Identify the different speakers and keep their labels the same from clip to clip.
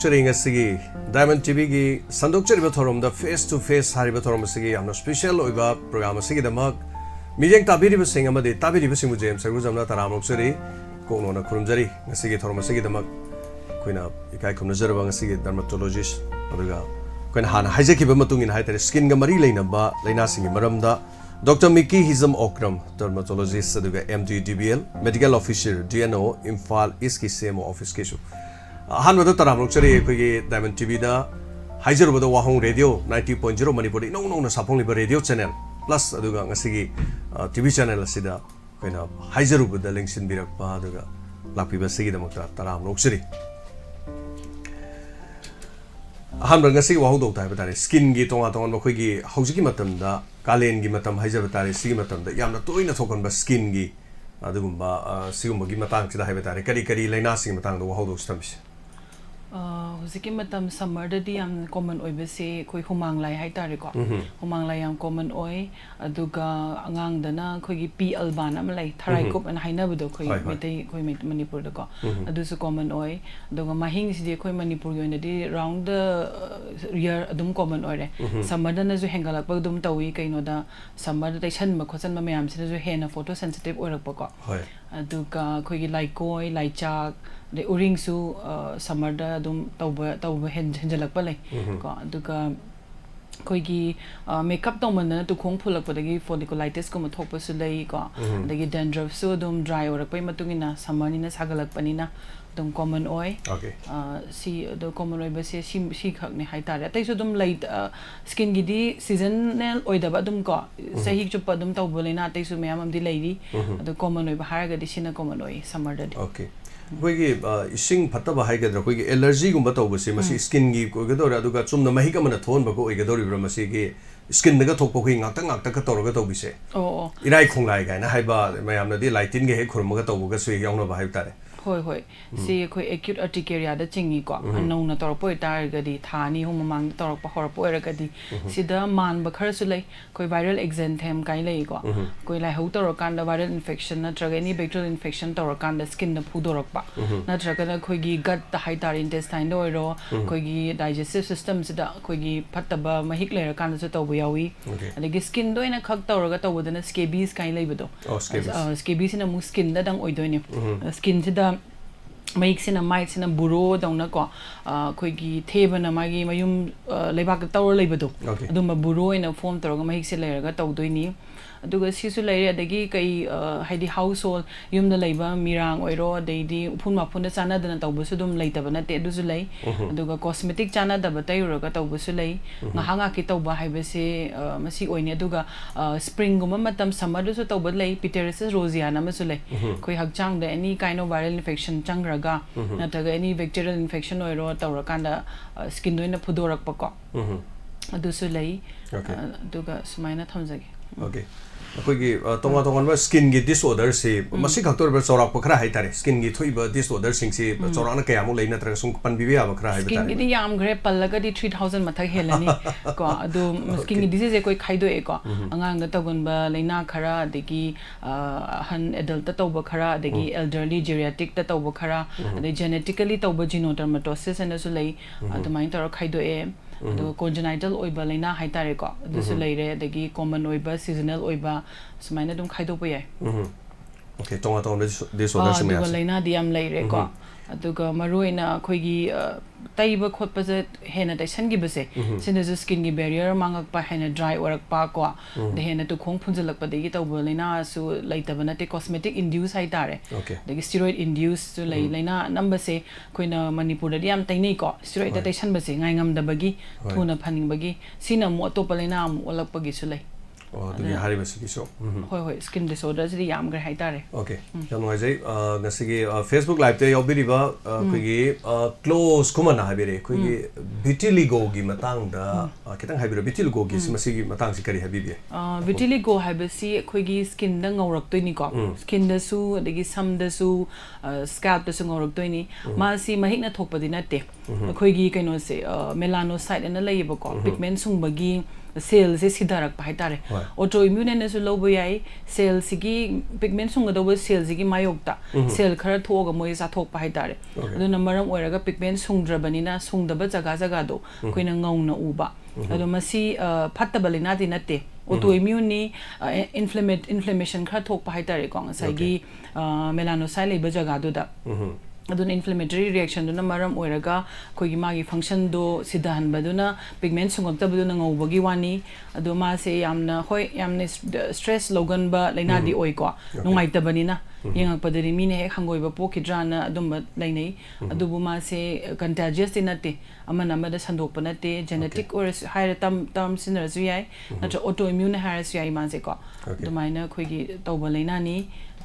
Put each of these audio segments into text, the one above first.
Speaker 1: Sharing a sigi, Diamond TV, Sandok Cheribatorum, the face to face Haribatorum Sigi, I'm a special Oiba program Sigi the Mug, Mijang Tabiri Singama, the Tabiri Simu James, Saruzamna Taram Siri, Kono Kurumjari, Sigi Tormasigi the Mug, Quina, Ikai Nazarabang Sigi, Dermatologist, Oduga, Queen Han, Hijaki Bamatung in Haiter, Skin Gamari Lena Ba, Lena Singing Maramda, Dr. MICKY HIJAM OKRAM, Dermatologist, MD DBL, Medical Officer, DNO, Imphal, Iski Semo Office Kishu. Hanwada taram lokchari khoi Diamond TV da Hijaru bada wahong radio 90.0 Manipuri no na sapong liba radio channel plus aduga ngasigi TV channel asida kaina Hijaru bada lengsin birak pa aduga lakpi ba sigi damakta taram lokchari hanwada ngasigi wahong dok tai batare skin gi tonga tonga ba khoi gi haujiki matam da kalen gi matam Hijaru batare sigi matam da yamna toina thokon ba skin gi adugumba sigumba gi matang sida haibatare kari kari laina sing matang da wahong dok stamsi
Speaker 2: Huziki matam summer dadi am common oi bese koi humang lai hai tare ko humang lai am common oi aduga angang dana koi gi pi alban am lai tharai kop an haina budo koi metai koi Manipur da ko adu su common oi aduga mahing si de koi Manipur gi nadi round the year adum common oi re summer dana ju hengalak pa dum tawi kaino da summer da chan ma khosan ma mayam si ju hena photo sensitive oi rak pa ko aduga koi gi lai koi lai chak the uring su summer da dum tauba henjalak pa lai ko aduga koi gi makeup to man to khong phulak pa dagi folliculitis ko mathok pa su lai ko dagi dandruff su dum dry orak pa matungina summer ni na sagalak pa ni na dum common oi
Speaker 1: okay
Speaker 2: si the common oi ba se si khak ni hai tare tai su dum light skin gi di seasonal oi da ba dum ko sahi chu pa dum tauba lai na tai su mayam am di lai ri the common oi ba har ga di sina common oi summer da
Speaker 1: okay koi ising phataba haigadra koi allergy gumba tawbasi masi skin gi koi gadora aduga chumna mahi ka mana thon ba ko oigadori bra masi gi skin daga thokpa koi ngakta ka toroga tawbise irai khonglai ga na haiba mayamna di lightin ge he khurmaga tawbuga sui yaungna ba haibtare
Speaker 2: hoi si koi acute urticaria da chingi ko anau na torpo tar ga di thani hum mang torpo horpo era ga di sida man ba khar su lai koi viral exanthem kai lai ko koi lai ho tor kan da viral infection na traga any bacterial infection tor kan da skin na phudorok pa na traga na koi gi gut da high tar intestine do ro koi gi digestive system sida koi gi phattaba mahik le ra kan da su taw yawi adagi skin do ina khak tor ga taw da na scabies kai lai ba do scabies ina mu skin da dang oi do ni skin sida Maik sina might sina buro dong ko koi gi theba na magi mayum lebak tawr leibado aduma buro ina form toroga maik se leraga tawdoini aduga sisu leire adagi kai haidi household yum da leiba mirang oiro deidi phun ma phun da chana dana tawbusu dum leitaba na te dusu lei aduga cosmetic chana da batai uraga tawbusu lei ngahanga ki tawba haibase masi oine aduga spring guma matam summer dusu tawba lei pityriasis rosea na masu lei koi hakchang da any kind of viral infection changraga nataga any bacterial infection oiro tawrakanda skin doina phudorak pa ko adusu lei aduga sumaina thamjage
Speaker 1: okay akoigi tonga tonga skin gi disorder se masi khaktor ba chorak pa khara hai tare skin gi thoiba disorder sing se chorana kaya mu leina tra sung pan bibi aba khara hai
Speaker 2: skin gi yam gre pallaga di 3000 mathak helani ko adu skin gi disease e koi khaido e ko angang da tagun ba leina khara degi han adult ta tawba khara degi elderly geriatric ta tawba khara de genetically tawba genodermatosis and so lei adumai tar khaido e the congenital oiba laina hai tare ko dusu leire adagi common oiba seasonal oiba sumaina dum khaido pa yai
Speaker 1: okay tonga tonga disorder se me
Speaker 2: adu laina diam leire ko aduga maroina khoigi taiba khotpa je hena daisan gi base sine je skin gi barrier mangak pa hena dry orak pa ko de hena to khong phunjalak pa de gi tawba laina su laitaba na te cosmetic induced hai tare de steroid induced su laina number se koina Manipur da yam tainei ko steroid da taisan base ngai ngam da bagi thuna phaning bagi sina mu to pa laina mu olak pa gi su lai
Speaker 1: the Harry so
Speaker 2: hoi skin disorders the yam gre hai tare
Speaker 1: okay jam ngai jai ngasigi Facebook live te yobiri ba koi close kuma na habire koi vitiligo gi matang da kitang habire vitiligo gi simasi matang si kari habibi
Speaker 2: vitiligo habisi koi gi skin da ngaurak toi ni ko skin da su adagi sam da su scalp da su ngaurak toi ni ma si mahik na thokpa di na te koi gi kaino se melanocyte na lei ba ko pigment sung bagi cell se sidarak pai tare autoimmune ne su lobo yai cell sigi pigment sunga do cell sigi mayokta cell khara thoga moi sa thok pai tare adu namaram oiraga pigment sungdrabani na sungdaba jaga jaga do koina ngauna uba adu masi phattabalina di natte autoimmune ni inflammation khara thok pai tare ko ngasai melanocyte leba jaga do da aduna inflammatory reaction duna maram oiraga koigi magi function do sidahan baduna pigment sungakta baduna ngobagi wani adu ma se yamna hoi yamne stress logan ba laina di oi ko nungai tabanina yengak padari mine he hangoi ba pokidrana adum lainai adu bu ma se contagious tinate amana amada sandok panate genetic or higher term sinners yai natra autoimmune harris yai man se ko dumaina koigi tawba laina ni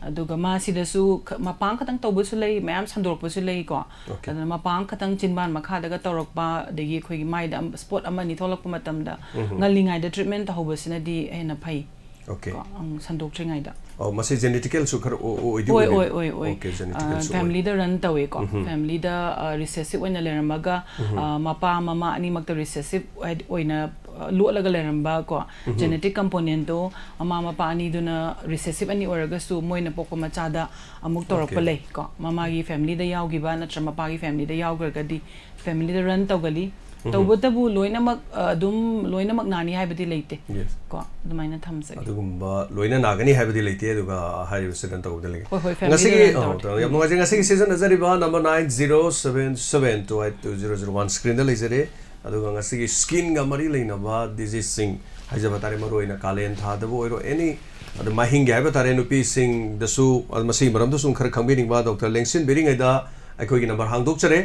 Speaker 2: aduga ma sidasu mapang katang tawbusu lay mayam sandorokbusu lay ko adana mapang katang chinban makha daga tawrokpa degi khoi mai da spot amani tholakpa matamda ngalingai da treatment tahobasina di hena phai
Speaker 1: okay
Speaker 2: ang sandok tringai da
Speaker 1: oh masi genetical su khar oi okay genetical su
Speaker 2: family da run tawe ko family da recessive oina leramaga mapa mama ani makta recessive oina lu alaga leramba ko genetic component do ama mapa ani duna recessive ani oraga su moina pokko machada amuk torokpa lay ko mama gi family da yawgi ba natra mapa gi family da yawgra di family da run tawgali tawbutabu loinamak dum loinamak nani haibadi leite ko dumaina thamsa
Speaker 1: adugumba loina nagani haibadi leite aduga haibu sedan tawda lege
Speaker 2: hoi family
Speaker 1: ngasi yam ngai ngasi season azari ba number 9077282001 screen da lezare aduga ngasi skin ga mari leina ba disease sing haijaba tare maroina kalen tha da bo ero any adu mahing ga ba tare nupi sing dasu masi maram da sung khar khangbi ba Dr. Lengsin bering ai da akoi gi number hangdok chare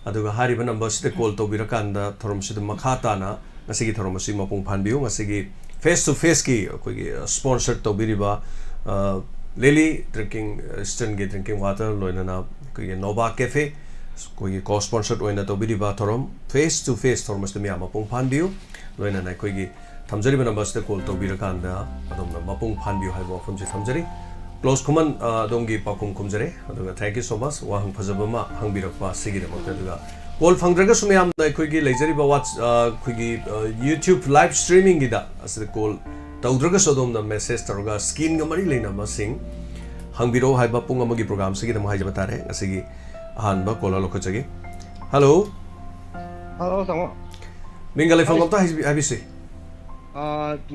Speaker 1: aduga hariba number sida call to birakanda thorom sida makhata na ngasigi thorom si mapung phanbiu ngasigi face to face ki koi sponsored to biriba lily drinking eastern ge drinking water loina na koi nova cafe koi co sponsored oina to biriba thorom face to face thorom sida mi mapung phanbiu loina na koi gi thamjari number sida call to birakanda adom na mapung phanbiu haibo phone ji thamjari close common dongi pakum kumjare aduga thank you so much wahang phajabama hangbirakpa sigi demakta aduga call phangdraga sumyam na khoigi leijari ba watch khoigi YouTube live streaming gida asida call tawdraga sodom na message taruga skin ga mari leina ma sing hangbiro haiba pung amagi program sigi dam haijaba tare asigi ahanba call lo khojagi hello
Speaker 3: tamo
Speaker 1: mingale phangomta habisi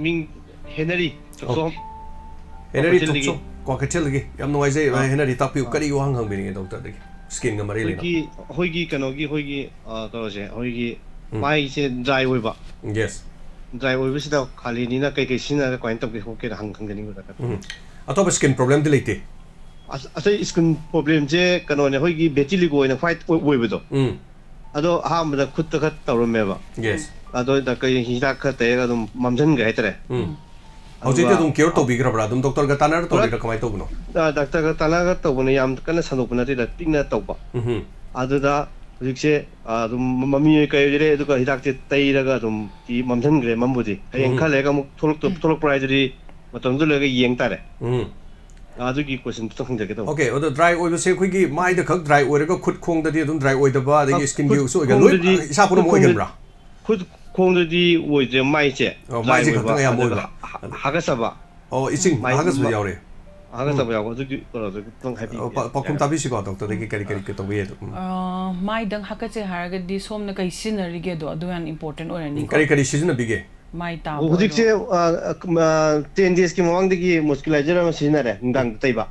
Speaker 3: ming Henry so
Speaker 1: Henry tukso Cocktail gi yam no wise Henry tapi kari yo hang bini doctor de skin ga mari lena
Speaker 3: hoigi kanogi hoigi to je hoigi mai se dry oi ba
Speaker 1: yes
Speaker 3: dry oi bisida khali ni na kai sina ka point of hoke hang hang ni ga
Speaker 1: atop skin problem de lete
Speaker 3: asa skin problem je kano ne hoigi betiligo ina fight oi ba do ado ha ma da khut ta khat tawro me ba
Speaker 1: yes
Speaker 3: ado da kai hida kha te ga dum mamjan ga etre
Speaker 1: How's dum care to be grabra dum doctor ga tanar to ga kamai to no
Speaker 3: doctor ga tanar ga to ne yam kana sanok na ti da tingna to ba adu da hikse dum mami kai jere du ka hidak ti tai ra dum ti mamthan gre mambudi ayeng khale ga muk tholok price ri matam du le ga yeng tare adu gi question to khang jage to
Speaker 1: okay odo dry oil se khoi gi mai da khak dry oil ga khut khong da di dum dry oil da ba da gi skin gi so ga loi isa pu mo ga bra
Speaker 3: khut khong da di wo je mai che
Speaker 1: mai je khak ya mo ga
Speaker 3: 하가사바
Speaker 1: 이칭 하가사 야오래
Speaker 3: 하가사바 야고 저기 좀 해피
Speaker 1: 바꿈 답이시 봐 doctor 되게 까리 또 위에
Speaker 2: 마이 당 하가제 하르게디 솜나 kai sinerig에도 aduan important orani
Speaker 1: 까리 시즌 비게
Speaker 2: 마이 타
Speaker 3: 호직세 10 days కి మవందికి moisturizer మ సినరే ఇందాం తైబా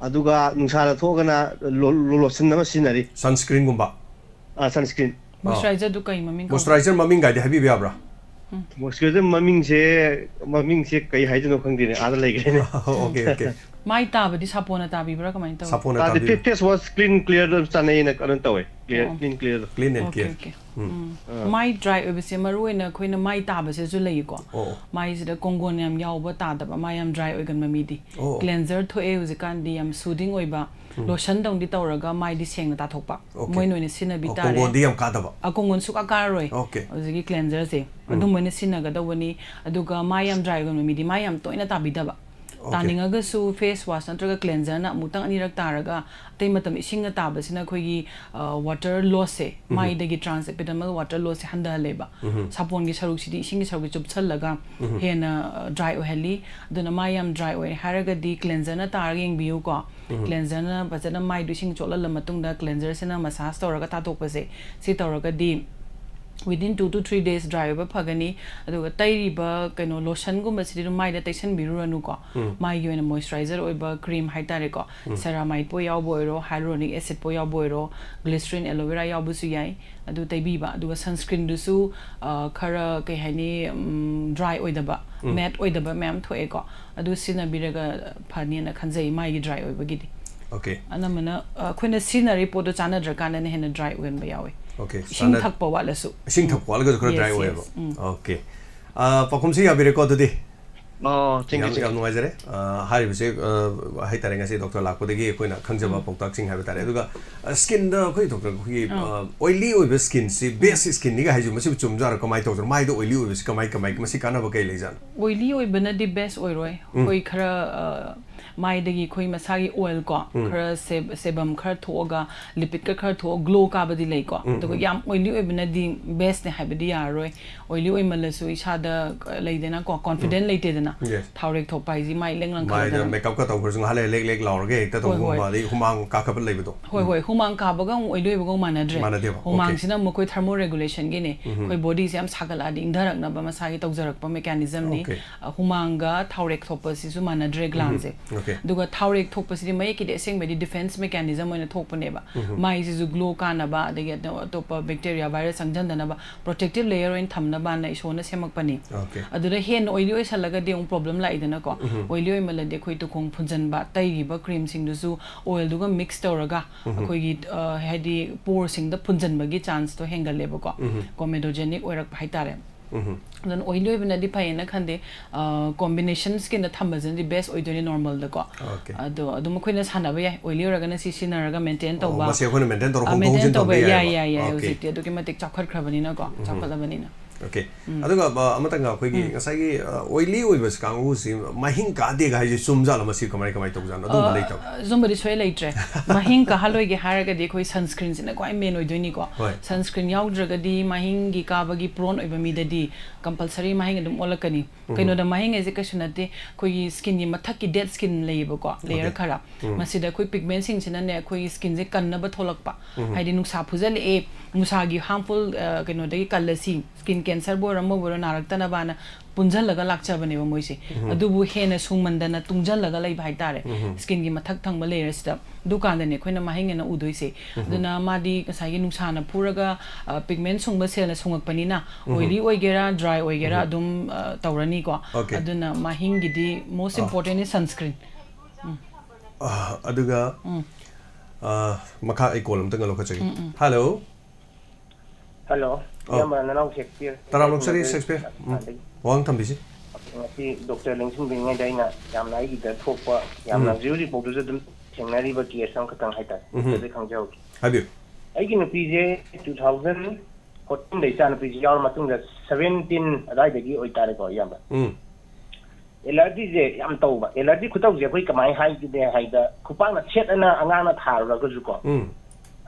Speaker 3: అదుగా నుంసా라 토가나 로션 మ సినరి
Speaker 1: sunscreen gumba
Speaker 3: sunscreen
Speaker 2: moisturizer du kai
Speaker 1: maming ga de habi biabra
Speaker 3: moisturizer mamingse kai haidno khangdine ada laigene
Speaker 1: okay
Speaker 2: mai ta badi sapona ta bibra kamai ta
Speaker 1: sapona ta
Speaker 3: the face was clean clear sanai na karan tawe clean
Speaker 1: and clear
Speaker 2: mai dry obese maruina khoina mai ta base ju lei ko mai sida kongon yam yawba ta da mai yam dry oigan mami di cleanser thoe uzikan di yam soothing oiba lotion dong di tawraga mai di seng ta thokpa moi noine sina bi tare
Speaker 1: kongon di yam ka da ba
Speaker 2: akongon su ka karoi
Speaker 1: okay
Speaker 2: uzigi cleanser se adu moine sina ga dawani aduga mai yam dry oigan mami di mai yam toina ta bi da ba ꯇꯥꯅꯤꯡꯉꯒꯁꯨ face wash ꯅꯠꯇ꯭ꯔꯒ ꯀ꯭ꯂꯦꯟꯖꯔꯅ ꯑꯃꯨꯛꯇꯪ ꯑꯅꯤꯔꯛ ꯇꯥꯔꯒ ꯑꯇꯩ ꯃꯇꯝ ꯏꯁꯤꯡꯅ ꯇꯥꯕꯁꯤꯅ ꯑꯩꯈꯣꯏꯒꯤ ꯋꯥꯇꯔ ꯂꯣꯁꯁꯦ ꯃꯥꯏꯗꯒꯤ ꯇ꯭ꯔꯥꯟꯁ ꯑꯦꯄꯤꯗꯔꯃꯜ ꯋꯥꯇꯔ ꯂꯣꯁꯁꯦ ꯍꯟꯊꯍꯜꯂꯦꯕ ꯁꯥꯄꯣꯟꯒꯤ ꯁꯔꯨꯛꯁꯤꯗꯤ ꯏꯁꯤꯡꯒꯤ ꯁꯔꯨꯛꯁꯤ ꯆꯨꯞꯁꯜꯂꯒ ꯍꯦꯟꯅ ꯗ꯭ꯔꯥꯏ ꯑꯣꯏꯍꯜꯂꯤ ꯑꯗꯨꯅ ꯃꯥꯏ ꯌꯥꯝ ꯗ꯭ꯔꯥꯏ ꯑꯣꯏ ꯍꯥꯏꯔꯒꯗꯤ ꯀ꯭ꯂꯦꯟꯖꯔꯅ ꯇꯥꯔꯒ ꯌꯦꯡꯕꯤꯌꯨꯀꯣ ꯀ꯭ꯂꯦꯟꯖꯔꯅ ꯐꯖꯅ ꯃꯥꯏꯗꯨ ꯏꯁꯤꯡ ꯆꯣꯠꯍꯜꯂ ꯃꯇꯨꯡꯗ ꯀ꯭ꯂꯦꯟꯖꯔꯁꯤꯅ ꯃꯁꯥꯖ ꯇꯧꯔꯒ ꯊꯥꯗꯣꯛꯄꯁꯦ ꯁꯤ ꯇꯧꯔꯒꯗꯤ within 2 to 3 days dry over phagani aduga tairiba kaino lotion gumba sidu maida taisan biruranu ko mai yoina moisturizer oiba cream haitare ko ceramide po yaw boiro hyaluronic acid po yaw boiro glycerin aloe vera yaw busu yai adu taibiba aduga sunscreen du su khara kai hani dry oidaba matte oidaba ma'am thoe ko adu sina biraga phani na khanjai mai gi dry oiba gidi
Speaker 1: okay
Speaker 2: anamana khoina scenery po do chana drakana ne hena dry oin ba yawe
Speaker 1: okay
Speaker 2: sing thak pa wala su
Speaker 1: sing thak wala ga dry way okay pakum si abire ko dudi
Speaker 3: thank you
Speaker 1: yam no jare hari bise hai tare ngasi doctor lakpo degi koina khangjaba poktak sing habi tare aduga skin da khoi doctor khoi oily oibe skin si base skin ni ga haju masi chum jar kamai doctor mai do oily oibe kamai masi kana ba kai leijan
Speaker 2: oily oibe na di best oiroi khoi khara mai dagi khoi masagi oil ko khara sebum khara thoga lipid ka khara tho glow ka badi lei ko to yam oily oibe na di best ne habidi yaroi oily oi malasu isada leidena ko confident leite dena thaurek thopai ji mai lenglang ka
Speaker 1: mai makeup ka taw khurjung hale lek laurge ekta to ba di humang ka khap leibido
Speaker 2: hoi humang ka baga oily oibe go manadre humang sina mo koi thermoregulation gi ne koi body se am sagala di indharak na ba masagi tawjarak pa mechanism ni humang ga thaurek thopa si su manadre gland se duga thaurek thokpa si mai ki de seng bedi defense mechanism oina thokpa ne ba mai si ju glow ka na ba de topa bacteria virus sangjanda na ba protective layer oin thamna ba na isona semak pani adura hen oily oi salaga de problem la idana ko oily oi mala de khoi to khong phunjan ba tai ri ba cream sing du su oil duga mix tawraga khoi gi hadi pore sing da phunjan ba gi chance to hengal le ba ko comedogenic oirak hai tare then oily oil na di paina khande combination skin na thambajin di best oil ni normal da ko ado adum khoina sana ba yai oily oraga na si sinaraga maintain to ba
Speaker 1: masi khona maintain to khong khong jin to ba
Speaker 2: ya usit ado ki matik chakhat khrabani na ko chakhalabani na
Speaker 1: okay aduga amatanga khoi gi ngasai gi oily oil bas kangu si mahing ka de ga ji sumjala masi kamai to jan adu malai to
Speaker 2: zombari soi laitre mahing ka haloi gi haraga de khoi sunscreen sina kwai main oi doini ko sunscreen yaudra di mahing gi ka ba gi prone oi ba mi de di compulsory mahing adum olakani kaino da mahing ase kasunate khoi skin ni mathak ki dead skin leiba ko layer khara masida khoi pigment sing sina ne khoi skin je kanna ba tholakpa haidi nuksa phujal e musa gi harmful kaino da kalasi skin cancer bo rambo bo narakta na bana punjal laga lakcha bane ba moise adubu hena sungmandana tungjal laga lai bhai tare skin gi mathak thangba layer sta dukan da ne khoina mahing na udoise aduna madi kasai gi nuksa na puraga pigment sungba sel na sungak pani na oily oigera dry oigera adum tawrani ko aduna mahing gi di most important is sunscreen
Speaker 1: aduga makha ai column tanga lokha chagi
Speaker 4: hello yamma nanau Shakespeare
Speaker 1: taram loksari Shakespeare wang thambisi
Speaker 4: ngasi doctor lengsing bingai daina yamna ai da thokpa yamna juri bodu dum thengnari ba ki asam khatang haita de khangjau
Speaker 1: habi
Speaker 4: ai gi nupi je 2014 dei chan nupi yaw matung da 17 adai de gi oitare ko yamba allergy je yam tawba allergy khutaw je koi kamai hai gi de hai da khupang na chet ana anga na tharu ga ju ko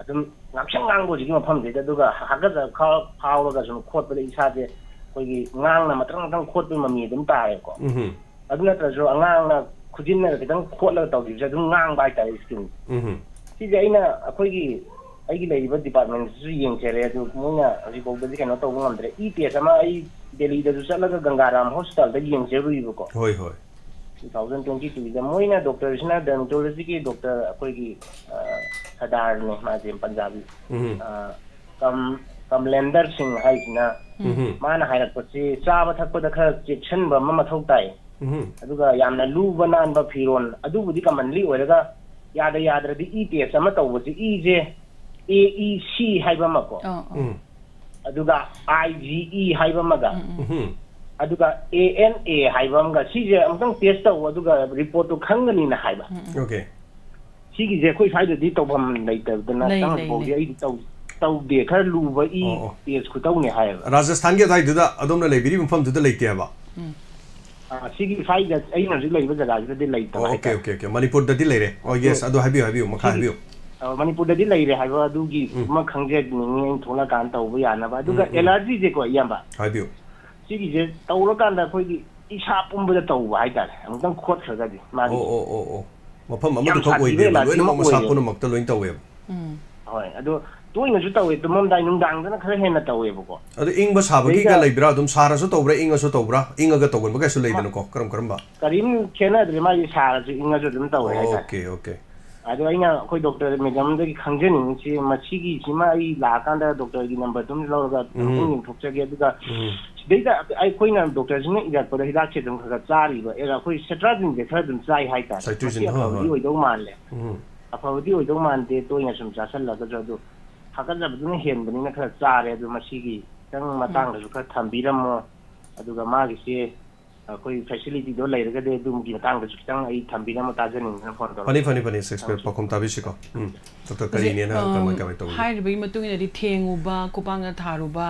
Speaker 4: adum ngakshang ngang bo ji ma pham de da ga haga da khaw ga sum khot ba isa je koi gi ngang na matang khot bi ma mi dum ta ko aduna tra jo angang na khujin na kitang khot la taw ji ja dum ngang bai ta skin si je ina akoi gi ai gi lei ba department su yeng chere du mo na ri bo ba ji kana taw ngam dre EPS ama ai Delhi da su la ga Gangaram hospital da yeng chere ru ko
Speaker 1: hoi
Speaker 4: 2022 da moina doctor isna dermatologist ki doctor akoi gi sadar ne ma je Punjabi kam lender sing haisina mana hairak pasi chaba thakpa da khara chection ba ma mathau tai aduga yamna lu banan ba phiron adu budi commonly oiraga yadra di EPS ama tawbusi EJ AEC haiba mako aduga IGE haiba maga aduga ANA haiba mga sije amtang test taw aduga report to khangani na haiba
Speaker 1: okay
Speaker 4: sigi je khoi faida di tawbam nei ta na tang bo di ai taw de khar lu ba test khu taw ne haiba
Speaker 1: Rajasthan ge dai duda adom na lebiri mfam duda leite ba
Speaker 4: ꯁꯤꯒꯤ ꯁ꯭ꯋꯥꯏꯗ ꯑꯩꯅ ꯍꯧꯖꯤꯛ ꯂꯩꯕ ꯖꯒꯥꯁꯤꯗꯗꯤ ꯂꯩꯇꯕ
Speaker 1: okay okay okay ꯃꯅꯤꯄꯨꯔꯗꯗꯤ ꯂꯩꯔꯦ ꯑꯣ yes ꯑꯗꯨ ꯍꯥꯏꯕꯤꯌꯨ ꯃꯈꯥ ꯍꯥꯏꯕꯤꯌꯨ
Speaker 4: ꯃꯅꯤꯄꯨꯔꯗꯗꯤ ꯂꯩꯔꯦ ꯍꯥꯏꯕ ꯑꯗꯨꯒꯤ ꯑꯃ ꯈꯪꯖꯅꯤꯡꯉꯤ ꯑꯩꯅ ꯊꯣꯛꯂꯛꯀꯥꯟꯗ ꯇꯧꯕ ꯌꯥꯅꯕ ꯑꯗꯨꯒ ꯑꯦꯂꯔꯖꯤꯁꯦꯀꯣ ꯏꯌꯥꯝꯕ
Speaker 1: ꯍꯥꯏꯕꯤꯌꯨ
Speaker 4: ꯁꯤꯒꯤꯁꯦ ꯇꯧꯔꯀꯥꯟꯗ ꯑꯩꯈꯣꯏꯒꯤ ꯏꯁꯥ ꯄꯨꯝꯕꯗ ꯇꯧꯕ ꯍꯥꯏꯇꯥꯔꯦ ꯑꯃꯨꯛꯇꯪ ꯈꯣꯠꯈ꯭ꯔꯒꯗꯤ ꯃꯥꯒꯤ
Speaker 1: ꯑꯣ ꯃꯐꯝ
Speaker 4: ꯌꯥꯝ
Speaker 1: ꯑꯃꯗꯨꯈꯛ
Speaker 4: ꯁꯥꯊꯤꯕ
Speaker 1: ꯑꯣꯏꯗꯦꯕ
Speaker 4: ꯑꯦꯂꯔꯖꯤ ꯑꯃ
Speaker 1: ꯂꯣꯏꯅꯃꯛ ꯃꯁꯥ
Speaker 4: ꯑꯣꯏꯔꯦꯕ
Speaker 1: ꯄꯨꯝꯅꯃꯛꯇ ꯂꯣꯏꯅ ꯇꯧꯋꯦꯕ
Speaker 4: ꯍꯣꯏ ꯑꯗꯣ ꯇꯣꯏꯅꯁꯨ ꯇꯧꯋꯦ ꯇꯨꯝꯃꯝꯗꯥꯏ ꯅꯨꯡꯗꯥꯡꯗꯅ ꯈꯔ ꯍꯦꯟꯅ ꯇꯧꯋꯦꯕꯀꯣ
Speaker 1: ꯑꯗꯨ ꯏꯪꯕ ꯁꯥꯕꯒꯤꯒ
Speaker 4: ꯁꯤꯗꯩꯗ
Speaker 1: ꯂꯩꯕ꯭ꯔꯥ ꯑꯗꯨꯝ ꯁꯥꯔꯁꯨ ꯇꯧꯕ꯭ꯔꯥ ꯏꯪꯉꯁꯨ ꯇꯧꯕ꯭ꯔꯥ ꯏꯪꯉꯒ ꯇꯧꯒꯟꯕ ꯀꯩꯁꯨ ꯂꯩꯗꯅꯀꯣ ꯀꯔꯝꯕ
Speaker 4: ꯀꯔꯤꯝ ꯈꯦꯠꯅꯗ꯭ꯔꯦ ꯃꯥꯒꯤ ꯁꯥꯔꯁꯨ ꯏꯪꯉꯁꯨ ꯑꯗꯨꯝ ꯇꯧꯋꯦ ꯍꯥꯏꯇꯥꯔꯦ
Speaker 1: ꯑꯣꯀꯦ
Speaker 4: ꯑꯗꯣ ꯑꯩꯅ ꯑꯩꯈꯣꯏ ꯗꯣꯛꯇꯔ ꯃꯦꯗꯥꯝꯗꯒꯤ ꯈꯪꯖꯅꯤꯡꯉꯤꯁꯤ ꯃꯁꯤꯒꯤꯁꯤꯃ ꯑꯩ ꯂꯥꯛꯑꯀꯥꯟꯗ ꯗꯣꯛꯇꯔꯒꯤ ꯅꯝꯕꯔ ꯑꯗꯨꯝ ꯂꯧꯔꯒ ꯑꯃꯨꯛꯇꯪ ꯌꯦꯡꯊꯣꯛꯆꯒꯦ ꯑꯗꯨꯒ ꯁꯤꯗꯩꯗ ꯑꯩꯈꯣꯏꯅ ꯗꯣꯛꯇꯔꯁꯤꯡꯅ ꯏꯔꯛꯄꯗ ꯍꯤꯗꯥꯛꯁꯦ ꯑꯗꯨꯝ ꯈꯔ ꯆꯥꯔꯤꯕ ꯑꯩꯈꯣꯏ ꯁꯦꯇ꯭ꯔꯥꯖꯤꯟꯁꯦ ꯈꯔ ꯑꯗꯨꯝ ꯆꯥꯏ ꯍꯥꯏꯇꯥꯔꯦ ꯃꯁꯤ
Speaker 1: ꯁꯥꯏꯇ꯭ꯔꯤꯖꯤꯟ ꯍꯣꯏ
Speaker 4: ꯑꯐꯕꯗꯤ
Speaker 1: ꯍꯣꯏ
Speaker 4: ꯑꯣꯏꯗꯧ ꯃꯥꯜꯂꯦ ꯑꯐꯕꯗꯤ ꯑꯣꯏꯗꯧ ꯃꯥꯟꯗꯦ ꯇꯣꯏꯅ ꯁꯨꯝ ꯆꯥꯁꯤꯜꯂꯒꯁꯨ ꯑꯗꯨ ꯍꯥꯀꯠꯆꯕꯗꯨꯅ ꯍꯦꯟꯕꯅꯤꯅ ꯈꯔ ꯆꯥꯔꯦ ꯑꯗꯨ ꯃꯁꯤꯒꯤ ꯈꯤꯇꯪ ꯃꯇꯥꯡꯗꯁꯨ ꯈꯔ ꯊꯝꯕꯤꯔꯝꯃꯣ ꯑꯗꯨꯒ ꯃꯥꯒꯤꯁꯦ ꯑꯩꯈꯣꯏ ꯐꯦꯁꯤꯂꯤꯇꯤꯗꯣ ꯂꯩꯔꯒꯗꯤ ꯑꯗꯨꯒꯤ ꯃꯇꯥꯡꯗꯁꯨ ꯈꯤꯇꯪ ꯑꯩ ꯊꯝꯕꯤꯔꯝꯃ ꯇꯥꯖꯅꯤꯡꯗꯅ ꯐꯣꯟ ꯇꯧꯔꯛꯄꯅꯤ
Speaker 1: ꯐꯅꯤ ꯁꯦꯛꯁꯄꯤꯌꯔ ꯄꯥꯎꯈꯨꯝ ꯇꯥꯕꯤꯁꯤꯀꯣ ꯗꯣꯛꯇꯔ
Speaker 2: ꯍꯧꯖꯤꯛ
Speaker 1: ꯀꯔꯤꯅꯦꯅ ꯀꯃꯥꯏ ꯇꯧꯏ
Speaker 2: ꯍꯥꯏꯔꯤꯕꯒꯤ ꯃꯇꯨꯡ ꯏꯟꯅꯗꯤ ꯊꯦꯡꯉꯨꯕ ꯈꯨꯄꯥꯡꯅ ꯊꯥꯔꯨꯕ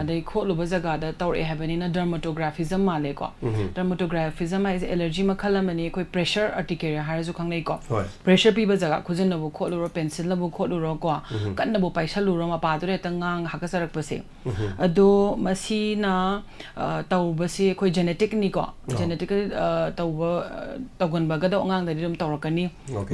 Speaker 2: ꯑꯗꯩ ꯈꯣꯠꯂꯨꯕ ꯖꯒꯥꯗ ꯇꯧꯔꯛꯑꯦ ꯍꯥꯏꯕꯅꯤꯅ ꯗꯔꯃꯥꯇꯣꯒ꯭ꯔꯥꯐꯤꯖꯝ ꯃꯥꯜꯂꯦꯀꯣ ꯗꯔꯃꯥꯇꯣꯒ꯭ꯔꯥꯐꯤꯖꯝ ꯍꯥꯏꯁꯦ ꯑꯦꯂꯔꯖꯤ ꯃꯈꯜ ꯑꯃꯅꯤ ꯑꯩꯈꯣꯏ ꯄ꯭ꯔꯦꯁꯔ ꯑꯔꯇꯤꯀꯦꯔꯤꯌꯥ ꯍꯥꯏꯔꯁꯨ ꯈꯪꯅꯩꯀꯣ
Speaker 1: ꯍꯣꯏ
Speaker 2: ꯄ꯭ꯔꯦꯁꯔ ꯄꯤꯕ ꯖꯒꯥ ꯈꯨꯖꯤꯟꯅꯕꯨ ꯈꯣꯠꯂꯨꯔꯣ ꯄꯦꯟꯁꯤꯜꯅꯕꯨ ꯈꯣꯠꯂꯨꯔꯣ ꯀꯣ ꯀꯟꯅꯕꯨ ꯄꯥꯏꯁꯜꯂꯨꯔꯣ ꯃꯄꯥꯗꯨꯗ ꯍꯦꯛꯇ ꯍꯥꯀꯠꯆꯔꯛꯄꯁꯦ ꯑꯗꯣ ꯃꯁꯤꯅ ꯇꯧꯕꯁꯤ ꯑꯩꯈꯣꯏ ꯖꯦꯅꯦꯇꯤꯛꯅꯤꯀꯣ ꯖꯦꯅꯦꯇꯤꯀꯦꯜ ꯇꯧꯒꯟꯕꯒꯗ ꯑꯉꯥꯡꯗꯗꯤ ꯑꯗꯨꯝ ꯇꯧꯔꯛꯀꯅꯤ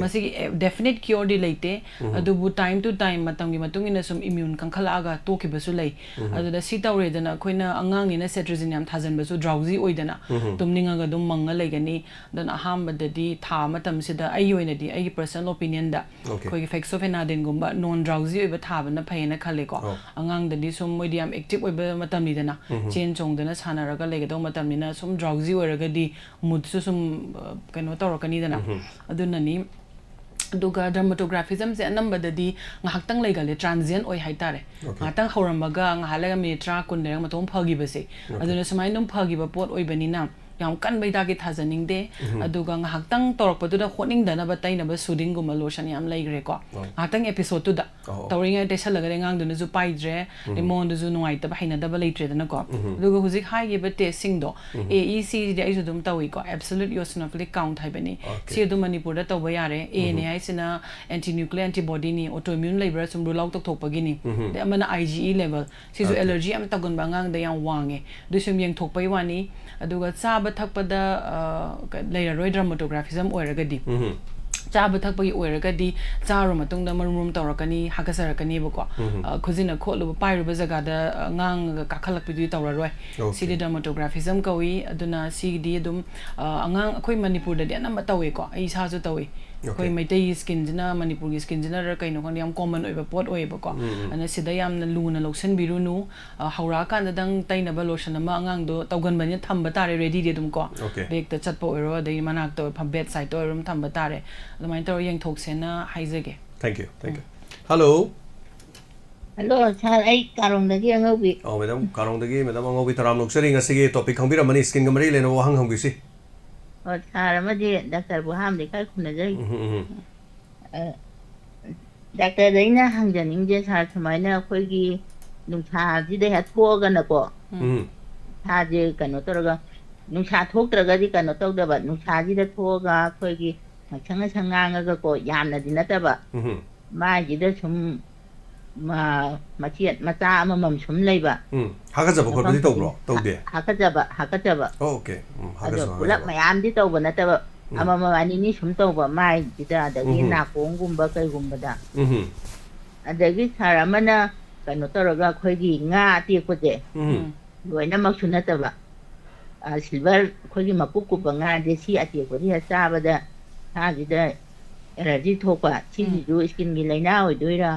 Speaker 2: ꯃꯁꯤꯒꯤ ꯗꯦꯐꯤꯅꯤꯠ ꯀ꯭ꯌꯣꯔꯗꯤ ꯂꯩꯇꯦ ꯑꯗꯨꯕꯨ ꯇꯥꯏꯝ ꯇꯨ ꯇꯥꯏꯝ ꯃꯇꯝꯒꯤ ꯃꯇꯨꯡ ꯏꯟꯅ ꯁꯨꯝ ꯏꯃ꯭ꯌꯨꯟ ꯀꯟꯈꯠꯂꯛꯑꯒ ꯇꯣꯛꯈꯤꯕꯁꯨ ꯂꯩ ꯑꯗꯨꯗ ꯁꯤ ꯇꯧꯔꯦꯗꯅ ꯑꯩꯈꯣꯏꯅ ꯑꯉꯥꯡꯅꯤꯅ ꯁꯦꯇ꯭ꯔꯤꯖꯤꯟ ꯌꯥꯝ ꯊꯥꯖꯟꯕꯁꯨ ꯗ꯭ꯔꯥꯎꯖꯤ ꯑꯣꯏꯗꯅ ꯇꯨꯝꯅꯤꯡꯉꯒ ꯑꯗꯨꯝ ꯃꯪꯉ ꯂꯩꯒꯅꯤ ꯑꯗꯨꯅ ꯑꯍꯥꯟꯕꯗꯗꯤꯊꯥ ꯃꯇꯝꯁꯤꯗ ꯑꯩꯒꯤ ꯑꯣꯏꯅꯗꯤ ꯑꯩꯒꯤ ꯄꯔꯁꯅꯦꯜ ꯑꯣꯄꯤꯅꯤꯌꯟꯗ ꯑꯩꯈꯣꯏꯒꯤ ꯐꯦꯛꯁꯣꯐꯦꯅꯥꯗꯤꯟꯒꯨꯝꯕ ꯅꯣꯟ ꯗ꯭ꯔꯥꯎꯖꯤ ꯑꯣꯏꯕ ꯊꯥꯕꯅ ꯐꯩꯌꯦꯅ ꯈꯜꯂꯦꯀꯣ ꯑꯉꯥꯡꯗꯗꯤ ꯁꯨꯝ ꯃꯣꯏꯗꯤ ꯌꯥꯝ ꯑꯦꯛꯇꯤꯞ ꯑꯣꯏꯕ ꯃꯇꯝꯅꯤꯗꯅ ꯆꯦꯟ ꯆꯣꯡꯗꯅ ꯁꯥꯟꯅꯔꯒ ꯂꯩꯒꯗꯧꯕ ꯃꯇꯝꯅꯤꯅ ꯁꯨꯝ ꯗ꯭ꯔꯥꯎꯖꯤ ꯑꯣꯏꯔꯒꯗꯤ ꯃꯨꯠꯁꯨ ꯁꯨꯝ ꯀꯩꯅꯣ ꯇꯧꯔꯛꯀꯅꯤꯗꯅ ꯑꯗꯨꯅꯅꯤ ꯑꯗꯨꯒ ꯗꯔꯃꯥꯇꯣꯒ꯭ꯔꯥꯐꯤꯖꯝꯁꯦ ꯑꯅꯝꯕꯗꯗꯤ ꯉꯥꯏꯍꯥꯛꯇꯪ ꯂꯩꯒꯜꯂꯦ ꯇ꯭ꯔꯥꯟꯖꯤꯌꯟ ꯑꯣꯏ ꯍꯥꯏꯇꯥꯔꯦ ꯉꯥꯏꯍꯥꯛꯇꯪ ꯍꯧꯔꯝꯃꯒ ꯉꯥꯏꯍꯥꯛ ꯂꯩꯔꯒ ꯃꯤꯅꯤꯠ 10 20 ꯂꯩꯔꯒ ꯃꯇꯣꯝ ꯐꯈꯤꯕꯁꯦ ꯑꯗꯨꯅ ꯁꯨꯃꯥꯏꯅ ꯑꯗꯨꯝ ꯐꯈꯤꯕ ꯄꯣꯠ ꯑꯣꯏꯕꯅꯤ나 ꯌꯥꯝ ꯀꯟꯕ ꯍꯤꯗꯥꯛꯀꯤ ꯊꯥꯖꯅꯤꯡꯗꯦ ꯑꯗꯨꯒ ꯉꯥꯏꯍꯥꯛꯇꯪ ꯇꯧꯔꯛꯄꯗꯨꯗ ꯍꯣꯠꯅꯤꯡꯗꯅꯕ ꯇꯩꯅꯕ ꯁꯨꯗꯤꯡꯒꯨꯝꯕ ꯂꯣꯁꯟ ꯌꯥꯝ ꯂꯩꯈ꯭ꯔꯦꯀꯣ ꯉꯥꯏꯍꯥꯛꯇꯪ ꯑꯦꯄꯤꯁꯣꯗꯇꯨꯗ ꯇꯧꯔꯤꯉꯩ ꯇꯩꯁꯜꯂꯒꯗꯤ ꯑꯉꯥꯡꯗꯨꯅꯁꯨ ꯄꯥꯏꯗ꯭ꯔꯦ ꯃꯉꯣꯟꯗꯁꯨ ꯅꯨꯡꯉꯥꯏꯇꯕ ꯍꯩꯅꯗꯕ ꯂꯩꯇ꯭ꯔꯦꯗꯅꯀꯣ ꯑꯗꯨꯒ ꯍꯧꯖꯤꯛ ꯍꯥꯏꯈꯤꯕ ꯇꯦꯁꯁꯤꯡꯗꯣ AECꯗꯤ ꯑꯩꯁꯨ ꯑꯗꯨꯝ ꯇꯧꯏꯀꯣ ꯑꯦꯕꯁꯣꯂꯨꯠ ꯏꯑꯣꯁꯤꯅꯣꯐꯤलिक ꯀꯥꯎꯟꯠ ꯍꯥꯏꯕꯅꯤ ꯁꯤ ꯑꯗꯨꯝ ꯃꯅꯤꯄꯨꯔꯗ ꯇꯧꯕ ꯌꯥꯔꯦ ANA ꯍꯥꯏꯁꯤꯅ ꯑꯦꯟꯇꯤ ꯅ꯭ꯌꯨꯀ꯭ꯂꯤꯌꯔ ꯑꯦꯟꯇꯤꯕꯣꯗꯤꯅꯤ ꯑꯣꯇꯣꯏꯃ꯭ꯌꯨꯟ ꯂꯩꯕ꯭ꯔꯥ ꯁꯨꯝ ꯔꯨꯜ ꯑꯥꯎꯠ ꯇꯧꯊꯣꯛꯄꯒꯤꯅꯤ ꯑꯗꯩ ꯑꯃꯅ IgE ꯂꯦꯚꯦꯜ ꯁꯤꯁꯨ ꯑꯦꯂꯔꯖꯤ ꯌꯥꯝ ꯇꯧꯒꯟꯕ ꯑꯉꯥꯡꯗ ꯌꯥꯝ ꯋꯥꯡꯉꯦ ꯑꯗꯨ ꯁꯨꯝ ꯌꯦꯡꯊꯣꯛꯄꯩ ꯋꯥꯅꯤ ꯑꯗꯨꯒ ꯆꯥꯕ ꯊꯛꯄꯗ ꯂꯩꯔꯔꯣꯏ ꯗꯔꯃꯥꯇꯣꯒ꯭ꯔꯥꯐꯤꯖꯝ ꯑꯣꯏꯔꯒꯗꯤ ꯆꯥꯕ ꯊꯛꯄꯒꯤ ꯑꯣꯏꯔꯒꯗꯤ ꯆꯥꯔꯨ ꯃꯇꯨꯡꯗ ꯃꯔꯨꯝ ꯇꯧꯔꯛꯀꯅꯤ ꯍꯥꯀꯠꯆꯔꯛꯀꯅꯤꯕꯀꯣ ꯈꯨꯖꯤꯟꯅ ꯈꯣꯠꯂꯨꯕ ꯄꯥꯏꯔꯨꯕ ꯖꯒꯥꯗ ꯉꯥꯡꯉꯒ ꯀꯥꯈꯠꯂꯛꯄꯗꯨꯗꯤ ꯇꯧꯔꯔꯣꯏ ꯁꯤꯗꯤ ꯗꯔꯃꯥꯇꯣꯒ꯭ꯔꯥꯐꯤꯖꯝ ꯀꯧꯏ ꯑꯗꯨꯅ ꯁꯤꯒꯤꯗꯤ ꯑꯗꯨꯝ ꯑꯉꯥꯡ ꯑꯩꯈꯣꯏ ꯃꯅꯤꯄꯨꯔꯗꯗꯤ ꯑꯅꯝꯕ ꯇꯧꯋꯦꯀꯣ ꯑꯩ ꯏꯁꯥꯁꯨ ꯇꯧꯏ ꯑꯩꯈꯣꯏ ꯃꯩꯇꯩꯒꯤ ꯁ꯭ꯀꯤꯟꯁꯤꯅ ꯃꯅꯤꯄꯨꯔꯒꯤ ꯁ꯭ꯀꯤꯟꯁꯤꯅꯔ ꯀꯩꯅꯣ ꯈꯪꯗꯦ ꯌꯥꯝ ꯀꯣꯃꯟ ꯑꯣꯏꯕ ꯄꯣꯠ ꯑꯣꯏꯌꯦꯕꯀꯣ ꯑꯗꯨꯅ ꯁꯤꯗ ꯌꯥꯝꯅ ꯂꯨꯅ ꯂꯧꯁꯤꯟꯕꯤꯔꯨꯅꯨ ꯍꯧꯔꯛꯑꯀꯥꯟꯗꯗꯪ ꯇꯩꯅꯕ ꯂꯣꯁꯟ ꯑꯃ ꯑꯉꯥꯡꯗꯣ ꯇꯧꯒꯟꯕꯅꯤꯅ ꯊꯝꯕ ꯇꯥꯔꯦ ꯔꯦꯗꯤꯗꯤ ꯑꯗꯨꯝ ꯀꯣ ꯕꯦꯛꯇ ꯆꯠꯄ ꯑꯣꯏꯔꯣ ꯑꯗꯩ ꯃꯅꯥꯛꯇ ꯕꯦꯠ ꯁꯥꯏꯠꯇ ꯑꯣꯏꯔꯣ ꯑꯗꯨꯝ ꯊꯝꯕ ꯇꯥꯔꯦ ꯑꯗꯨꯃꯥꯏꯅ ꯇꯧꯔ ꯌꯦꯡꯊꯣꯛꯁꯦꯅ ꯍꯥꯏꯖꯒꯦ
Speaker 1: ꯊꯦꯡꯛ ꯌꯨ ꯍꯜꯂꯣ
Speaker 5: ꯍꯜꯂꯣ ꯁꯥꯔ ꯑꯩ ꯀꯥꯔꯣꯡꯗꯒꯤ ꯑꯉꯧꯕꯤ
Speaker 1: ꯃꯦꯗꯥꯝ ꯀꯥꯔꯣꯡꯗꯒꯤ ꯃꯦꯗꯥꯝ ꯑꯉꯧꯕꯤ ꯇꯔꯥꯝ ꯅꯣꯛꯆꯔꯤ ꯉꯁꯤꯒꯤ ꯇꯣꯄꯤꯛ ꯈꯪꯕꯤꯔꯝꯃꯅꯤ ꯁ꯭ꯀꯤꯟꯒ ꯃꯔꯤ ꯂꯩꯅꯕ ꯋꯥꯍꯪ ꯍꯪꯕꯤꯁꯤ
Speaker 5: ꯍꯣꯏ ꯁꯥꯔ ꯑꯃꯗꯤ ꯗꯥꯛꯇꯔꯕꯨ ꯍꯥꯝꯗꯤ ꯈꯔ ꯈꯨꯝꯅꯖꯔꯤ ꯗꯥꯛꯇꯔꯗ ꯑꯩꯅ ꯍꯪꯖꯅꯤꯡꯁꯦ ꯁꯥꯔ ꯁꯨꯃꯥꯏꯅ ꯑꯩꯈꯣꯏꯒꯤ ꯅꯨꯡꯁꯥꯁꯤꯗ ꯍꯦꯛ ꯊꯣꯛꯑꯒꯅꯀꯣ ꯏꯁꯥꯁꯦ ꯀꯩꯅꯣ ꯇꯧꯔꯒ ꯅꯨꯡꯁꯥ ꯊꯣꯛꯇ꯭ꯔꯒꯗꯤ ꯀꯩꯅꯣ ꯇꯧꯗꯕ ꯅꯨꯡꯁꯥꯁꯤꯗ ꯊꯣꯛꯑꯒ ꯑꯩꯈꯣꯏꯒꯤ ꯉꯁꯪ ꯉꯁꯪ ꯉꯥꯡꯉꯒꯀꯣ ꯌꯥꯝꯅꯗꯤ ꯅꯠꯇꯕ ꯃꯥꯏꯁꯤꯗ ꯁꯨꯝ ꯃꯆꯦꯠ ꯃꯆꯥ ꯑꯃꯃꯝ ꯁꯨꯝ ꯂꯩꯕ
Speaker 1: ꯍꯥꯀꯠꯆꯕ ꯈꯣꯠꯄꯗꯤ ꯇꯧꯕ꯭ꯔꯣ ꯇꯧꯗꯦ
Speaker 5: ꯍꯥꯀꯠꯆꯕ
Speaker 1: ꯑꯣꯀꯦ
Speaker 5: ꯑꯗꯣ ꯄꯨꯂꯞ ꯃꯌꯥꯝꯗꯤ ꯇꯧꯕ ꯅꯠꯇꯕ ꯑꯃꯃꯝ ꯑꯅꯤꯅꯤ ꯁꯨꯝ ꯇꯧꯕ ꯃꯥꯏꯁꯤꯗ ꯑꯗꯒꯤ ꯅꯥꯀꯣꯡꯒꯨꯝꯕ ꯀꯩꯒꯨꯝꯕꯗ ꯑꯗꯒꯤ ꯁꯥꯔ ꯑꯃꯅ ꯀꯩꯅꯣ ꯇꯧꯔꯒ ꯑꯩꯈꯣꯏꯒꯤ ꯉꯥ ꯑꯇꯦꯛꯄꯁꯦ ꯂꯣꯏꯅꯃꯛꯁꯨ ꯅꯠꯇꯕ ꯁꯤꯜꯚꯔ ꯑꯩꯈꯣꯏꯒꯤ ꯃꯀꯨꯞ ꯀꯨꯞꯄ ꯉꯥꯁꯦ ꯁꯤ ꯑꯇꯦꯛꯄꯁꯤ ꯍꯦꯛ ꯆꯥꯕꯗ ꯏꯁꯥꯁꯤꯗ ꯑꯦꯂꯔꯖꯤ ꯊꯣꯛꯄ ꯁꯤꯁꯤꯁꯨ ꯁ꯭ꯀꯤꯟꯒꯤ ꯂꯥꯏꯅꯥ ꯑꯣꯏꯗꯣꯏꯔꯥ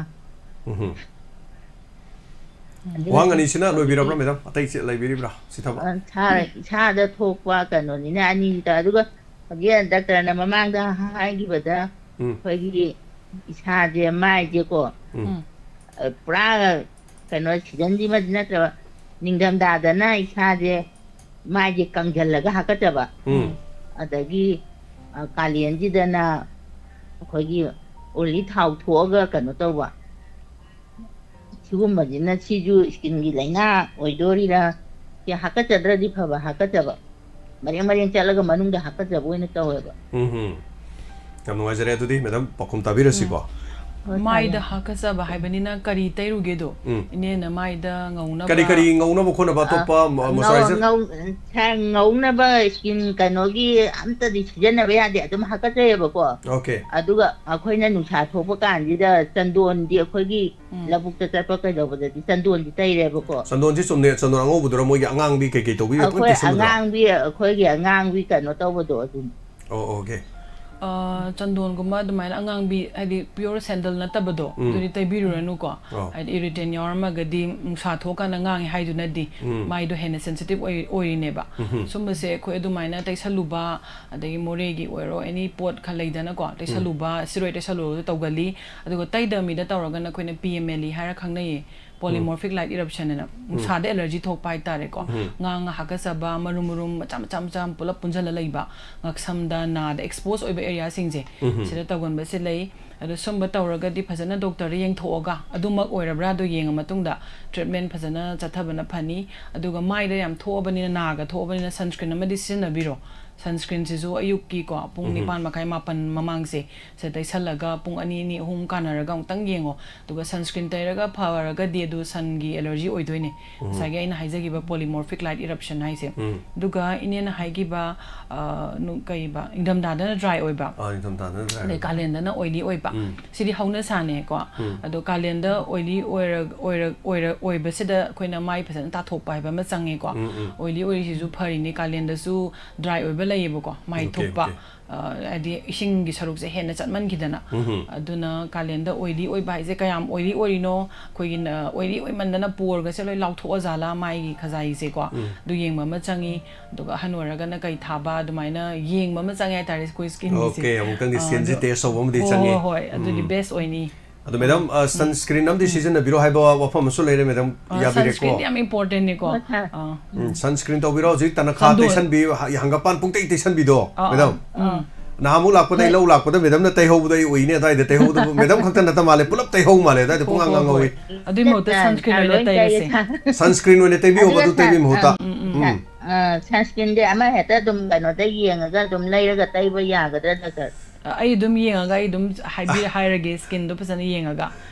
Speaker 1: ꯋꯥꯍꯪ ꯑꯅꯤꯁꯤꯅ ꯂꯣꯏꯕꯤꯔꯕ꯭ꯔꯥ ꯃꯦꯗꯥꯝ ꯑꯇꯩ ꯂꯩꯕꯤꯔꯤꯕ꯭ꯔꯥ ꯁꯤꯊꯕ
Speaker 5: ꯁꯥꯔ ꯏꯁꯥꯗ ꯊꯣꯛꯄ ꯀꯩꯅꯣꯅꯤꯅ ꯑꯅꯤꯁꯤꯗ ꯑꯗꯨꯒ ꯍꯧꯖꯤꯛ ꯗꯥꯛꯇꯔꯅ ꯃꯃꯥꯡꯗ ꯍꯥꯏꯈꯤꯕꯗ ꯑꯩꯈꯣꯏꯒꯤ ꯏꯁꯥꯁꯦ ꯃꯥꯏꯁꯦꯀꯣ ꯄꯨꯔꯥ ꯀꯩꯅꯣ ꯁꯤꯖꯟꯁꯤꯃꯗꯤ ꯅꯠꯇ꯭ꯔꯕ ꯅꯤꯡꯊꯝꯊꯥꯗꯅ ꯏꯁꯥꯁꯦ ꯃꯥꯏꯁꯦ ꯀꯪꯁꯤꯜꯂꯒ ꯍꯥꯀꯠꯆꯕ ꯑꯗꯒꯤ ꯀꯥꯂꯦꯟꯁꯤꯗꯅ ꯑꯩꯈꯣꯏꯒꯤ ꯑꯣꯏꯂꯤ ꯊꯥꯎ ꯊꯣꯛꯑꯒ ꯀꯩꯅꯣ ꯇꯧꯕ ꯁꯤꯒꯨꯝꯕꯁꯤꯅ ꯁꯤꯁꯨ ꯁ꯭ꯀꯤꯟꯒꯤ ꯂꯥꯏꯅꯥ ꯑꯣꯏꯗꯣꯔꯤꯔꯥ ꯍꯥꯀꯠꯆꯗ꯭ꯔꯗꯤ ꯐꯕ ꯍꯥꯀꯠꯆꯕ ꯃꯔꯦꯡ ꯆꯠꯂꯒ ꯃꯅꯨꯡꯗ ꯍꯥꯞꯀꯠꯆꯕ ꯑꯣꯏꯅ ꯇꯧꯋꯦꯕ
Speaker 1: ꯌꯥꯝ ꯅꯨꯡꯉꯥꯏꯖꯔꯦ ꯑꯗꯨꯗꯤ ꯃꯦꯗꯥꯝ ꯄꯥꯎꯈꯨꯝ ꯇꯥꯕꯤꯔꯁꯤꯀꯣ
Speaker 2: ꯃꯥꯏꯗ ꯍꯥꯀꯠꯆꯕ ꯍꯥꯏꯕꯅꯤꯅ ꯀꯔꯤ ꯇꯩꯔꯨꯒꯦꯗꯣ ꯏꯅꯦꯅ ꯃꯥꯏꯗ ꯉꯧꯅꯕ
Speaker 1: ꯀꯔꯤ ꯉꯧꯅꯕ ꯈꯣꯠꯅꯕ ꯑꯇꯣꯞꯄ ꯃꯣꯏꯁꯆꯔꯥꯏꯖꯔ
Speaker 5: ꯉꯧꯅꯕ ꯁ꯭ꯀꯤꯟ ꯀꯩꯅꯣꯒꯤ ꯑꯝꯇꯗꯤ ꯁꯤꯖꯤꯟꯅꯕ ꯌꯥꯗꯦ ꯑꯗꯨꯝ ꯍꯥꯀꯠꯆꯩꯌꯦꯕꯀꯣ
Speaker 1: ꯑꯣꯀꯦ
Speaker 5: ꯑꯗꯨꯒ ꯑꯩꯈꯣꯏꯅ ꯅꯨꯡꯁꯥ ꯊꯣꯛꯄ ꯀꯥꯟꯁꯤꯗ ꯆꯟꯗꯣꯟꯗꯤ ꯑꯩꯈꯣꯏꯒꯤ ꯂꯧꯕꯨꯛꯇ ꯆꯠꯄ ꯀꯩꯗꯧꯕꯗꯗꯤ ꯆꯟꯗꯣꯟꯗꯤ ꯇꯩꯔꯦꯕꯀꯣ
Speaker 1: ꯆꯟꯗꯣꯟꯁꯤ ꯆꯨꯝꯅ ꯆꯟꯗꯣꯟ ꯑꯉꯧꯕꯗꯨꯔ ꯃꯣꯏꯒꯤ ꯑꯉꯥꯡꯕꯤ ꯀꯩꯀꯩ ꯇꯧꯕꯤ
Speaker 5: ꯑꯩꯈꯣꯏ ꯑꯩꯈꯣꯏꯒꯤ ꯑꯉꯥꯡꯕꯤ ꯀꯩꯅꯣ ꯇꯧꯕꯗꯣ ꯑꯗꯨꯝ
Speaker 1: ꯑꯣꯀꯦ
Speaker 2: ꯆꯟꯗꯣꯟꯒꯨꯝꯕ ꯑꯗꯨꯃꯥꯏꯅ ꯑꯉꯥꯡꯕꯤ ꯍꯥꯏꯗꯤ ꯄꯤꯌꯣꯔ ꯁꯦꯟꯗꯜ ꯅꯠꯇꯕꯗꯣ ꯑꯗꯨꯗꯤ ꯇꯩꯕꯤꯔꯨꯔꯅꯨꯀꯣ ꯍꯥꯏꯗꯤ ꯏꯔꯤꯇꯦꯟ ꯌꯥꯎꯔꯝꯃꯒꯗꯤ ꯅꯨꯡꯁꯥ ꯊꯣꯛꯀꯥꯟꯗ ꯉꯥꯡꯉꯦ ꯍꯥꯏꯗꯨꯅꯗꯤ ꯃꯥꯏꯗꯣ ꯍꯦꯟꯅ ꯁꯦꯟꯁꯤꯇꯤቭ ꯑꯣꯏꯔꯤꯅꯦꯕ ꯁꯨꯝꯕꯁꯦ ꯑꯩꯈꯣꯏ ꯑꯗꯨꯃꯥꯏꯅ ꯇꯩꯁꯜꯂꯨꯕ ꯑꯗꯒꯤ ꯃꯣꯔꯦꯒꯤ ꯑꯣꯏꯔꯣ ꯑꯦꯅꯤ ꯄꯣꯠ ꯈꯔ ꯂꯩꯗꯅꯀꯣ ꯇꯩꯁꯜꯂꯨꯕ ꯁꯤꯔꯣꯏ ꯇꯩꯁꯜꯂꯨꯕꯗ ꯇꯧꯒꯜꯂꯤ ꯑꯗꯨꯒ ꯇꯩꯗꯕ ꯃꯤꯗ ꯇꯧꯔꯒꯅ ꯑꯩꯈꯣꯏꯅ PMLE ꯍꯥꯏꯔ ꯈꯪꯅꯩꯌꯦ ꯄꯣꯂꯤꯃꯣꯔꯐꯤꯛ ꯂꯥꯏꯠ ꯏꯔꯞꯁꯟ ꯑꯅ ꯅꯨꯡꯁꯥꯗ ꯑꯦꯂꯔꯖꯤ ꯊꯣꯛꯄ ꯍꯥꯏꯇꯥꯔꯦꯀꯣ ꯉꯥꯡꯉ ꯍꯥꯀꯠꯆꯕ ꯃꯔꯨꯝ ꯃꯆꯥ ꯄꯨꯂꯞ ꯄꯨꯟꯓꯜꯂ ꯂꯩꯕ ꯉꯛꯁꯝꯗ ꯅꯥꯗ ꯑꯦꯛꯁꯄꯣꯖ ꯑꯣꯏꯕ ꯑꯦꯔꯤꯌꯥꯁꯤꯡꯁꯦ ꯁꯤꯗ ꯇꯧꯒꯟꯕꯁꯦ ꯂꯩ ꯑꯗꯣ ꯁꯨꯝꯕ ꯇꯧꯔꯒꯗꯤ ꯐꯖꯅ ꯗꯣꯛꯇꯔꯗ ꯌꯦꯡꯊꯣꯛꯑꯒ ꯑꯗꯨꯃꯛ ꯑꯣꯏꯔꯕ꯭ꯔꯥ ꯑꯗꯨ ꯌꯦꯡꯉ ꯃꯇꯨꯡꯗ ꯇ꯭ꯔꯤꯠꯃꯦꯟ ꯐꯖꯅ ꯆꯠꯊꯕꯅ ꯐꯅꯤ ꯑꯗꯨꯒ ꯃꯥꯏꯗ ꯌꯥꯝ ꯊꯣꯛꯑꯕꯅꯤꯅ ꯅꯥꯒ ꯊꯣꯛꯑꯕꯅꯤꯅ ꯁꯟꯁꯀ꯭ꯔꯤꯟ ꯑꯃꯗꯤ ꯁꯤꯖꯤꯟꯅꯕꯤꯔꯣ ꯁꯟꯁꯀ꯭ꯔꯤꯟꯁꯤꯁꯨ ꯑꯌꯨꯛꯀꯤꯀꯣ ꯄꯨꯡ 9:30 ꯃꯃꯥꯡꯁꯦ ꯁꯤꯗ ꯇꯩꯁꯜꯂꯒ ꯄꯨꯡ 2-3 ꯀꯥꯟꯅꯔꯒ ꯑꯃꯨꯛꯇꯪ ꯌꯦꯡꯉꯣ ꯑꯗꯨꯒ ꯁꯟꯁꯀ꯭ꯔꯤꯟ ꯇꯩꯔꯒ ꯐꯔꯒꯗꯤ ꯑꯗꯨ ꯁꯟꯒꯤ ꯑꯦꯂꯔꯖꯤ ꯑꯣꯏꯗꯣꯏꯅꯦ ꯉꯁꯥꯏꯒꯤ ꯑꯩꯅ ꯍꯥꯏꯖꯈꯤꯕ ꯄꯣꯂꯤꯃꯣꯔꯐꯤꯛ ꯂꯥꯏꯠ ꯏꯔꯞꯁꯟ ꯍꯥꯏꯁꯦ ꯑꯗꯨꯒ ꯏꯅꯦꯅ ꯍꯥꯏꯈꯤꯕ ꯀꯩꯕ ꯏꯪꯊꯝꯊꯥꯗꯅ ꯗ꯭ꯔꯥꯏ ꯑꯣꯏꯕ ꯑꯗꯩ ꯀꯥꯂꯦꯟꯗꯅ ꯑꯣꯏꯂꯤ ꯑꯣꯏꯕ ꯁꯤꯗꯤ ꯍꯧꯅꯁꯥꯅꯦꯀꯣ ꯑꯗꯣ ꯀꯥꯂꯦꯟꯗ ꯑꯣꯏꯂꯤ ꯑꯣꯏꯕꯁꯤꯗ ꯑꯩꯈꯣꯏꯅ ꯃꯥꯏ ꯐꯖꯅ ꯇꯥꯊꯣꯛꯄ ꯍꯥꯏꯕ ꯑꯃ ꯆꯪꯉꯦꯀꯣ ꯑꯣꯏꯂꯤ ꯑꯣꯏꯔꯤꯁꯤꯁꯨ ꯐꯔꯤꯅꯤ ꯀꯥꯂꯦꯟꯗꯁꯨ ꯗ꯭ꯔꯥꯏ ꯑꯣꯏꯕ ꯂꯩꯌꯦꯕꯀꯣ ꯃꯥꯏ ꯊꯣꯛꯄ ꯍꯥꯏꯗꯤ ꯏꯁꯤꯡꯒꯤ ꯁꯔꯨꯛꯁꯦ ꯍꯦꯟꯅ ꯆꯠꯃꯟꯈꯤꯗꯅ ꯑꯗꯨꯅ ꯀꯥꯂꯦꯟꯗ ꯑꯣꯏꯂꯤ ꯑꯣꯏꯕ ꯍꯥꯏꯁꯦ ꯀꯌꯥꯝ ꯑꯣꯏꯂꯤ ꯑꯣꯏꯔꯤꯅꯣ ꯑꯩꯈꯣꯏꯒꯤ ꯑꯣꯏꯂꯤ ꯑꯣꯏꯃꯟꯗꯅ ꯄꯣꯔꯒꯁꯦ ꯂꯣꯏ ꯂꯥꯎꯊꯣꯛꯑꯖꯥꯠꯂꯥ ꯃꯥꯏꯒꯤ ꯈꯖꯥꯏꯁꯦꯀꯣ ꯑꯗꯨ ꯌꯦꯡꯕ ꯑꯃ ꯆꯪꯉꯤ ꯑꯗꯨꯒ ꯑꯍꯟ ꯑꯣꯏꯔꯒꯅ ꯀꯩ ꯊꯥꯕ ꯑꯗꯨꯃꯥꯏꯅ ꯌꯦꯡꯕ ꯑꯃ ꯆꯪꯉꯦ ꯍꯥꯏꯇꯥꯔꯦ ꯑꯩꯈꯣꯏ ꯁ꯭ꯀꯤꯟꯒꯤꯁꯦ
Speaker 1: ꯑꯣꯀꯦ ꯑꯃꯨꯛꯇꯪꯗꯤ ꯁ꯭ꯀꯤꯟꯁꯦ ꯇꯦꯁ ꯇꯧꯕ ꯑꯃꯗꯤ ꯆꯪꯉꯦ
Speaker 2: ꯍꯣꯏ ꯑꯗꯨꯗꯤ ꯕꯦꯁ ꯑꯣꯏꯅꯤ
Speaker 1: ꯑꯗꯣ ꯃꯦꯗꯥꯝ ꯁꯟꯁꯀ꯭ꯔꯤꯟ ꯑꯃꯗꯤ ꯁꯤꯖꯤꯟꯅꯕꯤꯔꯣ ꯍꯥꯏꯕ ꯋꯥꯐꯝ ꯑꯃꯁꯨ ꯂꯩꯔꯦ ꯃꯦꯗꯥꯝ ꯌꯥꯕꯤꯔꯦꯀꯣ
Speaker 2: ꯁꯟꯁꯀ꯭ꯔꯤꯟ ꯌꯥꯝ ꯏꯝꯄꯣꯔꯇꯦꯟꯅꯦꯀꯣ
Speaker 1: ꯁꯟꯁꯀ꯭ꯔꯤꯟ ꯇꯧꯕꯤꯔꯣ ꯍꯧꯖꯤꯛ ꯇꯅꯈꯥ ꯇꯩꯁꯟꯕꯤ ꯍꯪꯒꯄꯥꯟ ꯄꯨꯡꯇꯩ ꯇꯩꯁꯟꯕꯤꯗꯣ ꯃꯦꯗꯥꯝ ꯅꯍꯥꯟꯃꯨꯛ ꯂꯥꯛꯄꯗ ꯑꯩ ꯂꯧ ꯂꯥꯛꯄꯗ ꯃꯦꯗꯥꯝꯅ ꯇꯩꯍꯧꯕꯗ ꯑꯩ ꯎꯏꯅꯦ ꯑꯗꯨꯋꯥꯏꯗ ꯇꯩꯍꯧꯕꯗꯨ ꯃꯦꯗꯥꯝ ꯈꯛꯇ ꯅꯠꯇ ꯃꯥꯜꯂꯦ ꯄꯨꯂꯞ ꯇꯩꯍꯧ ꯃꯥꯜꯂꯦ ꯑꯗꯨꯋꯥꯏꯗ ꯄꯨꯡꯉꯥꯡ ꯉꯥꯡꯍꯧꯏ
Speaker 2: ꯑꯗꯨꯏ ꯃꯍꯨꯠꯇ ꯁꯟꯁꯀ꯭ꯔꯤꯟ ꯑꯣꯏꯅ ꯇꯩꯔꯁꯦ
Speaker 1: ꯁꯟꯁꯀ꯭ꯔꯤꯟ ꯑꯣꯏꯅ ꯇꯩꯕꯤꯌꯣꯕ ꯑꯗꯨ ꯇꯩꯕꯤ ꯃꯍꯨꯠꯇ
Speaker 5: ꯁꯟꯁꯀ꯭ꯔꯤꯟꯗꯤ ꯑꯃ ꯍꯦꯛꯇ ꯑꯗꯨꯝ ꯀꯩꯅꯣꯗ ꯌꯦꯡꯉꯒ ꯑꯗꯨꯝ ꯂꯩꯔꯒ ꯇꯩꯕ ꯌꯥꯒꯗ꯭ꯔꯥ ꯗꯣꯛꯇꯔ
Speaker 2: ꯑꯩ ꯑꯗꯨꯝ ꯌꯦꯡꯉꯒ ꯑꯩ ꯑꯗꯨꯝ ꯍꯥꯏꯔꯒꯦ ꯁ꯭ꯀꯤꯟꯗꯣ ꯐꯖꯅ ꯌꯦꯡꯉꯒ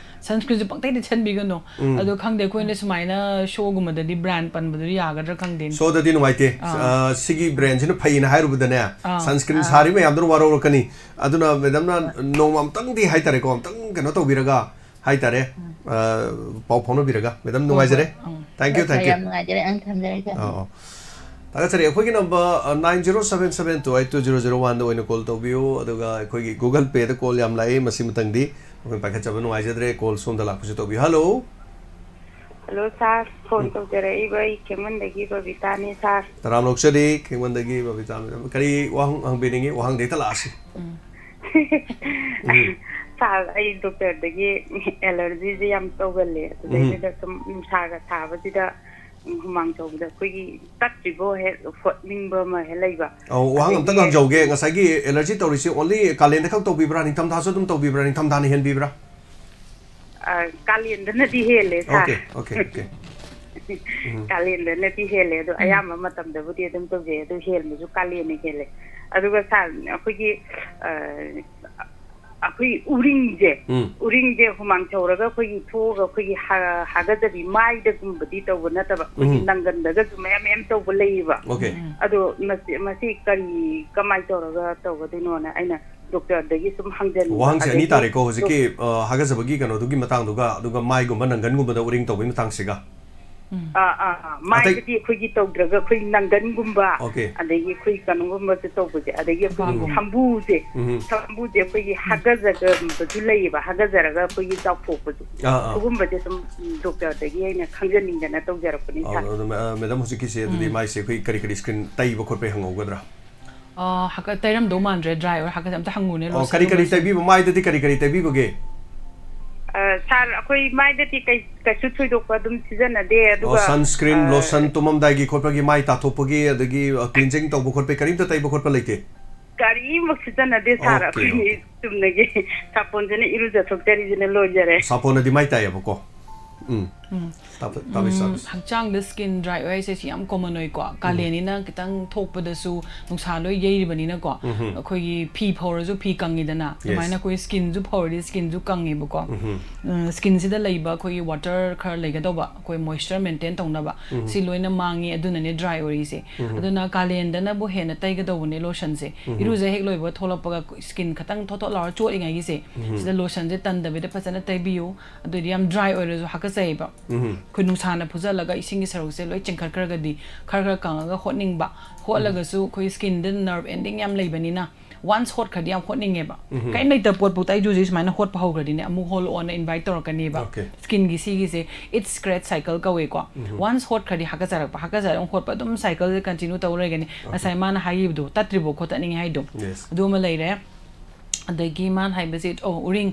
Speaker 2: ꯁꯟꯁꯀ꯭ꯔꯤꯟꯁꯨ ꯄꯪꯇꯩ ꯇꯩꯁꯟꯕꯤꯒꯅꯨ ꯑꯗꯣ ꯈꯪꯗꯦ ꯑꯩꯈꯣꯏꯅ ꯁꯨꯃꯥꯏꯅ ꯁꯣꯒꯨꯝꯕꯗꯗꯤ ꯕ꯭ꯔꯥꯟ ꯄꯟꯕꯗꯨ ꯌꯥꯒꯗ꯭ꯔꯥ ꯈꯪꯗꯦ
Speaker 1: ꯁꯣꯗꯗꯤ ꯅꯨꯡꯉꯥꯏꯇꯦ ꯁꯤꯒꯤ ꯕ꯭ꯔꯥꯟꯁꯤꯅ ꯐꯩꯅ ꯍꯥꯏꯔꯨꯕꯗꯅꯦ ꯁꯟꯁꯀ꯭ꯔꯤꯟ ꯁꯥꯔꯤ ꯃꯌꯥꯝꯗꯨꯅ ꯋꯥꯔꯧꯔꯛꯀꯅꯤ ꯑꯗꯨꯅ ꯃꯦꯗꯥꯝꯅ ꯅꯣꯡꯃ ꯑꯝꯇꯪꯗꯤ ꯍꯥꯏꯇꯥꯔꯦꯀꯣ ꯑꯝꯇꯪ ꯀꯩꯅꯣ ꯇꯧꯕꯤꯔꯒ ꯍꯥꯏꯇꯥꯔꯦ ꯄꯥꯎ ꯐꯥꯎꯅꯕꯤꯔꯒ ꯃꯦꯗꯥꯝ ꯅꯨꯡꯉꯥꯏꯖꯔꯦ ꯊꯦꯡꯛ ꯌꯨ
Speaker 5: ꯌꯥꯝ ꯅꯨꯡꯉꯥꯏꯖꯔꯦ ꯑꯪ ꯊꯝꯖꯔꯒꯦ
Speaker 1: ꯊꯥꯒꯠꯆꯔꯤ ꯑꯩꯈꯣꯏꯒꯤ ꯅꯝꯕꯔ 9077282001ꯗ ꯑꯣꯏꯅ ꯀꯣꯜ ꯇꯧꯕꯤꯌꯨ ꯑꯗꯨꯒ ꯑꯩꯈꯣꯏꯒꯤ ꯒꯨꯒꯜ ꯄꯦꯗ ꯀꯣꯜ ꯌꯥꯝ ꯂꯥꯛꯏ ꯃꯁꯤ ꯃꯇꯪꯗꯤ ꯑꯩꯈꯣꯏ ꯄꯥꯏꯈꯠꯆꯕ ꯅꯨꯡꯉꯥꯏꯖꯗ꯭ꯔꯦ ꯀꯣꯜ ꯁꯣꯝꯗ ꯂꯥꯛꯄꯁꯨ ꯇꯧꯕꯤꯌꯨ ꯍꯜꯂꯣ
Speaker 6: ꯍꯜꯂꯣ ꯁꯥꯔ ꯐꯣꯟ ꯇꯧꯖꯔꯛꯏꯕ ꯑꯩ ꯈꯦꯃꯟꯗꯒꯤ ꯕꯕꯤꯇꯥꯅꯤ ꯁꯥꯔ
Speaker 1: ꯇꯔꯥꯝ ꯂꯧꯆꯔꯤ ꯈꯦꯡꯃꯟꯗꯒꯤ ꯕꯕꯤꯇꯥ ꯀꯔꯤ ꯋꯥꯍꯪ ꯍꯪꯕꯤꯅꯤꯡꯉꯤ ꯋꯥꯍꯪꯗ ꯍꯦꯛꯇ ꯂꯥꯛꯑꯁꯤ
Speaker 6: ꯁꯥꯔ ꯑꯩ ꯗꯣꯛꯇꯔꯗꯒꯤ ꯑꯦꯂꯔꯖꯤꯁꯦ ꯌꯥꯝ ꯇꯧꯒꯜꯂꯦ ꯑꯗꯨꯗꯩꯗꯨꯗ ꯁꯨꯝ ꯅꯨꯡꯁꯥꯒ ꯁꯥꯕꯁꯤꯗ ꯍꯨꯃꯥꯡ ꯇꯧꯕꯗ ꯑꯩꯈꯣꯏꯒꯤ ꯇꯠꯇ꯭ꯔꯤꯕꯣ ꯍꯦꯛ ꯍꯣꯠꯅꯤꯡꯕ ꯑꯃ ꯍꯦꯛ ꯂꯩꯕ
Speaker 1: ꯋꯥꯍꯪ ꯑꯝꯇꯪ ꯍꯪꯖꯧꯒꯦ ꯉꯁꯥꯏꯒꯤ ꯑꯦꯂꯔꯖꯤ ꯇꯧꯔꯤꯁꯤ ꯑꯣꯟꯂꯤ ꯀꯥꯂꯦꯟꯗ ꯈꯛ ꯇꯧꯕꯤꯕ꯭ꯔꯥ ꯅꯤꯡꯊꯝꯊꯥꯁꯨ ꯑꯗꯨꯝ ꯇꯧꯕꯤꯕ꯭ꯔꯥ ꯅꯤꯡꯊꯝꯊꯥꯅ ꯍꯦꯟꯕꯤꯕ꯭ꯔꯥ
Speaker 6: ꯀꯥꯂꯦꯟꯗꯅꯗꯤ ꯍꯦꯜꯂꯦ ꯁꯥꯔ
Speaker 1: ꯑꯣꯀꯦ
Speaker 6: ꯀꯥꯂꯦꯟꯗꯅꯗꯤ ꯍꯦꯜꯂꯦ ꯑꯗꯣ ꯑꯌꯥꯝꯕ ꯃꯇꯝꯗꯕꯨꯗꯤ ꯑꯗꯨꯝ ꯇꯧꯖꯩ ꯑꯗꯨ ꯍꯦꯟꯕꯁꯨ ꯀꯥꯂꯦꯟꯅ ꯍꯦꯜꯂꯦ ꯑꯗꯨꯒ ꯁꯥꯔ ꯑꯩꯈꯣꯏꯒꯤ ꯎꯔꯤꯡꯁꯦ ꯍꯨꯃꯥꯡ ꯁꯧꯔꯒ ꯑꯩꯈꯣꯏꯒꯤ ꯊꯣꯛꯑꯒ ꯑꯩꯈꯣꯏꯒꯤ ꯍꯥꯒꯠꯆꯕꯤ ꯃꯥꯏꯗꯒꯨꯝꯕꯗꯤ ꯇꯧꯕ ꯅꯠꯇꯕ ꯑꯩꯈꯣꯏꯒꯤ ꯅꯪꯒꯟꯗꯒꯁꯨ ꯃꯌꯥꯝ ꯇꯧꯕ ꯂꯩꯌꯦꯕ ꯑꯗꯣ ꯃꯁꯤ ꯀꯃꯥꯏꯅ ꯇꯧꯔꯒ ꯇꯧꯒꯗꯣꯏꯅꯣꯅ ꯑꯩꯅ ꯗꯣꯛꯇꯔꯗꯒꯤ ꯁꯨꯝ ꯍꯪꯖꯅꯤꯡꯕ
Speaker 1: ꯋꯥꯍꯪꯁꯦ ꯑꯅꯤ ꯇꯥꯔꯦꯀꯣ ꯍꯧꯖꯤꯛꯀꯤ ꯍꯥꯒꯠꯆꯕꯒꯤ ꯀꯩꯅꯣꯗꯨꯒꯤ ꯃꯇꯥꯡꯗꯨꯒ ꯑꯗꯨꯒ ꯃꯥꯏꯒꯨꯝꯕ ꯅꯪꯒꯟꯒꯨꯝꯕꯗ ꯎꯔꯤꯡ ꯇꯧꯕꯒꯤ ꯃꯇꯥꯡꯁꯤꯒ
Speaker 6: ꯃꯥꯏꯗꯗꯤ ꯑꯩꯈꯣꯏꯒꯤ ꯇꯧꯗ꯭ꯔꯒ ꯑꯩꯈꯣꯏ ꯅꯪꯒꯟꯒꯨꯝꯕ ꯑꯗꯒꯤ ꯑꯩꯈꯣꯏ ꯀꯩꯅꯣꯒꯨꯝꯕꯁꯦ ꯇꯧꯕꯁꯦ ꯑꯗꯒꯤ ꯑꯩꯈꯣꯏꯒꯤ ꯁꯝꯕꯨꯁꯦ ꯑꯩꯈꯣꯏꯒꯤ ꯍꯥꯒꯠꯆꯕꯁꯨ ꯂꯩꯌꯦꯕ ꯍꯥꯒꯠꯆꯔꯒ ꯑꯩꯈꯣꯏꯒꯤ ꯆꯥꯎꯊꯣꯛꯄꯁꯨ ꯁꯤꯒꯨꯝꯕꯁꯦ ꯁꯨꯝ ꯗꯣꯛꯇꯔꯗꯒꯤ ꯑꯩꯅ ꯈꯪꯖꯅꯤꯡꯗꯅ ꯇꯧꯖꯔꯛꯄꯅꯤ
Speaker 1: ꯃꯦꯗꯥꯝ ꯍꯧꯖꯤꯛꯀꯤꯁꯦ ꯑꯗꯨꯗꯤ ꯃꯥꯏꯁꯦ ꯑꯩꯈꯣꯏ ꯀꯔꯤ ꯁ꯭ꯀꯤꯟ ꯇꯩꯕ ꯈꯣꯠꯄ ꯍꯪꯍꯧꯒꯗ꯭ꯔꯥ
Speaker 2: ꯇꯩꯔꯝꯗꯧ ꯃꯥꯟꯗ꯭ꯔꯦ ꯗ꯭ꯔꯥꯏ ꯑꯣꯏꯔ ꯍꯥꯀꯠꯆ ꯑꯝꯇ ꯍꯪꯉꯨꯅꯦ
Speaker 1: ꯀꯔꯤ ꯇꯩꯕꯤꯕ ꯃꯥꯏꯗꯗꯤ ꯀꯔꯤ ꯇꯩꯕꯤꯕꯒꯦ
Speaker 6: ꯁꯥꯔ ꯑꯩꯈꯣꯏ ꯃꯥꯏꯗꯗꯤ ꯀꯩꯁꯨ ꯊꯣꯏꯗꯣꯛꯄ ꯑꯗꯨꯝ ꯁꯤꯖꯤꯟꯅꯗꯦ ꯑꯗꯨꯒ
Speaker 1: ꯁꯟꯁꯀ꯭ꯔꯤन ꯂꯣꯁꯟ ꯇꯨꯝꯃꯝꯗꯥꯏꯒꯤ ꯈꯣꯠꯄꯒꯤ ꯃꯥꯏ ꯇꯥꯊꯣꯛꯄꯒꯤ ꯑꯗꯒꯤ ꯀ꯭ꯂꯤꯟꯖꯤꯡ ꯇꯧꯕ ꯈꯣꯠꯄ ꯀꯔꯤꯝꯇ ꯇꯩꯕ ꯈꯣꯠꯄ ꯂꯩꯇꯦ
Speaker 6: ꯀꯔꯤꯃꯛ ꯁꯤꯖꯤꯟꯅꯗꯦ ꯁꯥꯔ ꯑꯩꯈꯣꯏꯒꯤ ꯆꯨꯝꯅꯒꯤ ꯁꯥꯄꯣꯟꯁꯤꯅ ꯏꯔꯨꯖꯊꯣꯛꯆꯔꯤꯁꯤꯅ ꯂꯣꯏꯖꯔꯦ
Speaker 1: ꯁꯥꯄꯣꯟꯅꯗꯤ ꯃꯥꯏ ꯇꯥꯏꯌꯦꯕꯀꯣ
Speaker 2: ꯍꯛꯆꯥꯡꯗ skin dry ꯑꯣꯏꯁꯦ ꯁꯤ ꯌꯥꯝ common ꯑꯣꯏꯀꯣ ꯀꯥꯂꯦꯟꯅꯤꯅ ꯈꯤꯇꯪ ꯊꯣꯛꯄꯗꯁꯨ ꯅꯨꯡꯁꯥ ꯂꯣꯏ ꯌꯩꯔꯤꯕꯅꯤꯅꯀꯣ ꯑꯩꯈꯣꯏꯒꯤ ꯐꯤ ꯐꯧꯔꯁꯨ ꯐꯤ ꯀꯪꯉꯤꯗꯅ ꯑꯗꯨꯃꯥꯏꯅ ꯑꯩꯈꯣꯏ skinꯁꯨ ꯐꯧꯔꯗꯤ skinꯁꯨ ꯀꯪꯉꯦꯕꯀꯣ skinꯁꯤꯗ ꯂꯩꯕ ꯑꯩꯈꯣꯏꯒꯤ water ꯈꯔ ꯂꯩꯒꯗꯧꯕ ꯑꯩꯈꯣꯏ moisture maintain ꯇꯧꯅꯕ ꯁꯤ ꯂꯣꯏꯅ ꯃꯥꯡꯉꯤ ꯑꯗꯨꯅꯅꯦ dry ꯑꯣꯏꯔꯤꯁꯦ ꯑꯗꯨꯅ ꯀꯥꯂꯦꯟꯗꯅꯕꯨ ꯍꯦꯟꯅ ꯇꯩꯒꯗꯧꯕꯅꯦ ꯂꯣꯁꯟꯁꯦ ꯏꯔꯨꯖ ꯍꯦꯛ ꯂꯣꯏꯕ ꯊꯣꯛꯂꯛꯄꯒ skin ꯈꯇꯪ ꯊꯣꯠ ꯂꯥꯎꯔ ꯆꯣꯠꯂꯤꯉꯩꯒꯤꯁꯦ ꯁꯤꯗ ꯂꯣꯁꯟꯁꯦ ꯇꯟꯗꯕꯤꯗ ꯐꯖꯅ ꯇꯩꯕꯤꯌꯨ ꯑꯗꯨꯗꯤ ꯌꯥꯝ dry ꯑꯣꯏꯔꯁꯨ ꯍꯥꯀꯠꯆꯩꯕ ꯑꯩꯈꯣꯏ ꯅꯨꯡꯁꯥꯅ ꯐꯨꯖꯜꯂꯒ ꯏꯁꯤꯡꯒꯤ ꯁꯔꯨꯛꯁꯦ ꯂꯣꯏ ꯆꯤꯡꯈꯠꯈ꯭ꯔꯒꯗꯤ ꯈꯔ ꯀꯪꯉꯒ ꯍꯣꯠꯅꯤꯡꯕ ꯍꯣꯠꯂꯒꯁꯨ ꯑꯩꯈꯣꯏ ꯁ꯭ꯀꯤꯟꯗ ꯅꯔቭ ꯑꯦꯟꯗꯤꯡ ꯌꯥꯝ ꯂꯩꯕꯅꯤꯅ once ꯍꯣꯠꯈ꯭ꯔꯗꯤ ꯌꯥꯝ ꯍꯣꯠꯅꯤꯡꯉꯦꯕ ꯀꯩꯝ ꯂꯩꯇꯕ ꯄꯣꯠꯄꯨ ꯇꯩꯖꯨꯁꯤ ꯁꯨꯃꯥꯏꯅ ꯍꯣꯠꯄ ꯍꯧꯈ꯭ꯔꯗꯤꯅꯦ ꯑꯃꯨꯛ ꯍꯣꯠꯂꯛꯑꯣꯅ ꯏꯟꯚꯥꯏꯠ ꯇꯧꯔꯛꯀꯅꯦꯕ ꯁ꯭ꯀꯤꯟꯒꯤ ꯁꯤꯒꯤꯁꯦ ꯏꯠꯁ ꯁ꯭ꯀ꯭ꯔꯦꯠ ꯁꯥꯏꯀꯜ ꯀꯧꯋꯦꯀꯣ once ꯍꯣꯠꯈ꯭ꯔꯗꯤ ꯍꯥꯀꯠꯆꯔꯛꯄ ꯍꯣꯠꯄ ꯑꯗꯨꯝ ꯁꯥꯏꯀꯜꯁꯦ ꯀꯟꯇꯤꯅ꯭ꯌꯨ ꯇꯧꯔ ꯂꯩꯒꯅꯤ ꯉꯁꯥꯏ ꯃꯥꯅ ꯍꯥꯏꯈꯤꯕꯗꯣ ꯇꯠꯇ꯭ꯔꯤꯕꯣ ꯈꯣꯠꯇꯠꯅꯤꯡꯉꯦ ꯍꯥꯏꯗꯣ ꯑꯗꯨ ꯑꯃ ꯂꯩꯔꯦ ꯑꯗꯒꯤ ꯃꯥꯅ ꯍꯥꯏꯕꯁꯦ उरिंग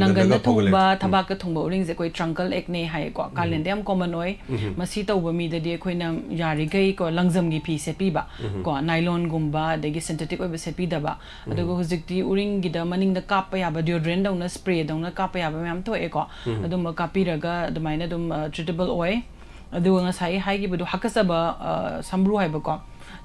Speaker 2: नंगन थोंबा थबाक थोंबा उरिंग से कोई ट्रंकल एक्ने है को कालेंदे हम कॉमन ओय मसी तौबा मीददी अखोइना यारिगै को लंगजमगी फी सेपीबा को नाइलॉन गुम्बा देगी सिंथेटिक ओय सेपीदबा अदुगो हुजिकती उरिंग गिदा मनिंगदा कापा याबा डिओड्रेंट दौना स्प्रे दौना कापा याबा मैम थोए को अदुम कापीरगा अदुमाइना दुम ट्रीटेबल ओय अदुगा ngasai हाइगिबदु हाकसबा समब्रु हाइबको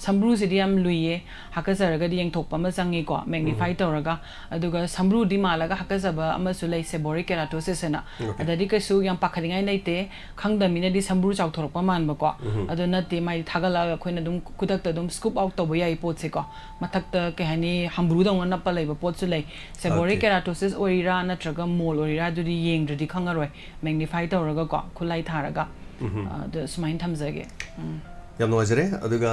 Speaker 2: samru sidi yam luye hakazaraga di yang thokpa ma changi ko magnify tawraga aduga samru di malaga hakazaba ama su lei seborrheic keratosis na adadi kasu yam pakharingai leite khangdamina di samru chawthorpa manba ko adu nate mai thagala khoina dum kudakta dum scoop out tawba yai pot se ko mathakta ke hani hambru dong na pa leiba pot su lei seborrheic keratosis orira natraga mole orira du di yengdri khangaroi magnify tawraga ko khulai tharaga the smain thamjage
Speaker 1: yam noizare aduga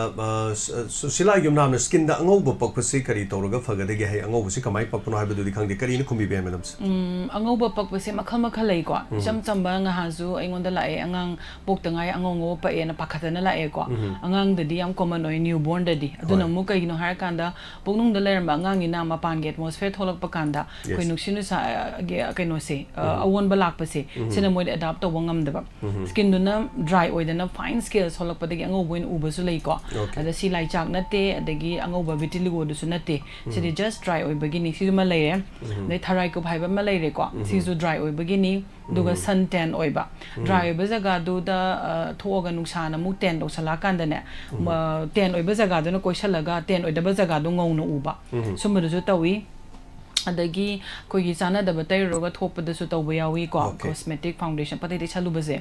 Speaker 1: susila yumna na skin da angau pok pasi kari toroga phagade ge hai angau si kamai pakno ha bedu dikhang de kari ni khumbi be madam
Speaker 2: angau pok pasi makhal makhal lai ko cham chamba nga ha ju aingon da lae angang pok tangai angau ngo pa e na pakhatana lae ko angang da di yam common oi newborn da di aduna mu kai no har kanda poknung da lerma angang ina ma pan ge atmosphere tholak pa kanda koi nuksinu sa ge kaino se awon ba lak pa se sina moi adapt to wangam da ba skin du na dry oi da na fine scales tholak pa de angau ubasu lei ko ada si lai chak nate adagi angauba vitiligo du su nate si just dry oi begini si ma lei re tharai ko phaiba ma lei re ko si su dry oi begini duga sun tan oi ba dry oi ba jaga du da thoga nungsa na mu tan do sala kan da ne tan oi ba jaga du na koisalaga tan oi da ba jaga du ngau na uba sum du su tawi adagi koigi chana da batai roga thopa da su tawba yawi ko cosmetic foundation patai de chalu baze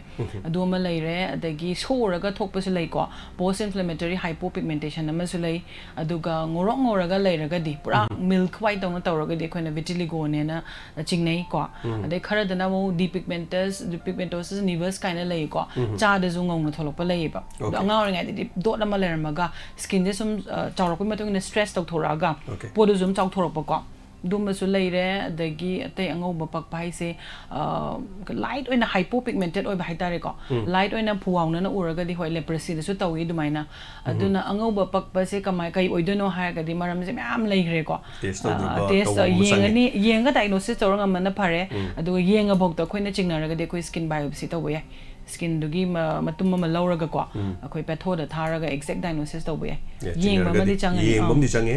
Speaker 2: adu ma leire adagi soraga thopa su lei ko post inflammatory hypopigmentation ama su lei aduga ngorok ngoraga leiraga di pura milk white dong tawraga di khoina vitiligo ne na chingnei ko adai khara da na mo depigmentosis nevus kaina lei ko cha da zu ngong na tholokpa lei ba anga oringai di dot ama leiramaga skin de sum chawrokpa matung na stress tok thoraga podu zum chaw thorokpa ko dumbasu leire adagi atei angauba pakpa haise light oina hypopigmented oiba haitare ko light oina phuawna na uraga di hoi leprosy da su tawi dumaina aduna angauba pakpa se kamai kai oidono haga di maram se myam leigre ko test yengani yenga diagnosis tawranga mana phare adu yenga bokta khoina chingnaraga de khoi skin biopsy tawba yai skin dugi matum ma lauraga ko akhoi patho da tharaga exact diagnosis tawba yai yengba ma di changani
Speaker 1: yengba di change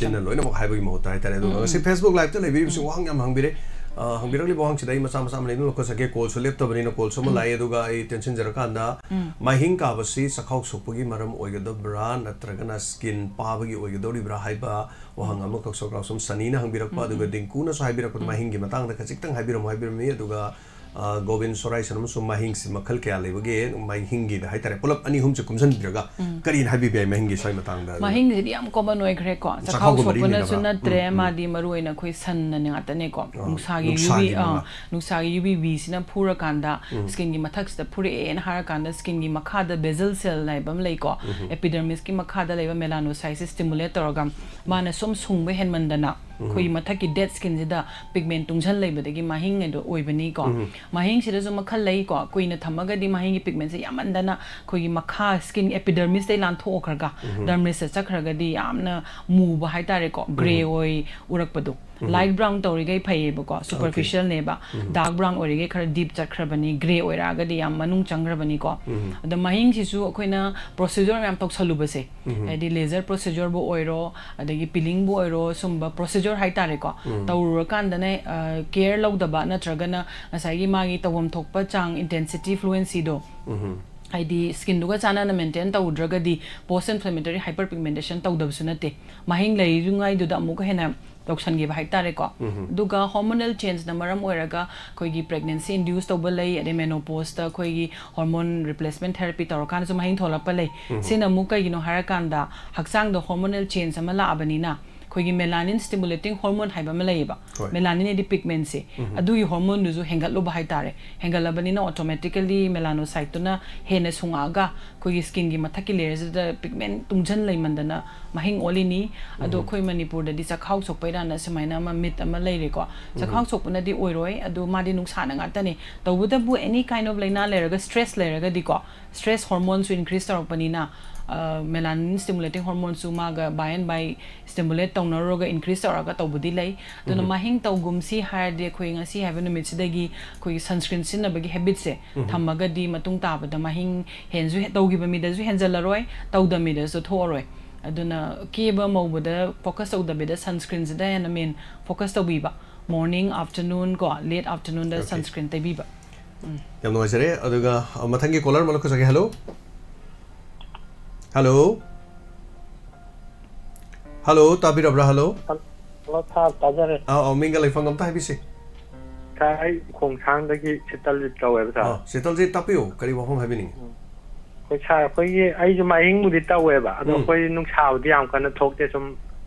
Speaker 1: chinna loina mo haiba gi mo tai tare do se facebook live te lebi su wang yam hangbire hangbiragli bo hang chidai masa masa mane no ko sake call so laptop bani no call so ma lai aduga ai tension jara kanda mahing ka basi sakhau sokpugi maram oigada bra natraga na skin pabagi oigada ri bra haiba wahang am ko so sum sanina hangbirakpa aduga dingku na so haibirakpa mahing gi matang da khachitang haibiram haibiram mi aduga Govin Sorai sanam so mahing si makhal kya lebage mahing gi da haitare pulap ani hum chu kumsan biraga karin habi be mahing gi soi matang da
Speaker 2: mahing di am common oi gre ko sakhau sopana suna tre ma di maru ina khoi san na nga ta ne ko nusa gi UVB sina phura kanda skin gi mathak sta phure en har kanda skin gi makha da basal cell lai bam lai ko epidermis ki makha da laiba melanocytes stimulator ga mana som sungbe hen mandana khoi mathak ki dead skin da pigment tungjan laiba de gi mahing edo oibani ko mahing sida zo makhal lai ko kuina thamaga di mahing gi pigment se yamandana khoi makha skin epidermis dai lan thokharga dermis se chakhraga di yamna mu ba haitare ko gray oi urakpadu light brown ꯇꯧꯔꯤꯒꯩ ꯐꯩꯌꯦꯕꯀꯣ superficial ꯅꯦꯕ dark brown ꯑꯣꯏꯔꯤꯒꯩ ꯈꯔ deep ꯆꯠꯈ꯭ꯔꯕꯅꯤ gray ꯑꯣꯏꯔꯛꯑꯒꯗꯤ ꯌꯥꯝ ꯃꯅꯨꯡ ꯆꯪꯈ꯭ꯔꯕꯅꯤꯀꯣ ꯑꯗ ꯃꯍꯤꯡꯁꯤꯁꯨ ꯑꯩꯈꯣꯏꯅ procedure ꯃꯌꯥꯝ ꯇꯧꯁꯜꯂꯨꯕꯁꯦ ꯍꯥꯏꯗꯤ laser procedure ꯕꯨ ꯑꯣꯏꯔꯣ ꯑꯗꯒꯤ peeling ꯕꯨ ꯑꯣꯏꯔꯣ ꯁꯨꯝꯕ procedure ꯍꯥꯏꯇꯥꯔꯦꯀꯣ ꯇꯧꯔꯨꯔꯀꯥꯟꯗꯅ care ꯂꯧꯗꯕ ꯅꯠꯇ꯭ꯔꯒꯅ ꯉꯁꯥꯏꯒꯤ ꯃꯥꯒꯤ ꯇꯧꯐꯝ ꯊꯣꯛꯄ ꯆꯥꯡ intensity fluency ꯗꯣ ꯍꯥꯏꯗꯤ ꯁ꯭ꯀꯤꯟꯗꯨꯒ ꯆꯥꯟꯅꯅ ꯃꯦꯟꯇꯦꯟ ꯇꯧꯗ꯭ꯔꯒꯗꯤ ꯄꯣꯁ ꯏꯟꯐ꯭ꯂꯦꯃꯦꯇꯔꯤ ꯍꯥꯏꯄꯔ ꯄꯤꯒꯃꯦꯟꯇꯦꯁꯟ ꯇꯧꯗꯕꯁꯨ ꯅꯠꯇꯦ ꯃꯍꯤꯡ ꯂꯩꯔꯤꯉꯩꯗꯨꯗ ꯑꯃꯨꯛꯀ ꯍꯦꯟꯅ ꯇꯧꯁꯟꯈꯤꯕ ꯍꯥꯏꯇꯥꯔꯦꯀꯣ ꯑꯗꯨꯒ ꯍꯣꯔꯃꯣꯅꯦꯜ ꯆꯦꯟꯖꯅ ꯃꯔꯝ ꯑꯣꯏꯔꯒ ꯑꯩꯈꯣꯏꯒꯤ ꯄ꯭ꯔꯦꯒꯅꯦꯟꯁꯤ ꯏꯟꯗ꯭ꯌꯨꯁ ꯇꯧꯕ ꯂꯩ ꯑꯗꯩ ꯃꯦꯅꯣꯄꯣꯁꯇ ꯑꯩꯈꯣꯏꯒꯤ ꯍꯣꯔꯃꯣꯟ ꯔꯤꯄ꯭ꯂꯦꯁꯃꯦꯟ ꯊꯦꯔꯥꯄꯤ ꯇꯧꯔꯀꯥꯟꯗꯁꯨ ꯃꯍꯤꯡ ꯊꯣꯛꯂꯛꯄ ꯂꯩ ꯁꯤꯅ ꯑꯃꯨꯛ ꯀꯩꯒꯤꯅꯣ ꯍꯥꯏꯔꯀꯥꯟꯗ ꯍꯛꯆꯥꯡꯗ ꯍꯣꯔꯃꯣꯅꯦꯜ ꯆꯦꯟꯖ ꯑꯃ ꯂꯥꯛꯑꯕꯅꯤꯅ ꯑꯩꯈꯣꯏꯒꯤ ꯃꯦꯂꯥꯅꯤꯟ ꯁ꯭ꯇꯤꯃꯨꯂꯦꯇꯤꯡ ꯍꯣꯔꯃꯣꯟ ꯍꯥꯏꯕ ꯑꯃ ꯂꯩꯌꯦꯕ ꯃꯦꯂꯥꯅꯤꯟ ꯍꯥꯏꯗꯤ ꯄꯤꯒꯃꯦꯟꯁꯦ ꯑꯗꯨꯒꯤ ꯍꯣꯔꯃꯣꯟꯗꯨꯁꯨ ꯍꯦꯟꯒꯠꯂꯨꯕ ꯍꯥꯏꯇꯥꯔꯦ ꯍꯦꯟꯒꯠꯂꯕꯅꯤꯅ ꯑꯣꯇꯣꯃꯦꯇꯤꯀꯦꯂꯤ ꯃꯦꯂꯥꯅꯣꯁꯥꯏꯠꯇꯨꯅ ꯍꯦꯟꯅ ꯁꯨꯡꯉꯛꯑꯒ ꯑꯩꯈꯣꯏꯒꯤ ꯁ꯭ꯀꯤꯟꯒꯤ ꯃꯊꯛꯀꯤ ꯂꯦꯌꯔꯁꯤꯗ ꯄꯤꯒꯃꯦꯟ ꯇꯨꯡꯖꯟ ꯂꯩꯃꯟꯗꯅ ꯃꯍꯤꯡ ꯑꯣꯜꯂꯤꯅꯤ ꯑꯗꯣ ꯑꯩꯈꯣꯏ ꯃꯅꯤꯄꯨꯔꯗꯗꯤ ꯆꯈꯥꯎ ꯁꯣꯛꯄꯩꯔꯥꯅ ꯁꯨꯃꯥꯏꯅ ꯑꯃ ꯃꯤꯠ ꯑꯃ ꯂꯩꯔꯦꯀꯣ ꯆꯈꯥꯎ ꯁꯣꯛꯄꯅꯗꯤ ꯑꯣꯏꯔꯣꯏ ꯑꯗꯣ ꯃꯥꯗꯤ ꯅꯨꯡꯁꯥꯅ ꯉꯥꯛꯇꯅꯦ ꯇꯧꯕꯇꯕꯨ ꯑꯦꯅꯤ ꯀꯥꯏꯟ ꯑꯣꯐ ꯂꯩꯅꯥ ꯂꯩꯔꯒ ꯁ꯭ꯇ꯭ꯔꯦꯁ ꯂꯩꯔꯒꯗꯤꯀꯣ ꯁ꯭ꯇ꯭ꯔꯦꯁ ꯍꯣꯔꯃꯣꯟꯁꯨ ꯏꯟꯀ꯭ꯔꯤꯁ ꯇꯧꯔꯛꯄꯅꯤꯅ ꯃꯦꯂꯥꯅꯤꯟ ꯁ꯭ꯇꯤꯃꯨꯂꯦꯇꯤꯡ ꯍꯣꯔꯃꯣꯟꯁꯨ ꯃꯥꯒ ꯕꯥꯏ ꯑꯦꯟ ꯕꯥꯏ ꯁ꯭ꯇꯤꯃꯨꯂꯦꯠ ꯇꯧꯅꯔꯨꯔꯒ ꯏꯟꯀ꯭ꯔꯤꯁ ꯇꯧꯔꯒ ꯇꯧꯕꯗꯤ ꯂꯩ ꯑꯗꯨꯅ ꯃꯍꯤꯡ ꯇꯧꯒꯨꯝꯁꯤ ꯍꯥꯏꯔꯗꯤ ꯑꯩꯈꯣꯏ ꯉꯁꯤ ꯍꯥꯏꯕ ꯅꯨꯃꯤꯠꯁꯤꯗꯒꯤ ꯑꯩꯈꯣꯏꯒꯤ ꯁꯟꯁꯀ꯭ꯔꯤꯟ ꯁꯤꯖꯤꯟꯅꯕꯒꯤ ꯍꯦꯕꯤꯠꯁꯦ ꯊꯝꯃꯒꯗꯤ ꯃꯇꯨꯡ ꯇꯥꯕꯗ ꯃꯍꯤꯡ ꯍꯦꯟꯁꯨ ꯇꯧꯈꯤꯕ ꯃꯤꯗꯁꯨ ꯍꯦꯟꯖꯜꯂꯔꯣꯏ ꯇꯧꯗꯕ ꯃꯤꯗꯁꯨ ꯊꯣꯛꯑꯔꯣꯏ ꯑꯗꯨꯅ ꯀꯦꯕ ꯃꯧꯕꯗ ꯐꯣꯀꯁ ꯇꯧꯗꯕꯤꯗ ꯁꯟꯁꯀ꯭ꯔꯤꯟꯁꯤꯗ ꯍꯦꯟꯅ ꯃꯦꯟ ꯐꯣꯀꯁ ꯇꯧꯕꯤꯕ ꯃꯣꯔꯅꯤꯡ ꯑꯥꯐꯇꯔꯅꯨꯟ ꯀꯣ ꯂꯦꯠ ꯑꯥꯐꯇꯔꯅꯨꯟꯗ ꯁꯟꯁꯀ꯭ꯔꯤꯟ ꯇꯩꯕꯤꯕ
Speaker 1: ꯌꯥꯝ ꯅꯨꯡꯉꯥꯏꯖꯔꯦ ꯑꯗꯨꯒ ꯃꯊꯪꯒꯤ ꯀꯣꯂꯔ ꯑꯃ ꯂꯧꯈꯠꯆꯒꯦ ꯍꯜꯂꯣ ꯍꯜꯂꯣ ꯍꯜꯂꯣ ꯇꯥꯕꯤꯔꯕ꯭ꯔꯥ ꯍꯜꯂꯣ
Speaker 7: ꯍꯜꯂꯣ ꯇꯥꯖꯔꯦ
Speaker 1: ꯃꯤꯡꯒ ꯂꯩꯐꯝ ꯑꯝꯇ ꯍꯥꯏꯕꯤꯁꯤ
Speaker 7: ꯑꯩ ꯈꯣꯡꯊꯥꯡꯗꯒꯤ ꯁꯤꯇꯜꯖꯤꯠ ꯀꯧꯋꯦꯕ ꯁꯥꯔ
Speaker 1: ꯁꯤꯇꯜꯖꯤꯠ ꯇꯥꯛꯄꯤꯌꯨ ꯀꯔꯤ ꯋꯥꯐꯝ ꯍꯥꯏꯕꯤꯅꯤꯡꯉꯤ
Speaker 7: ꯑꯩꯈꯣꯏ ꯁꯥꯔ ꯑꯩꯈꯣꯏꯒꯤ ꯑꯩꯁꯨ ꯃꯍꯤꯡꯕꯨꯗꯤ ꯇꯧꯋꯦꯕ ꯑꯗꯣ ꯑꯩꯈꯣꯏ ꯅꯨꯡꯁꯥꯕꯨꯗꯤ ꯌꯥꯝ ꯀꯟꯅ ꯊꯣꯛꯇꯦ ꯁꯨꯝ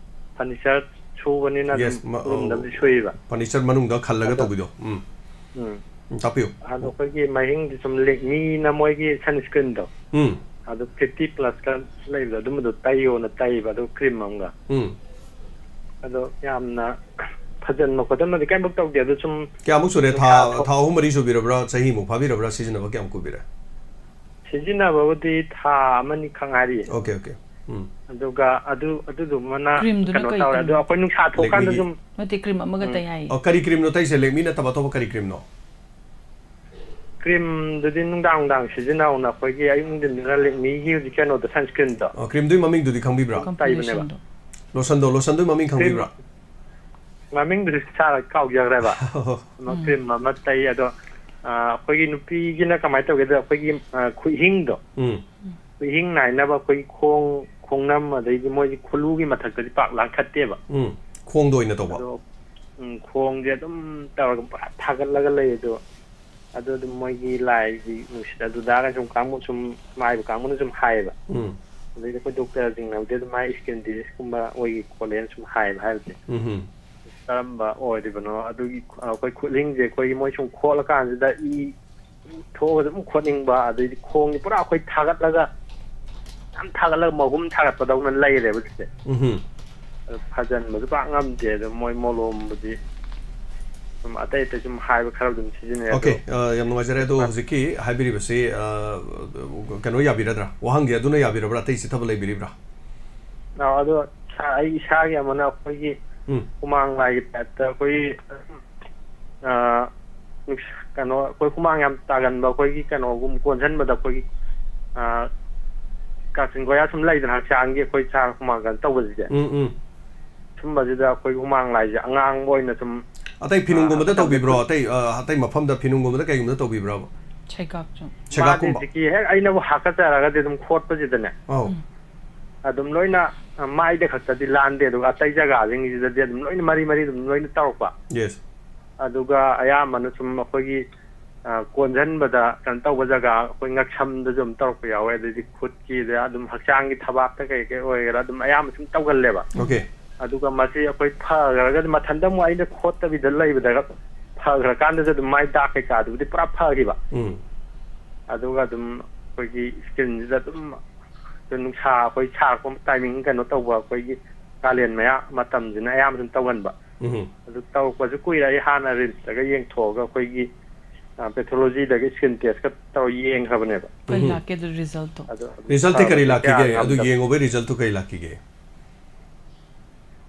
Speaker 7: ꯐꯔꯅꯤꯆꯔ ꯁꯨꯕꯅꯤꯅ ꯑꯗꯨꯝ ꯔꯨꯝꯗꯕꯨꯗꯤ ꯁꯨꯏꯕ
Speaker 1: ꯐꯔꯅꯤꯆꯔ ꯃꯅꯨꯡꯗ ꯈꯜꯂꯒ ꯇꯧꯕꯤꯗꯣ ꯇꯥꯛꯄꯤꯌꯨ
Speaker 7: ꯑꯗꯣ ꯑꯩꯈꯣꯏꯒꯤ ꯃꯍꯤꯡꯗꯤ ꯁꯨꯝ ꯂꯦꯛꯃꯤꯅ ꯃꯣꯏꯒꯤ ꯁꯟꯁꯀ꯭ꯔꯤꯟꯗꯣ ꯑꯗꯨ 50+ ꯂꯩꯕꯗꯣ ꯑꯗꯨꯝꯕꯗꯣ ꯇꯩꯌꯣꯅ ꯇꯩꯕ ꯑꯗꯨ ꯀ꯭ꯔꯤꯝ ꯑꯃꯒ ꯑꯗꯣ ꯌꯥꯝꯅ ꯐꯖꯟꯕ ꯈꯣꯠꯆꯟꯕꯗꯤ ꯀꯩꯝꯐꯛ ꯇꯧꯗꯦ ꯑꯗꯨ ꯁꯨꯝ
Speaker 1: ꯀꯌꯥꯃꯨꯛ ꯁꯨꯔꯦ ꯊꯥ 3-4 ꯁꯨꯕꯤꯔꯕ꯭ꯔꯥ ꯆꯍꯤꯃꯨꯛ ꯐꯥꯕꯤꯔꯕ꯭ꯔꯥ ꯁꯤꯖꯤꯟꯅꯕ ꯀꯌꯥꯝ ꯀꯨꯏꯕꯤꯔꯦ
Speaker 7: ꯁꯤꯖꯤꯟꯅꯕꯕꯨꯗꯤ ꯊꯥ ꯑꯃꯅꯤ ꯈꯛ ꯉꯥꯏꯔꯤꯌꯦ
Speaker 1: ꯑꯣꯀꯦ
Speaker 7: ꯑꯗꯨꯒ ꯑꯗꯨꯗꯨꯃꯅ
Speaker 2: ꯀ꯭ꯔꯤꯝꯗꯨꯅ
Speaker 7: ꯀꯩꯅꯣ
Speaker 2: ꯀꯩ
Speaker 7: ꯇꯧꯔꯦ ꯑꯗꯣ ꯑꯩꯈꯣꯏ ꯅꯨꯡꯁꯥ ꯊꯣꯛꯀꯥꯟꯗ ꯁꯨꯝ
Speaker 2: ꯅꯠꯇꯦ ꯀ꯭ꯔꯤꯝ ꯑꯃꯒ ꯇꯩ ꯍꯥꯏꯌꯦ
Speaker 1: ꯀꯔꯤ ꯀ꯭ꯔꯤꯝꯅꯣ ꯇꯩꯁꯦ ꯂꯦꯛꯃꯤ ꯅꯠꯇꯕ ꯑꯇꯣꯞꯄ ꯀꯔꯤ ꯀ꯭ꯔꯤꯝꯅꯣ
Speaker 7: ꯀ꯭ꯔꯤꯝꯗꯨꯗꯤ ꯅꯨꯡꯗꯥꯡ ꯁꯤꯖꯤꯟꯅꯧꯅ ꯑꯩꯈꯣꯏꯒꯤ ꯑꯌꯨꯛ ꯅꯨꯡꯊꯤꯟꯗꯨꯅ ꯂꯦꯛꯃꯤꯒꯤ ꯍꯧꯖꯤꯛ ꯀꯩꯅꯣꯗꯣ ꯁꯟꯁꯀ꯭ꯔꯤꯟꯗꯣ
Speaker 1: ꯀ꯭ꯔꯤꯝꯗꯨꯒꯤ ꯃꯃꯤꯡꯗꯨꯗꯤ ꯈꯪꯕꯤꯕ꯭ꯔꯥ
Speaker 7: ꯇꯩꯕꯅꯦꯕ
Speaker 1: ꯂꯣꯁꯟꯗꯨꯒꯤ ꯃꯃꯤꯡ ꯈꯪꯕꯤꯕ꯭ꯔꯥ
Speaker 7: ꯃꯃꯤꯡꯗꯨꯗꯤ ꯆꯥꯔ ꯀꯥꯎꯖꯈ꯭ꯔꯦꯕ ꯀ꯭ꯔꯤꯝ ꯑꯃ ꯇꯩ ꯑꯗꯣ ꯑꯩꯈꯣꯏꯒꯤ ꯅꯨꯄꯤꯒꯤꯅ ꯀꯃꯥꯏꯅ ꯇꯧꯒꯦꯗ ꯑꯩꯈꯣꯏꯒꯤ ꯈꯨꯍꯤꯡꯗꯣ ꯈꯨꯍꯤꯡ ꯅꯥꯏꯅꯕ ꯑꯩꯈꯣꯏꯒꯤ ꯈꯣꯡꯅꯝ ꯑꯗꯩꯗꯤ ꯃꯣꯏꯒꯤ ꯈꯨꯜꯂꯨꯒꯤ ꯃꯊꯛꯇꯗꯤ ꯄꯥꯛ ꯂꯥꯡꯈꯠꯇꯦꯕ
Speaker 1: ꯈꯣꯡꯗ ꯑꯣꯏꯅ ꯇꯧꯕ
Speaker 7: ꯑꯗꯣ ꯈꯣꯡꯁꯦ ꯑꯗꯨꯝ ꯇꯧꯔꯒ ꯄꯨꯔꯥ ꯊꯥꯒꯠꯂꯒ ꯂꯩ ꯑꯗꯣ ꯑꯗꯨꯝ ꯃꯣꯏꯒꯤ ꯂꯥꯏꯒꯤ ꯅꯨꯡꯁꯤꯠ ꯑꯗꯨꯗꯒ ꯁꯨꯝ ꯀꯥꯡꯕꯨ ꯁꯨꯝ ꯃꯥꯏꯕ ꯀꯥꯡꯕꯨꯅ ꯁꯨꯝ ꯍꯥꯏꯌꯦꯕ ꯑꯗꯩꯗꯤ ꯑꯩꯈꯣꯏ ꯗꯣꯛꯇꯔꯁꯤꯡꯅꯕꯨꯗꯤ ꯑꯗꯨꯝ ꯃꯥꯏ ꯏꯁꯀꯤꯟ ꯗꯤꯖꯤꯁꯀꯨꯝꯕ ꯑꯣꯏꯒꯤ ꯈꯣꯠꯂꯦꯅ ꯁꯨꯝ ꯍꯥꯏꯌꯦꯕ ꯍꯥꯏꯕꯗꯤ ꯀꯔꯝꯕ ꯑꯣꯏꯔꯤꯕꯅꯣ ꯑꯗꯨꯒꯤ ꯑꯩꯈꯣꯏ ꯈꯨꯠꯂꯤꯡꯁꯦ ꯑꯩꯈꯣꯏꯒꯤ ꯃꯣꯏ ꯁꯨꯝ ꯈꯣꯠꯂꯀꯥꯟꯁꯤꯗ ꯏ ꯊꯣꯛꯑꯒ ꯑꯗꯨꯝ ꯈꯣꯠꯅꯤꯡꯕ ꯑꯗꯩꯗꯤ ꯈꯣꯡꯁꯦ ꯄꯨꯔꯥ ꯑꯩꯈꯣꯏ ꯊꯥꯒꯠꯂꯒ ꯌꯥꯝ ꯊꯥꯒꯠꯂꯒ ꯃꯍꯨꯝ ꯊꯥꯒꯠꯄꯗꯧꯅ ꯂꯩꯔꯦꯕ ꯍꯧꯖꯤꯛꯁꯦ ꯑꯗꯣ ꯐꯖꯟꯕꯁꯨ ꯄꯥꯛ ꯉꯝꯗꯦ ꯑꯗꯣ ꯃꯣꯏ ꯃꯣꯂꯣꯝꯕꯨꯗꯤ ꯁꯨꯝ ꯑꯇꯩ ꯁꯨꯝ ꯍꯥꯏꯕ ꯈꯔ ꯑꯗꯨꯝ ꯁꯤꯖꯤꯟꯅꯩ
Speaker 1: ꯑꯣꯀꯦ ꯌꯥꯝ ꯅꯨꯡꯉꯥꯏꯖꯔꯦ ꯑꯗꯣ ꯍꯧꯖꯤꯛꯀꯤ ꯍꯥꯏꯕꯤꯔꯤꯕꯁꯤ ꯀꯩꯅꯣ ꯌꯥꯕꯤꯔꯗ꯭ꯔꯥ ꯋꯥꯍꯪꯒꯤ ꯑꯗꯨꯅ ꯌꯥꯕꯤꯔꯕ꯭ꯔꯥ ꯑꯇꯩ ꯆꯤꯊꯕ ꯂꯩꯕꯤꯔꯤꯕ꯭ꯔꯥ
Speaker 7: ꯑꯗꯣ ꯑꯩ ꯏꯁꯥꯒꯤ ꯑꯃꯅ ꯑꯩꯈꯣꯏꯒꯤ ꯍꯨꯃꯥꯡ ꯂꯥꯏꯒꯤ ꯇꯥꯏꯞꯇ ꯑꯩꯈꯣꯏꯒꯤ ꯀꯩꯅꯣ ꯑꯩꯈꯣই ꯍꯨꯃꯥꯡ ꯌꯥꯝ ꯇꯥꯒꯟꯕ ꯑꯩꯈꯣꯏꯒꯤ ꯀꯩꯅꯣꯒꯨꯝ ꯀꯣꯟꯁꯤꯟꯕꯗ ꯑꯩꯈꯣꯏꯒꯤ ꯀꯥꯆꯤꯟ ꯒꯣꯌꯥ ꯁꯨꯝ ꯂꯩꯗꯅ ꯍꯛꯆꯥꯡꯒꯤ ꯑꯩꯈꯣꯏ ꯆꯥ ꯍꯨꯃꯥꯡ ꯀꯩꯅꯣ ꯇꯧꯕꯁꯤꯗꯤ ꯁꯨꯝꯕꯁꯤꯗ ꯑꯩꯈꯣꯏ ꯍꯨꯃꯥꯡ ꯂꯥꯏꯁꯦ ꯑꯉꯥꯡꯕ ꯑꯣꯏꯅ ꯁꯨꯝ
Speaker 1: ꯑꯇꯩ ꯐꯤꯅꯨꯡꯒꯨꯝꯕꯗ ꯇꯧꯕꯤꯕ꯭ꯔꯣ ꯑꯇꯩ ꯃꯐꯝꯗ ꯐꯤꯅꯨꯡꯒꯨꯝꯕꯗ ꯀꯩꯒꯨꯝꯕꯗ ꯇꯧꯕꯤꯕ꯭ꯔꯥꯕ
Speaker 7: ꯃꯥꯗꯤ ꯍꯧꯖꯤꯛꯀꯤ ꯍꯦꯛ ꯑꯩꯅꯕꯨ ꯍꯥꯀꯠꯆꯔꯒꯗꯤ ꯑꯗꯨꯝ ꯈꯣꯠꯄꯁꯤꯗꯅꯦ ꯑꯗꯨꯝ ꯂꯣꯏꯅ ꯃꯥꯏꯗ ꯈꯛꯇꯗꯤ ꯂꯥꯟꯗꯦ ꯑꯗꯨꯒ ꯑꯇꯩ ꯖꯒꯥꯁꯤꯡꯁꯤꯗꯗꯤ ꯑꯗꯨꯝ ꯂꯣꯏꯅ ꯃꯔꯤ ꯑꯗꯨꯝ ꯂꯣꯏꯅ ꯇꯧꯔꯛꯄ ꯑꯗꯨꯒ ꯑꯌꯥꯝꯕꯅ ꯁꯨꯝ ꯑꯩꯈꯣꯏꯒꯤ ꯀꯣꯟꯁꯤꯟꯕꯗ ꯀꯩꯅꯣ ꯇꯧꯕ ꯖꯒꯥ ꯑꯩꯈꯣꯏ ꯉꯛꯁꯝꯗꯁꯨ ꯑꯗꯨꯝ ꯇꯧꯔꯛꯄ ꯌꯥꯎꯋꯦ ꯑꯗꯩꯗꯤ ꯈꯨꯠꯀꯤꯗ ꯑꯗꯨꯝ ꯍꯛꯆꯥꯡꯒꯤ ꯊꯕꯥꯛꯇ ꯀꯩ ꯑꯣꯏꯒꯦꯔꯥ ꯑꯗꯨꯝ ꯑꯌꯥꯝꯕ ꯁꯨꯝ ꯇꯧꯒꯜꯂꯦꯕ ꯑꯗꯨꯒ ꯃꯁꯤ ꯑꯩꯈꯣꯏ ꯐꯈ꯭ꯔꯒꯗꯤ ꯃꯊꯟꯇ ꯑꯃꯨꯛ ꯑꯩꯅ ꯈꯣꯠꯇꯕꯤꯗ ꯂꯩꯕꯗ ꯐꯈ꯭ꯔꯀꯥꯟꯗꯁꯨ ꯑꯗꯨꯝ ꯃꯥꯏ ꯗꯥꯛ ꯀꯩꯀꯥꯗꯨꯕꯨꯗꯤ ꯄꯨꯔꯥ ꯐꯈꯤꯕ ꯑꯗꯨꯒ ꯑꯗꯨꯝ ꯑꯩꯈꯣꯏꯒꯤ ꯁ꯭ꯀꯤꯟꯁꯤꯗ ꯑꯗꯨꯝ ꯅꯨꯡꯁꯥ ꯑꯩꯈꯣꯏ ꯁꯥꯔꯛꯄ ꯇꯥꯏꯃꯤꯡ ꯀꯩꯅꯣ ꯇꯧꯕ ꯑꯩꯈꯣꯏꯒꯤ ꯀꯥꯂꯦꯟ ꯃꯌꯥ ꯃꯇꯝꯁꯤꯅ ꯑꯌꯥꯝꯕ ꯁꯨꯝ ꯇꯧꯒꯟꯕ ꯑꯗꯨ ꯇꯧꯔꯛꯄꯁꯨ ꯀꯨꯏꯔꯦ ꯑꯩ ꯍꯥꯟꯅ ꯔꯤꯝꯁꯇꯒ ꯌꯦꯡꯊꯣꯛꯑꯒ ꯑꯩꯈꯣꯏꯒꯤ ꯄꯦꯊꯣꯂꯣꯖꯤꯗꯒꯤ ꯁ꯭ꯀꯤꯟ ꯇꯦꯁꯀ ꯇꯧꯔ ꯌꯦꯡꯈ꯭ꯔꯕꯅꯦꯕ
Speaker 1: ꯔꯤꯖꯜꯇꯤ ꯀꯔꯤ ꯂꯥꯛꯈꯤꯒꯦ ꯑꯗꯨ ꯌꯦꯡꯉꯨꯕꯩ ꯔꯤꯖꯜꯇꯨ ꯀꯔꯤ ꯂꯥꯛꯈꯤꯒꯦ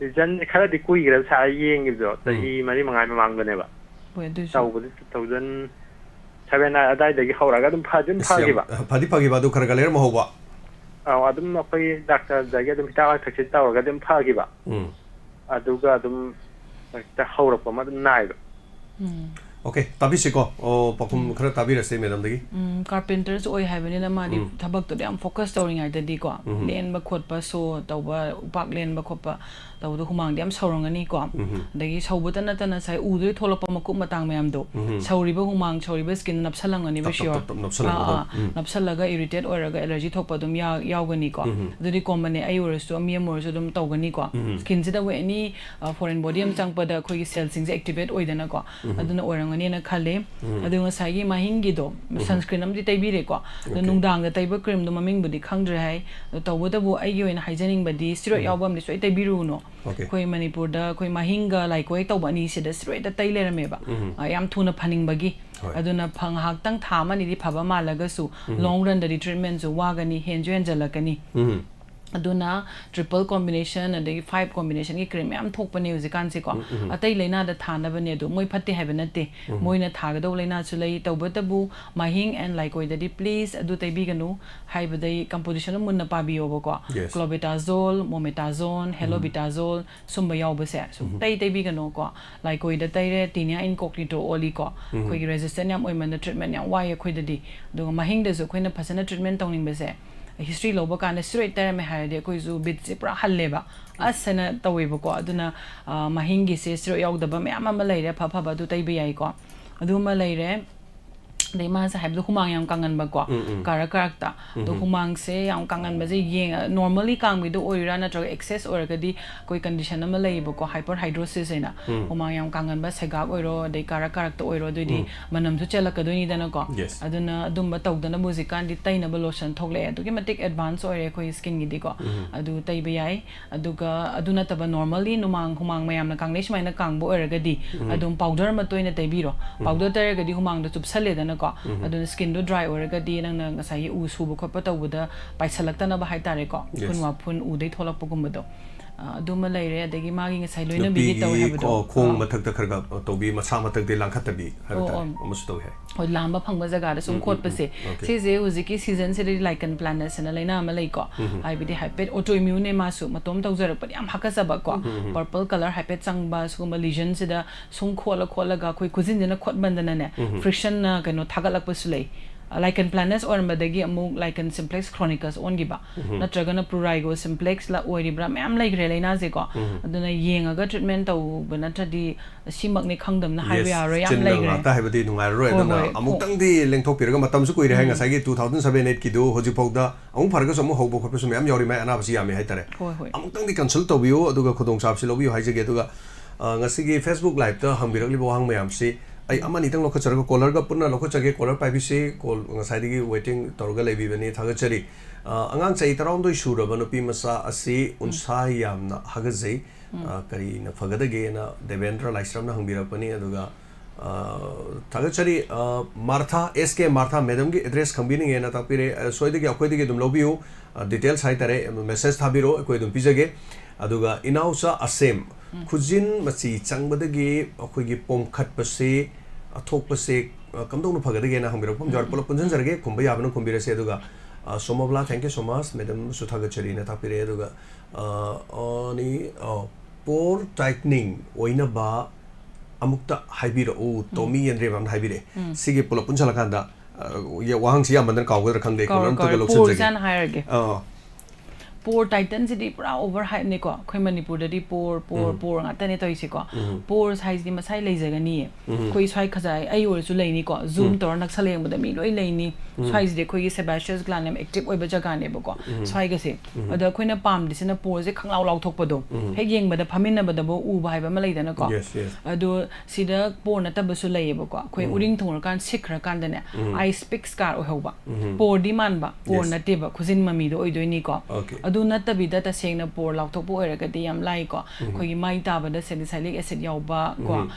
Speaker 7: ꯔꯤꯖꯟ ꯈꯔꯗꯤ ꯀꯨꯏꯈ꯭ꯔꯦꯕ ꯁꯥꯔ ꯌꯦꯡꯈꯤꯕꯗꯣ ꯆꯍꯤ 4-5 ꯃꯃꯥꯡꯗꯅꯦꯕ ꯇꯧꯕꯗꯤ 2007 ꯑꯗꯥꯏꯗꯒꯤ ꯍꯧꯔꯒ ꯑꯗꯨꯝ ꯐꯈꯤꯕ
Speaker 1: ꯐꯈꯤꯕ ꯑꯗꯨ ꯈꯔ ꯂꯩꯔꯝ ꯍꯧꯕ
Speaker 7: ꯑꯗꯨꯝ ꯑꯩꯈꯣꯏ ꯗꯥꯛꯇꯔꯗꯒꯤ ꯑꯗꯨꯝ ꯍꯤꯗꯥꯛ ꯂꯥꯡꯊꯛꯁꯦ ꯇꯧꯔꯒ ꯑꯗꯨꯝ ꯐꯈꯤꯕ ꯑꯗꯨꯒ ꯑꯗꯨꯝ ꯍꯦꯛꯇ ꯍꯧꯔꯛꯄ ꯑꯃ ꯑꯗꯨꯝ ꯅꯥꯏꯕ
Speaker 1: Okay, tabisiko o pakum khara tabirase madam dagi
Speaker 2: carpenters oi haibani madi thabak to yam focus tawring ai dadi ko len ba khot pa so tawba upak len ba khot pa tawdu humang diam saurangani ko dagi saubata na tana sai udoi tholapa maku matang mayam do sauriba humang sauriba skin napsalangani ba sure napsalaga irritate oraga allergy thokpa dum yaugani ko dudi common ai ors to mi amor so dum tawgani ko skin sida we any foreign body am changpa da khoi cells sing activate oidana ko aduna orang na khale adu ngasai mahingi do sunscreen amdi taibire ko nungdang da taiba cream do maming budi khangdre hai tawboda bu ai yoin haijaning badi steroid yawbam ni soi taibiru no koi manipur da koi mahinga like koi tawbani sida steroid da tailera meba yam thuna phaning bagi aduna phang hak tang thama ni di phaba malaga su long run da treatment su wagani henjo henjalakani aduna triple combination and 5 combination ki cream yam thokpa ne ujikan se ko atai leina da thana bane do moi phatte ha banate moina thaga do leina chu lei tawbatabu mahing and like oi dadi please adu tai bi ganu haibadai composition mun na pabi obo ko clobetasol mometazone helobitazole sumba yaw base so tai bi ganu ko like oi da tai re tinea incognito oli ko khoi resistant yam oi man treatment yam why khoi dadi do mahing da zo khoina phasana treatment tawning base history loba kana straight tare me haide koi zu bit se pra halleba asana taweba ko aduna mahingi se straight yaudaba me ama leire pha pha ba du tai bi ai ko aduma leire dei ma sa habdu humang yam kangan ba ko kara karakta do humang se yam kangan ba je yeng normally kang mi do oira na tra excess or gadi koi condition ama lei ba ko hyperhidrosis ena humang yam kangan ba sega oiro dei kara karakta oiro do di manam su chelak do ni dana ko aduna adum ba tawdana musikan di taina ba lotion thogle adu ki matik advance oire koi skin gi di ko adu tai ba yai aduga aduna taba normally numang humang mayam na kangle shmai na kang bo oira gadi adum powder ma toina tai biro powder tare gadi humang da chup sale dana ko aduna skin do dry oraga di nang na ngasai u subu khotpa tawbuda paisalakta na ba hai tare ko phunwa phun u dei tholak pugum do aduma leire adagi magi ngasai loina bi taw habdo
Speaker 1: ko khong mathak ta kharga tobi masa mathak de langkhat bi habta amus to he
Speaker 2: hoi lamba phangba jaga da sum khot pase se je uziki season se lichen planets na leina ma lei ko ai bi de hypet autoimmune ma su matom tawjar pa yam hakasa ba ko purple color hypet changba su ma lesion se da sum khola ga khoi kujin na khot bandana ne friction na kano thagalak pa su lei lichen planets or madagi amuk lichen simplex chronicus on giba natraga na prurigo simplex la oiribra mam lai gre leina je ko aduna yenga ga treatment taw bana thadi simak ne khangdam na haiwe aro yam lai gre
Speaker 1: ta haibadi nungai ro aduna amuk tang di lengthok piraga matam su koire hanga sagi 2007-8 ki do hoji pokda amuk farga samu hobo khope su mam yori mai ana basi yami haitare amuk tang di consult to biu aduga khodong sap si lobi haijage aduga ngasigi Facebook live ta hambirak li bo hang mayam si ai amani tang lokha charga collar ga punna lokha chage collar pai bi se call ngasai digi waiting torga lebi bani thaga chari angang chai tarawm doi shuraba no pi masa asi unsa yamna hagazai kari na phagada ge na Devendra Laisram na hangbira pani aduga thaga chari Martha SK Martha madam gi address khambini ge na tapire soide gi akhoi digi dum lobiu details hai tare message thabiro akoi dum pijage aduga inausa asem khujin machi changbadagi akhoi gi pomkhat pase athok pase kamdong phagade ge na hangbira pom jar polo punjan jarge khumba yabna khumbira se aduga somabla thank you so much madam suthaga chari na tapire aduga ani pore tightening oina ba amukta haibira o tomi andre bam haibire sigi polo punjala kanda ya wahang si yamandan kawgadra khangde ko nam to lokse
Speaker 2: pore jan hierarchy pore tighten si di pura over hype ne ko khoi manipur da di pore nga tane toi si ko pore size di masai leijaga ni khoi swai khajai ai or su leini ko zoom tor nak saleng bada mi loi leini size de khoi sebaceous gland em active oi ba jaga ne ba ko swai ga se ada khoi na pam di sina pore je khanglaw law thok pa do he yeng bada phamin na bada bo u ba hai ba ma lei da na ko ado sida pore na ta ba su lei ba ko khoi uring thong kan sikhra kan da ne eye specs car o hoba pore di man ba pore na te ba khujin mami do oi doi ni ko ꯃꯗꯨ ꯅꯠꯇꯕꯤꯗ ꯇꯁꯦꯡꯅ poor ꯂꯥꯎꯊꯣꯛꯄ ꯑꯣꯏꯔꯒꯗꯤ ꯌꯥꯝ ꯂꯥꯏꯀꯣ ꯑꯩꯈꯣꯏꯒꯤ ꯃꯥꯏ ꯇꯥꯕꯗ ꯁꯦꯂꯤꯁꯥꯏꯂꯤꯛ ꯑꯦꯁꯤड ꯌꯥꯎꯕ ꯀꯣ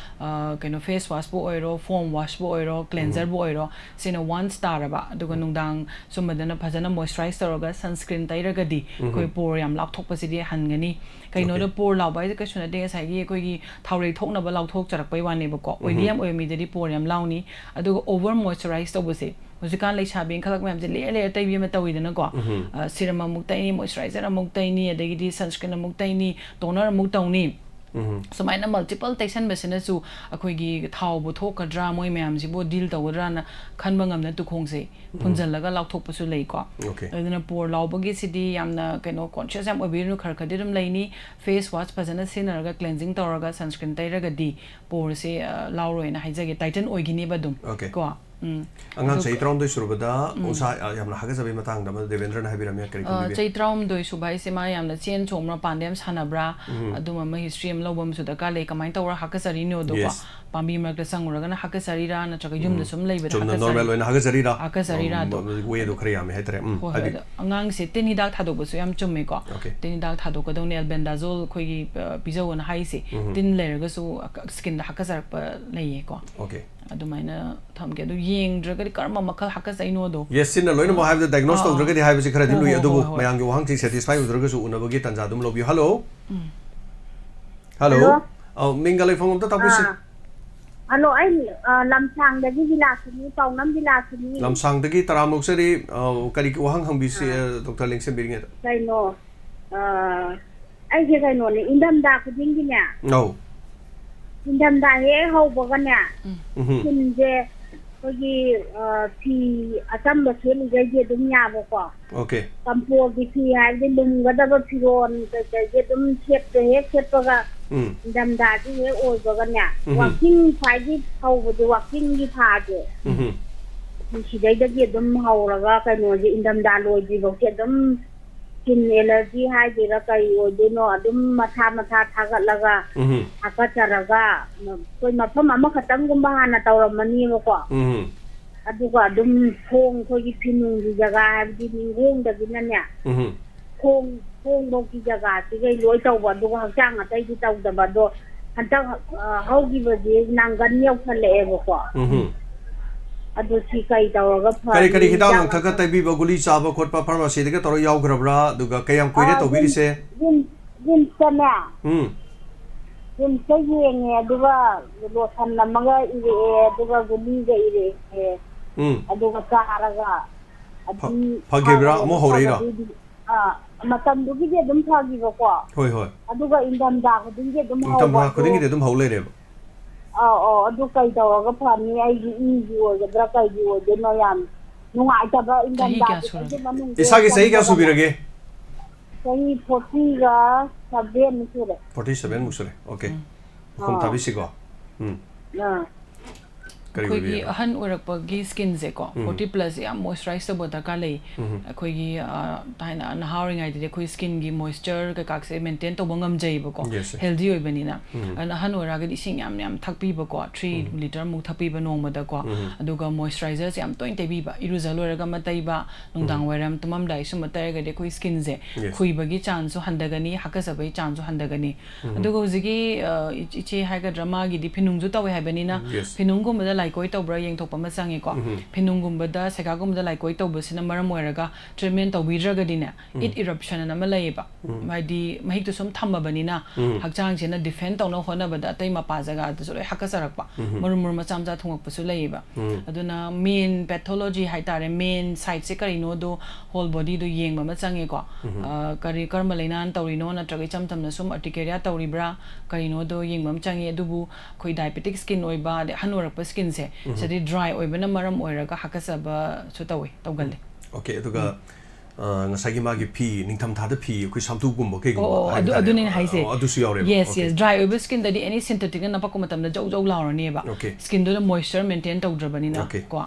Speaker 2: ꯀꯩꯅꯣ ꯐꯦꯁ ꯋꯥꯁꯄꯨ ꯑꯣꯏꯔꯣ ꯐꯣꯝ ꯋꯥꯁꯄꯨ ꯑꯣꯏꯔꯣ ꯀ꯭ꯂꯦꯟꯖꯔꯕꯨ ꯑꯣꯏꯔꯣ ꯁꯤꯅ ꯋꯥꯟꯁ ꯇꯥꯔꯕ ꯑꯗꯨꯒ ꯅꯨꯡꯗꯥꯡ ꯁꯨꯝꯕꯗꯅ ꯐꯖꯅ ꯃꯣꯏꯁꯆꯔꯥꯏꯁ ꯇꯧꯔꯒ ꯁꯟꯁꯀ꯭ꯔꯤꯟ ꯇꯩꯔꯒꯗꯤ ꯑꯩꯈꯣꯏ ꯄꯣꯔ ꯌꯥꯝ ꯂꯥꯎꯊꯣꯛꯄꯁꯤꯗꯤ ꯍꯟꯒꯅꯤ ꯀꯩꯅꯣꯗ ꯄꯣꯔ ꯂꯥꯎꯕ ꯍꯥꯏꯁꯦ ꯀꯩꯁꯨ ꯅꯠꯇꯦ ꯉꯁꯥꯏꯒꯤ ꯑꯩꯈꯣꯏꯒꯤ ꯊꯥꯎꯔꯦꯛ ꯊꯣꯛꯅꯕ ꯂꯥꯎꯊꯣꯛꯆꯔꯛꯄꯩ ꯋꯥꯅꯦꯕꯀꯣ ꯑꯣꯏꯂꯤ ꯌꯥꯝ ꯑꯣꯏꯕ ꯃꯤꯗꯗꯤ ꯄꯣꯔ ꯌꯥꯝ ꯂꯥꯎꯅꯤ ꯑꯗꯨꯒ ꯑꯣꯚꯔ ꯃꯣꯏꯁꯆꯔꯥꯏꯁ ꯇꯧꯕꯁꯦ ꯍꯧꯖꯤꯛꯀꯥꯟ ꯂꯩꯁꯥꯕꯤ ꯏꯟꯈꯠꯂꯛꯄ ꯃꯌꯥꯝꯁꯦ ꯂꯦꯔ ꯂꯦꯔ ꯇꯩꯕꯤ ꯑꯃ ꯇꯧꯋꯤꯗꯅꯀꯣ ꯁꯤꯔꯝ ꯑꯃꯨꯛ ꯇꯩꯅꯤ ꯃꯣꯏꯁꯆꯔꯥꯏꯖꯔ ꯑꯃꯨꯛ ꯇꯩꯅꯤ ꯑꯗꯒꯤꯗꯤ ꯁꯟꯁꯀ꯭ꯔꯤꯟ ꯑꯃꯨꯛ ꯇꯩꯅꯤ ꯇꯣꯅꯔ ꯑꯃꯨꯛ ꯇꯧꯅꯤ ꯁꯨꯃꯥꯏꯅ ꯃꯜꯇꯤꯄꯜ ꯇꯩꯁꯟꯕꯁꯤꯅꯁꯨ ꯑꯩꯈꯣꯏꯒꯤ ꯊꯥꯎꯕꯨ ꯊꯣꯛꯀꯗ꯭ꯔꯥ ꯃꯣꯏ ꯃꯌꯥꯝꯁꯤꯕꯨ ꯗꯤꯜ ꯇꯧꯒꯗ꯭ꯔꯥꯅ ꯈꯟꯕ ꯉꯝꯅ ꯇꯨꯈꯣꯡꯁꯦ ꯐꯨꯟꯖꯜꯂꯒ ꯂꯥꯎꯊꯣꯛꯄꯁꯨ ꯂꯩꯀꯣ ꯑꯗꯨꯅ ꯄꯣꯔ ꯂꯥꯎꯕꯒꯤꯁꯤꯗꯤ ꯌꯥꯝꯅ ꯀꯩꯅꯣ ꯀꯣꯟꯁꯤꯌꯁ ꯌꯥꯝ ꯑꯣꯏꯕꯤꯔꯨꯅꯨ ꯈꯔ ꯈꯔꯗꯤ ꯑꯗꯨꯝ ꯂꯩꯅꯤ ꯐꯦꯁ ꯋꯥꯁ ꯐꯖꯅ ꯁꯤꯖꯤꯟꯅꯔꯒ ꯀ꯭ꯂꯦꯟꯖꯤꯡ ꯇꯧꯔꯒ ꯁꯟꯁꯀ꯭ꯔꯤꯟ ꯇꯩꯔꯒꯗꯤ ꯄꯣꯔꯁꯦ ꯂꯥꯎꯔꯣꯏꯅ ꯍꯥꯏꯖꯒꯦ ꯇꯥꯏꯇꯟ ꯑꯣꯏꯈꯤꯅꯦꯕ ꯑꯗꯨꯝ ꯀꯣ
Speaker 1: ꯑꯉꯥꯡ ꯆꯍꯤ 13 ꯁꯨꯔꯕꯗ ꯎꯟꯁꯥ ꯌꯥꯝꯅ ꯍꯥꯒꯠꯆꯕꯒꯤ ꯃꯇꯥꯡꯗ ꯗꯦꯕꯦꯟꯗ꯭ꯔꯅ ꯍꯥꯏꯕꯤꯔꯝꯃꯤ ꯀꯔꯤ ꯈꯪꯕꯤꯕꯦ
Speaker 2: ꯆꯍꯤ 13 ꯁꯨꯕ ꯍꯥꯏꯁꯦ ꯃꯥ ꯌꯥꯝꯅ ꯆꯦꯟ ꯆꯣꯡꯕ꯭ꯔꯥ ꯄꯥꯟꯗ ꯌꯥꯝ ꯁꯥꯟꯅꯕ꯭ꯔꯥ ꯑꯗꯨꯝꯕ ꯑꯃ ꯍꯤꯁꯇ꯭ꯔꯤ ꯑꯃ ꯂꯧꯕ ꯑꯃꯁꯨ ꯗꯔꯀꯥꯔ ꯂꯩ ꯀꯃꯥꯏꯅ ꯇꯧꯔ ꯍꯥꯀꯠꯆꯔꯤꯅꯣꯗꯣꯀꯣ ꯄꯥꯝꯕꯤ ꯃꯔꯛꯇ ꯆꯪꯉꯨꯔꯒꯅ ꯍꯥꯀꯠꯆꯔꯤꯔꯥ ꯅꯠꯇ꯭ꯔꯒ ꯌꯨꯝꯗ ꯁꯨꯝ ꯂꯩꯕꯗ
Speaker 1: ꯅꯣꯔꯃꯦꯜ ꯑꯣꯏꯅ ꯍꯥꯒꯠꯆꯔꯤꯔꯥ
Speaker 2: ꯍꯥꯀꯠꯆꯔꯤꯔꯥꯗꯣ
Speaker 1: ꯋꯦꯗꯣ ꯈꯔ ꯌꯥꯝꯃꯦ ꯍꯥꯏꯇꯥꯔꯦ
Speaker 2: ꯍꯣꯏ ꯑꯉꯥꯡꯁꯦ ꯇꯤꯟ ꯍꯤꯗꯥꯛ ꯊꯥꯗꯣꯛꯄꯁꯨ ꯌꯥꯝ ꯆꯨꯝꯃꯦꯀꯣ ꯇꯤꯟ ꯍꯤꯗꯥꯛ ꯊꯥꯗꯣꯛꯀꯗꯧꯅꯤ ꯑꯦꯜꯕꯦꯟꯗꯥꯖꯣꯜ ꯑꯩꯈꯣꯏꯒꯤ ꯄꯤꯖꯧꯅ ꯍꯥꯏꯁꯦ ꯇꯤꯟ ꯂꯩꯔꯒꯁꯨ ꯁ꯭ꯀꯤꯟꯗ ꯍꯥꯀꯠꯆꯔꯛꯄ ꯂꯩꯌꯦꯀꯣ ꯑꯗꯨꯃꯥꯏꯅ ꯊꯝꯒꯦ ꯑꯗꯨ ꯌꯦꯡꯗ꯭ꯔꯒꯗꯤ ꯀꯔꯝꯕ ꯃꯈꯜ ꯍꯥꯀꯠꯆꯩꯅꯣꯗꯣ
Speaker 1: ꯌꯦꯁ ꯁꯤꯅ ꯂꯣꯏꯅꯃꯛ ꯍꯥꯏꯕꯗ ꯗꯥꯏꯒꯅꯣꯁ ꯇꯧꯗ꯭ꯔꯒꯗꯤ ꯍꯥꯏꯕꯁꯤ ꯈꯔꯗꯤ ꯂꯨꯏ ꯑꯗꯨꯕꯨ ꯃꯌꯥꯝꯒꯤ ꯋꯥꯍꯪꯁꯤ ꯁꯦꯇꯤꯁꯐꯥꯏ ꯑꯣꯏꯗ꯭ꯔꯒꯁꯨ ꯎꯅꯕꯒꯤ ꯇꯥꯟꯖꯥ ꯑꯗꯨꯝ ꯂꯧꯕꯤꯌꯨ ꯍꯜꯂꯣ ꯍꯜꯂꯣ ꯃꯤꯡꯒ ꯂꯩꯐꯝ ꯑꯝꯇ ꯇꯥꯛꯄꯤꯁꯤ
Speaker 8: ꯍꯜꯂꯣ ꯑꯩ ꯂꯝꯁꯥꯡꯗꯒꯤ ꯕꯤꯂꯥꯁꯤꯅꯤ ꯄꯥꯎꯅꯝ ꯕꯤꯂꯥꯁꯤꯅꯤ
Speaker 1: ꯂꯝꯁꯥꯡꯗꯒꯤ ꯇꯔꯥꯃꯨꯛꯆꯔꯤ ꯀꯔꯤ ꯋꯥꯍꯪ ꯍꯪꯕꯤꯁꯤ ꯗꯣꯛꯇꯔ ꯂꯦꯡꯁꯤꯟꯕꯤꯔꯤꯉꯩꯗ
Speaker 8: ꯀꯩꯅꯣ ꯑꯩꯁꯦ ꯀꯩꯅꯣꯅꯦ ꯏꯪꯊꯝꯊꯥ ꯈꯨꯗꯤꯡꯒꯤꯅꯦ ꯏꯪꯊꯝꯊꯥ ꯍꯦꯛ ꯍꯧꯕꯒꯅꯦ ꯁꯤꯟꯁꯦ ꯑꯩꯈꯣꯏꯒꯤ ꯐꯤ ꯑꯆꯝꯕ ꯁꯦꯠꯂꯤꯈꯩꯗꯤ ꯑꯗꯨꯝ ꯌꯥꯕꯀꯣ ꯀꯝꯐꯣꯔꯒꯤ ꯐꯤ ꯍꯥꯏꯕꯗꯤ ꯂꯨꯝꯒꯗꯕ ꯐꯤꯔꯣꯜ ꯀꯩꯀꯩꯁꯦ ꯑꯗꯨꯝ ꯍꯦꯛ ꯁꯦꯠꯄꯒ ꯏꯪꯊꯝꯊꯥꯁꯤ ꯍꯦꯛ ꯑꯣꯏꯕꯒꯅꯦ ꯋꯥꯛꯀꯤꯡ ꯈ꯭ꯋꯥꯏꯗꯒꯤ ꯍꯧꯕꯁꯦ ꯋꯥꯛꯀꯤꯡꯒꯤ ꯊꯥꯁꯦ ꯁꯤꯗꯩꯗꯒꯤ ꯑꯗꯨꯝ ꯍꯧꯔꯒ ꯀꯩꯅꯣꯁꯦ ꯏꯪꯊꯝꯊꯥ ꯂꯣꯏꯗ꯭ꯔꯤꯐꯥꯎꯁꯦ ꯑꯗꯨꯝ ꯁ꯭ꯀꯤꯟ ꯑꯦꯂꯔꯖꯤ ꯍꯥꯏꯗꯣꯏꯔꯥ ꯀꯔꯤ ꯑꯣꯏꯗꯣꯏꯅꯣ ꯑꯗꯨꯝ ꯃꯊꯥ ꯊꯥꯒꯠꯂꯒ ꯍꯥꯀꯠꯆꯔꯒ ꯑꯩꯈꯣꯏ ꯃꯐꯝ ꯑꯃꯈꯛꯇꯪꯒꯨꯝꯕ ꯍꯥꯟꯅ ꯇꯧꯔꯝꯃꯅꯤꯕꯀꯣ ꯑꯗꯨꯒ ꯑꯗꯨꯝ ꯈꯣꯡ ꯑꯩꯈꯣꯏꯒꯤ ꯐꯤꯅꯨꯡꯒꯤ ꯖꯒꯥ ꯍꯥꯏꯕꯗꯤ ꯅꯤꯡꯈꯣꯡꯗꯒꯤꯅꯅꯦ ꯈꯣꯡꯐꯧꯒꯤ ꯖꯒꯥꯁꯤꯒꯩ ꯂꯣꯏ ꯇꯧꯕ ꯑꯗꯨꯒ ꯍꯛꯆꯥꯡ ꯑꯇꯩꯗꯤ ꯇꯧꯗꯕ ꯑꯗꯣ ꯍꯟꯗꯛ ꯍꯧꯈꯤꯕꯁꯤ ꯅꯥꯡꯒꯟ ꯌꯧꯁꯜꯂꯛꯑꯦꯕꯀꯣ ꯑꯗꯨ ꯁꯤ ꯀꯩ ꯇꯧꯔꯒ
Speaker 1: ꯀꯔꯤ ꯀꯔꯤ ꯍꯤꯗꯥꯛ ꯂꯥꯡꯊꯛꯀ ꯇꯩꯕꯤꯕ ꯒꯨꯂꯤ ꯆꯥꯕ ꯈꯣꯠꯄ ꯐꯥꯔꯃꯥꯁꯤꯗꯒ ꯇꯧꯔ ꯌꯥꯎꯈ꯭ꯔꯕ꯭ꯔꯥ ꯑꯗꯨꯒ ꯀꯌꯥꯝ ꯀꯨꯏꯔꯦ ꯇꯧꯕꯤꯔꯤꯁꯦ
Speaker 8: ꯖꯤꯝꯁꯇꯅꯦ ꯖꯤꯝꯁꯇ ꯌꯦꯡꯉꯦ ꯑꯗꯨꯒ ꯂꯣꯁꯟ ꯑꯃꯒ ꯏꯔꯛꯑꯦ ꯑꯗꯨꯒ ꯒꯨꯂꯤꯒ ꯏꯔꯛꯑꯦ ꯑꯗꯨꯒ ꯆꯥꯔꯒ ꯑꯗꯨꯝ
Speaker 1: ꯐꯈꯤꯕ꯭ꯔꯥ ꯑꯃꯨꯛ ꯍꯧꯔꯛꯏꯔꯥ
Speaker 8: ꯃꯇꯝꯗꯨꯒꯤꯗꯤ ꯑꯗꯨꯝ ꯐꯈꯤꯕꯀꯣ ꯑꯗꯨꯒ ꯏꯪꯊꯝꯊꯥ ꯈꯨꯗꯤꯡꯒꯤ ꯑꯗꯨꯝ ꯍꯧꯕ
Speaker 1: ꯏꯪꯊꯝꯊꯥ ꯈꯨꯗꯤꯡꯒꯤꯗꯤ ꯑꯗꯨꯝ ꯍꯧ ꯂꯩꯔꯦꯕ
Speaker 8: ꯑꯗꯨ ꯀꯩ ꯇꯧꯔꯒ ꯐꯅꯤ ꯑꯩꯒꯤ ꯏꯒꯤ ꯑꯣꯏꯒꯗ꯭ꯔꯥ ꯀꯩꯒꯤ ꯑꯣꯏꯗꯣꯏꯅꯣ ꯌꯥꯝ ꯅꯨꯡꯉꯥꯏꯇꯕ ꯏꯪꯊꯝꯊꯥꯒꯤ ꯃꯅꯨꯡꯗ
Speaker 1: ꯏꯁꯥꯒꯤ ꯆꯍꯤ ꯀꯌꯥ ꯁꯨꯕꯤꯔꯒꯦ
Speaker 8: ꯆꯍꯤ 47 ꯁꯨꯔꯦ
Speaker 1: 47 ꯃꯨꯛ ꯁꯨꯔꯦ ꯑꯣꯀꯦ ꯃꯈꯣꯝ ꯊꯥꯕꯤꯁꯤꯀꯣ
Speaker 2: ꯑꯩꯈꯣꯏꯒꯤ ꯑꯍꯟ ꯑꯣꯏꯔꯛꯄꯒꯤ ꯁ꯭ꯀꯤꯟꯁꯦꯀꯣ 40+ ꯌꯥꯝ ꯃꯣꯏꯁꯆꯔꯥꯏꯁ ꯇꯧꯕ ꯗꯔꯀꯥꯔ ꯂꯩ ꯑꯩꯈꯣꯏꯒꯤ ꯊꯥꯏꯅ ꯅꯍꯥ ꯑꯣꯏꯔꯤꯉꯩꯗꯗꯤ ꯑꯩꯈꯣꯏ ꯁ꯭ꯀꯤꯟꯒꯤ ꯃꯣꯏꯁꯆꯔ ꯀꯩꯀꯥꯁꯦ ꯃꯦꯟꯇꯦꯟ ꯇꯧꯕ ꯉꯝꯖꯩꯌꯦꯕꯀꯣ ꯍꯦꯜꯗꯤ ꯑꯣꯏꯕꯅꯤꯅ ꯑꯗꯨꯅ ꯑꯍꯟ ꯑꯣꯏꯔꯒꯗꯤ ꯏꯁꯤꯡ ꯌꯥꯝ ꯊꯛꯄꯤꯕꯀꯣ 3 ꯂꯤꯇꯔꯃꯨꯛ ꯊꯛꯄꯤꯕ ꯅꯣꯡꯃꯗꯀꯣ ꯑꯗꯨꯒ ꯃꯣꯏꯁꯆꯔꯥꯏꯖꯔꯁꯦ ꯌꯥꯝ ꯇꯣꯏꯅ ꯇꯩꯕꯤꯕ ꯏꯔꯨꯖ ꯂꯣꯏꯔꯒ ꯑꯃ ꯇꯩꯕ ꯅꯨꯡꯗꯥꯡ ꯋꯥꯏꯔꯝ ꯇꯨꯝꯃꯝꯗꯥꯏ ꯁꯨꯝꯕ ꯇꯩꯔꯒꯗꯤ ꯑꯩꯈꯣই ꯁ꯭ꯀꯤꯟꯁꯦ ꯈꯨꯏꯕꯒꯤ ꯆꯥꯟꯁꯁꯨ ꯍꯟꯊꯒꯅꯤ ꯍꯥꯀꯠꯆꯕꯒꯤ ꯆꯥꯟꯁꯁꯨ ꯍꯟꯊꯒꯅꯤ ꯑꯗꯨꯒ ꯍꯧꯖꯤꯛꯀꯤ ꯏꯆꯦ ꯍꯥꯏꯒꯗ꯭ꯔꯥ ꯃꯥꯒꯤꯗꯤ ꯐꯤꯅꯨꯡꯁꯨ ꯇꯧꯋꯦ ꯍꯥꯏꯕꯅꯤ나 ꯐꯤꯅꯨꯡꯒꯨꯝꯕꯗ ꯂꯥꯏꯀꯣꯏ ꯇꯧꯕ꯭ꯔꯥ ꯌꯦꯡꯊꯣꯛꯄ ꯑꯃ ꯆꯪꯉꯦꯀꯣ ꯐꯤꯅꯨꯡꯒꯨꯝꯕꯗ ꯁꯦꯒꯥꯒꯨꯝꯕꯗ ꯂꯥꯏꯀꯣꯏ ꯇꯧꯕꯁꯤꯅ ꯃꯔꯝ ꯑꯣꯏꯔꯒ ꯇ꯭ꯔꯤꯠꯃꯦꯟ ꯇꯧꯕꯤꯗ꯭ꯔꯒꯗꯤꯅꯦ ꯏꯠ ꯏꯔꯞꯁꯟ ꯑꯃ ꯂꯩꯌꯦꯕ ꯍꯥꯏꯗꯤ ꯃꯍꯤꯛꯇꯨ ꯁꯨꯝ ꯊꯝꯃꯕꯅꯤꯅ ꯍꯛꯆꯥꯡꯁꯤꯅ ꯗꯤꯐꯦꯟ ꯇꯧꯅꯕ ꯍꯣꯠꯅꯕꯗ ꯑꯇꯩ ꯃꯄꯥ ꯖꯒꯥꯗꯁꯨ ꯂꯣꯏ ꯍꯥꯀꯠꯆꯔꯛꯄ ꯃꯔꯨ ꯃꯆꯥ ꯃꯆꯥ ꯊꯨꯡꯉꯛꯄꯁꯨ ꯂꯩꯌꯦꯕ ꯑꯗꯨꯅ ꯃꯦꯟ ꯄꯦꯊꯣꯂꯣꯖꯤ ꯍꯥꯏꯇꯥꯔꯦ ꯃꯦꯟ ꯁꯥꯏꯠꯁꯦ ꯀꯔꯤꯅꯣꯗꯣ ꯍꯣꯜ ꯕꯣꯗꯤꯗꯣ ꯌꯦꯡꯕ ꯑꯃ ꯆꯪꯉꯦꯀꯣ ꯀꯔꯝꯕ ꯂꯩꯅꯥꯅ ꯇꯧꯔꯤꯅꯣ ꯅꯠꯇ꯭ꯔꯒ ꯏꯆꯝ ꯆꯝꯅ ꯁꯨꯝ ꯑꯔꯇꯤꯀꯦꯔꯤꯌꯥ ꯇꯧꯔꯤꯕ꯭ꯔꯥ ꯀꯔꯤꯅꯣꯗꯣ ꯌꯦꯡꯕ ꯑꯃ ꯆꯪꯉꯦ ꯑꯗꯨꯕꯨ ꯑꯩꯈꯣꯏ ꯗꯥꯏꯕꯦꯇꯤꯛ ꯁ꯭ꯀꯤꯟ ꯑꯣꯏꯕ ꯑꯗꯩ ꯑꯍꯟ ꯑꯣꯏꯔꯛꯄ ꯁ꯭ꯀꯤꯟꯁꯦ ꯁꯤꯗꯤ ꯗ꯭ꯔꯥꯏ ꯑꯣꯏꯕꯅ ꯃꯔꯝ ꯑꯣꯏꯔꯒ ꯍꯥꯀꯠꯆꯕꯁꯨ ꯇꯧꯒꯜꯂꯦ
Speaker 1: ꯑꯣꯀꯦ ꯑꯗꯨꯒ ꯉꯁꯥꯏꯒꯤ ꯃꯥꯒꯤ ꯐꯤ ꯅꯤꯡꯊꯝꯊꯥꯗ ꯐꯤ ꯑꯩꯈꯣꯏ ꯁꯥꯝꯇꯨꯒꯨꯝꯕ ꯀꯩꯒꯨꯝꯕ
Speaker 2: ꯑꯗꯨꯅꯦ ꯍꯥꯏꯁꯦ
Speaker 1: ꯑꯗꯨꯁꯨ ꯌꯥꯎꯔꯦꯕ
Speaker 2: ꯌꯦꯁ ꯗ꯭ꯔꯥꯏ ꯑꯣꯏꯕ ꯁ꯭ꯀꯤꯟꯗꯗꯤ ꯑꯦꯅꯤ ꯁꯤꯟꯊꯦꯇꯤꯛꯅ ꯅꯞꯄꯛꯄ ꯃꯇꯝꯗ ꯖꯧ ꯖꯧ ꯂꯥꯎꯔꯅꯦꯕ ꯁ꯭ꯀꯤꯟꯗꯨꯗ ꯃꯣꯏꯁꯆꯔ ꯃꯦꯟꯇꯦꯟ ꯇꯧꯗ꯭ꯔꯕꯅꯤꯅ ꯀꯣ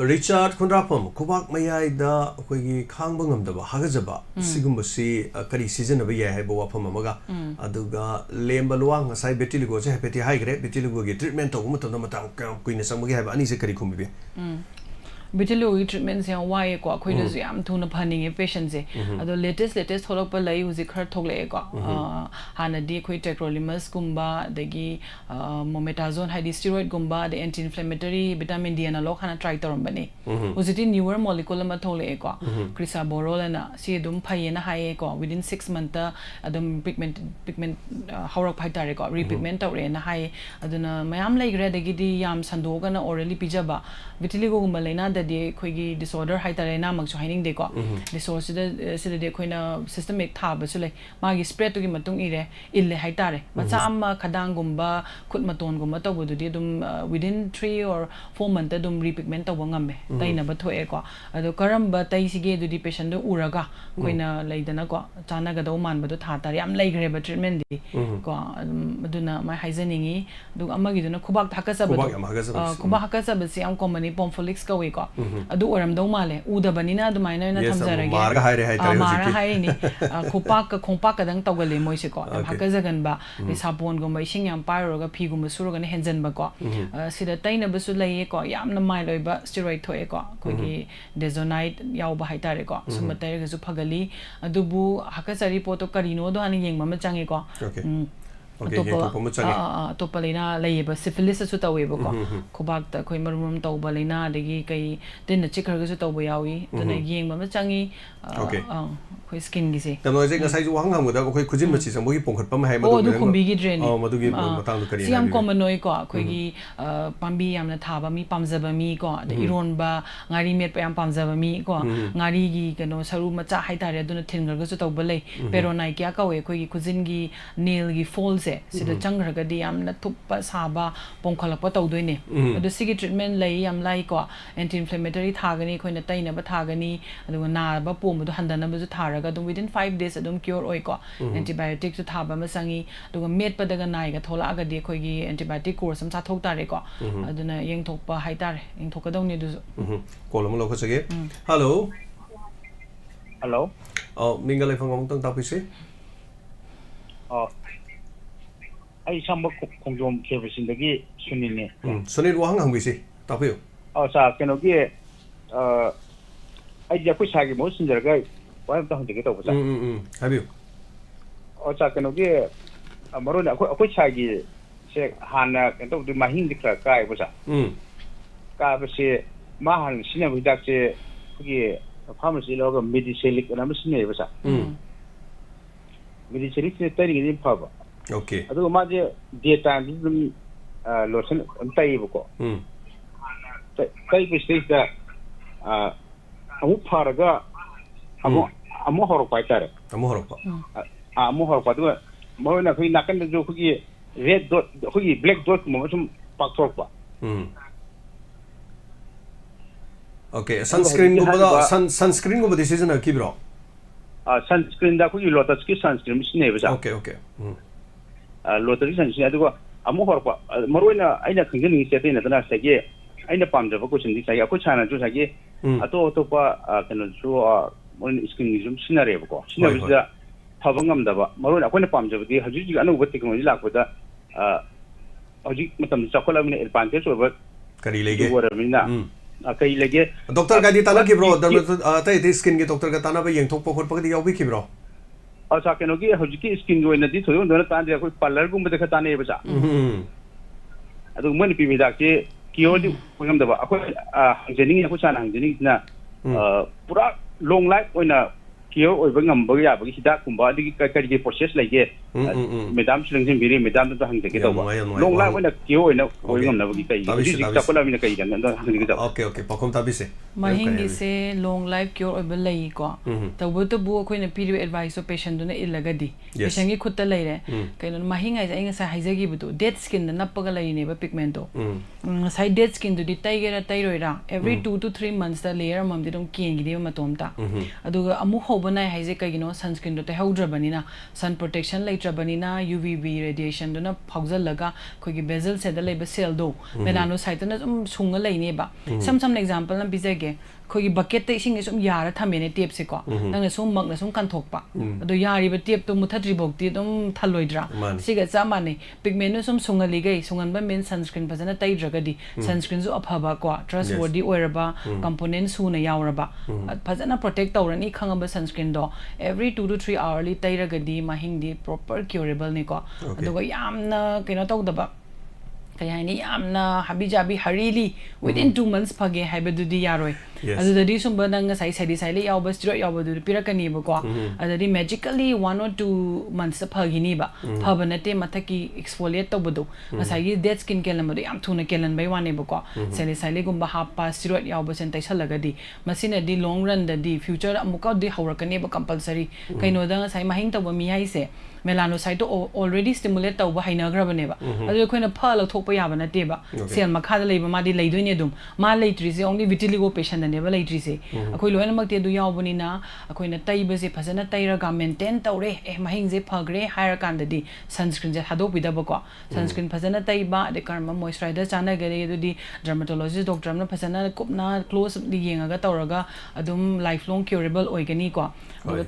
Speaker 1: ꯔꯤꯆꯥꯔꯗ ꯈꯨꯟꯗ꯭ꯔꯥꯐꯝ ꯈꯨꯕꯥꯛ ꯃꯌꯥꯏꯗ ꯑꯩꯈꯣꯏꯒꯤ ꯈꯥꯡꯕ ꯉꯝꯗꯕ ꯍꯥꯒꯠꯆꯕ ꯁꯤꯒꯨꯝꯕꯁꯤ ꯀꯔꯤ ꯁꯤꯖꯤꯟꯅꯕ ꯌꯥꯏ ꯍꯥꯏꯕ ꯋꯥꯐꯝ ꯑꯃꯒ ꯑꯗꯨꯒ ꯂꯦꯝꯕ ꯂꯨꯋꯥꯡ ꯉꯁꯥꯏ ꯕꯦꯇꯤꯂꯤꯒꯣꯁꯦ ꯍꯥꯏꯐꯦꯠꯇꯤ ꯍꯥꯏꯈ꯭ꯔꯦ ꯕꯦꯇꯤꯂꯤꯒꯣꯒꯤ ꯇ꯭ꯔꯤꯠꯃꯦꯟ ꯇꯧꯕ ꯃꯇꯝꯗ ꯃꯇꯝ ꯀꯌꯥꯝ ꯀꯨꯏꯅ ꯆꯪꯕꯒꯦ ꯍꯥꯏꯕ ꯑꯅꯤꯁꯦ ꯀꯔꯤ ꯈꯨꯝꯕꯤꯕꯤ
Speaker 2: vitiligo treatment se why ko khoi na yam thuna phaning patient se ado latest tholok pa lai uji khar thoklek ko hana di khoi tacrolimus gumba dagi mometazone high steroid gumba the anti inflammatory vitamin D analog hana try torom bani uji newer molecule ma thoklek ko crisaborol na si dum phai na hai ko within 6 months adum pigment haurak phai tare ko repigment tawre na hai aduna mayam lai gre dagi di yam sandoga na orally pijaba vitiligo gumba laina da di khoigi disorder hai tare na mak joining de ko disorder sida de khoina systemic tha ba sulai magi spread to gi matung ire ille hai tare macha amma khadang gumba khut maton gumba taw du di dum within 3 or 4 months dum repigment taw ngam taina ba thoe ko ado karamba tai sige du di patient do uraga khoina laidana ko chana ga do man ba do tha tar yam lai gre ba treatment di ko aduna mai haizeningi du amagi duna khubak thaka sa ba khubak haka sa ba si am company pomfolix ka we ko adu oram do male uda banina du mai na thamjarage
Speaker 1: marga
Speaker 2: hai ni khompak ka dang tawgale moi se ko haka jagan ba ni sapon gum bai sing yam pyro ga phi gum suru ga ne henjan ba ko sida taina ba su lai ko yam na mai loi ba steroid thoe ko khogi dezonite yaw ba hai tare ko sumatai ga su phagali adubu haka sari poto karino do ani yeng ma changi ko topa lena laiba syphilis su tawe ba ko khobak ta khoi marum tawba lena dagi kai tin na chikar ga su tawba yawi tana yeng ma changi khoi skin gi se
Speaker 1: tamno je ngasai ju wang hang da khoi khujin machi sang bogi pongkhat pam hai ma
Speaker 2: du khumbi gi drain
Speaker 1: madu gi matang du kari
Speaker 2: siam common noi ko khoi gi pambi yam na thaba mi pamjaba mi ko da iron ba ngari met pa yam pamjaba mi ko ngari gi kano saru macha hai tare aduna thingar ga su tawba lei peronai kya ka we khoi gi khujin gi nail gi falls sida changraga di amna thuppa saba pongkhalakpa tawdoine adu sigi treatment lai yam lai ko anti inflammatory thagani khoina taina ba thagani adu na ba pom du handana ba ju tharaga du within 5 days adum cure oi ko antibiotic su thaba ma sangi du met pa daga nai ga thola ga di khoi gi antibiotic course am cha thok tare ko aduna yeng thokpa hai tare yeng thokadong ni du
Speaker 1: kolom lo khosage hello mingalai phangom tang tapisi
Speaker 9: ai samba kongjom kebisindagi sunilne
Speaker 1: sunil wahang hangbisi tapiyo
Speaker 9: sa keno gi ai ja ku sagi mo sinjarga wa ta hunde to sa
Speaker 1: habiyo
Speaker 9: sa keno gi amaro na ko sagi se hana kento du mahin dikra kai bosa ka bse mahan sine bidak se gi pharmacy logo medicalic na masine bosa medicalic ne tari gi phaba
Speaker 1: okay
Speaker 9: adu ma je data dum lotion antai buko kai bi stage da amu pharaga amu horo paitare amu horo pa du mo na khoi nakan da jo khoi red dot khoi black dot mo sum pak thok pa
Speaker 1: okay sunscreen go ba decision ki bro
Speaker 9: sunscreen da khoi lotus ki sunscreen misne ba
Speaker 1: okay
Speaker 9: lotus sunscreen adu amu horo pa maroi aina khingani se te na tana sage aina pamjaba ko sindi sage ko chana ju sage ato pa kano ju mon skin ni zum sinare ba ko sinabida thabangam da ba maroi akoina pamjaba di haji ji anu batti ko ji lakpada haji matam chakola min advantage over
Speaker 1: kari lege
Speaker 9: warmina kai lege
Speaker 1: doctor ga di tana ki bro ta ite skin ge doctor ga tana ba yeng thok pa khot pa di yaw bi ki bro
Speaker 9: asa keno gi haji ki skin go na di thoyo na ta de ko parlor gum ba de khata ne ba sa adu mon pi mi da ke kiyo di ko ngam da ba akoi hangjening ko chana hangjening na pura long life oina kiyo oi ba ngam ba ya ba hida kumba di ka ka process lai ge madam silingin biri madam to hang de ke to ba long life oina kiyo oina oi ngam na ba ki kai ji ta ko la mi na kai gan na hang de ke
Speaker 1: okay pakom ta bi se
Speaker 2: mahingi se long life cure oi ba lai ko to bu khoi na piri advice so patient do na ilaga di patient gi khutta lai re kai no mahinga ai nga sa haijagi bu to dead skin na nappa ga lai ne ba pigment to sai dead skin do di tai ge ra tai roi ra every 2 to 3 months da layer mam di dong king gi di ma tom ta adu amu ho overnight haise kagino sunscreen do te haudrabanina sun protection leitrabanina UVB radiation do na phaujallaga khoi gi bezel se da leiba cell do melanocyte na sunga leine ba some example na bizage khoi gi bucket te ising sum yara thamene tape se ko nang na sum mak na sum kan thokpa ado yari ba tape to muthatri bokti dum thaloidra siga chamane pigment no sum sunga ligai sungan ba men sunscreen phajana tai dragadi sunscreen zo aphaba ko trustworthy oiraba component su na yauraba phajana protect tawrani khangaba sunscreen do every 2 to 3 hourly tairagadi mahing di proper curable ni ko adugo yamna kino tawdaba kaya ni yamna habijabi harili within 2 months phage haibadudi yaroi adudadi sumba nang sai sai sai le yaw steroid yaw du pirakani ba ko adadi magically 1 or 2 months phagini ba phabanate mathaki exfoliate tawbadu asai gi dead skin kelam do yam thuna kelan bai wane ba ko sai sai le gumba hapa steroid yaw ba sen tai salagadi masina di long run da di future amuka di haurakani ba compulsory kaino da sai mahing tawba mi hai se melanocyte already stimulate tawba hainagrabane ba adu khoina phala thokpa yaba na te ba cell makha da leiba ma di leidoi ne dum ma leitri se only vitiligo patient ne ba leitri se akoi loina mak te du yawbani na akoi na taiba se phasana tairaga maintain tawre mahing je phagre hair kan da di sunscreen je hado bida ba ko sunscreen phasana taiba de karma moisturizer chana gare du di dermatologist doctor na phasana kopna close di yenga ga tawraga adum lifelong curable oigani ko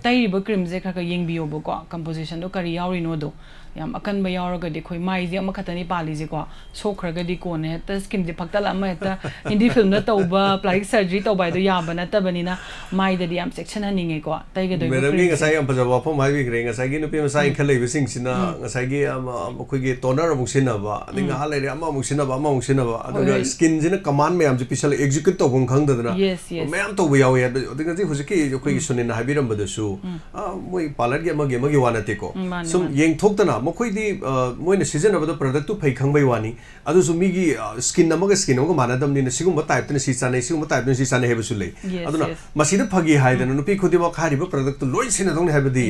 Speaker 2: taiba cream je kha ka yengbiyo ba ko composition do kari yauri no do yam akan ba yauraga de khoi mai je ma khatani pali je ko sokhraga di ko ne ta skin je phaktal ama ta hindi film na tauba plastic surgery tauba do ya bana ta banina mai da di am section haninge ko tai ga do
Speaker 1: madam gi ngasai am pajaba phom mai bi gre ngasai gi nupi masai khalei bi sing sina ngasai gi khoi gi toner amuk sina ba adinga halai re ama amuk sina ba aduga skin jina command me am je pisal execute to bong khang da na me am to bi yaw ya adinga ji hujiki khoi gi sunin habiram ba da su moi parlor gi magi wana te ko sum yeng thok ta na mokhoi moina season of the product to pay khangbai wani adu su migi skin namaga skin namaga manadam ni sigum type tne si chane sigum type tne si chane hebu su lei aduna masida phagi haidana nupi khudima khari ba product to loi sina dong hebadi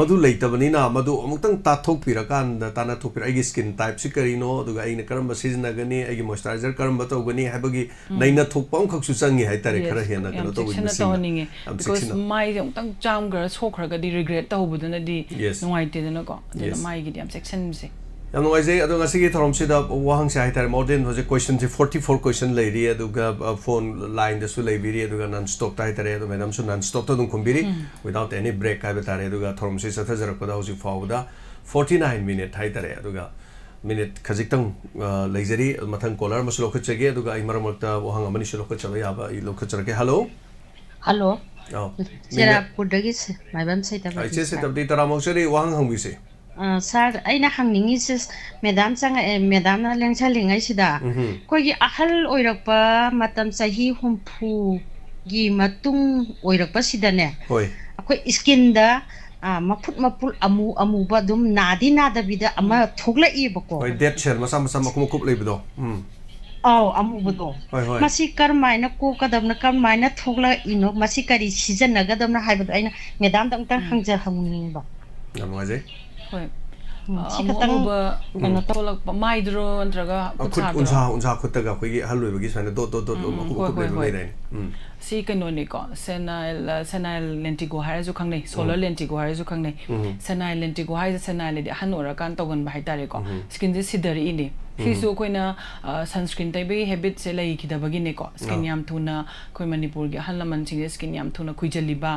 Speaker 1: madu leitabani na madu amuktang ta thok pirakan da tana thok pira igi skin type si karino aduga aina karamba season agani igi moisturizer karamba to gani hebagi naina thok pam khak su changi haitare khara hena kano to
Speaker 2: wini because mai amuktang jam gra sokhraga di regret ta hobuduna di nuai te dana ko mai gi am section se
Speaker 1: yam no ai adu ngasi gi thorom sida wahang sai tar more than was a question 44 question lady aduga phone line the su leibiri aduga non stop tai tare adu madam su non stop to dum kumbiri without any break kai betare aduga thorom si satha jarak pada hosi fawda 49 minute hai tare aduga minute khajitang leijari mathang caller maslo khachege aduga ai maramakta wahang amani su lokhachaba yaba I lokhacharake
Speaker 10: hello sera pudagi maibam sai ta
Speaker 1: ai che se tabdi taramok seri wahang hangbi se
Speaker 10: sir aina hangningi sis madam chang madam na lengcha lengai sida koi gi ahal oirakpa matam sahi humpu gi matung oirakpa sida ne
Speaker 1: hoi
Speaker 10: akoi skin da mapul amu ba dum nadi nada bida ama thogla I bako
Speaker 1: hoi dead shell masam makum kup leibdo
Speaker 10: amu bado masi karmaina ko kadamna karmaina thogla ino masi kari season na gadamna haibado aina madam dang tang hangja hangning ba
Speaker 1: namwaje
Speaker 2: hoi amuba kana tolak pa mai dro antraga
Speaker 1: unsa khutaga khoi haloi bagi sana do makum kup leibdo
Speaker 2: si kano ni ko senile lentigo harazu khangnei solar lentigo harazu khangnei senile lentigo harazu senile de hanora kan togan ba haitare ko skin je sidari ini hisu koina sunscreen taibe habit se lai khidabagi ne ko skin yam thuna koi manipur gi halaman sing skin yam thuna khuijaliba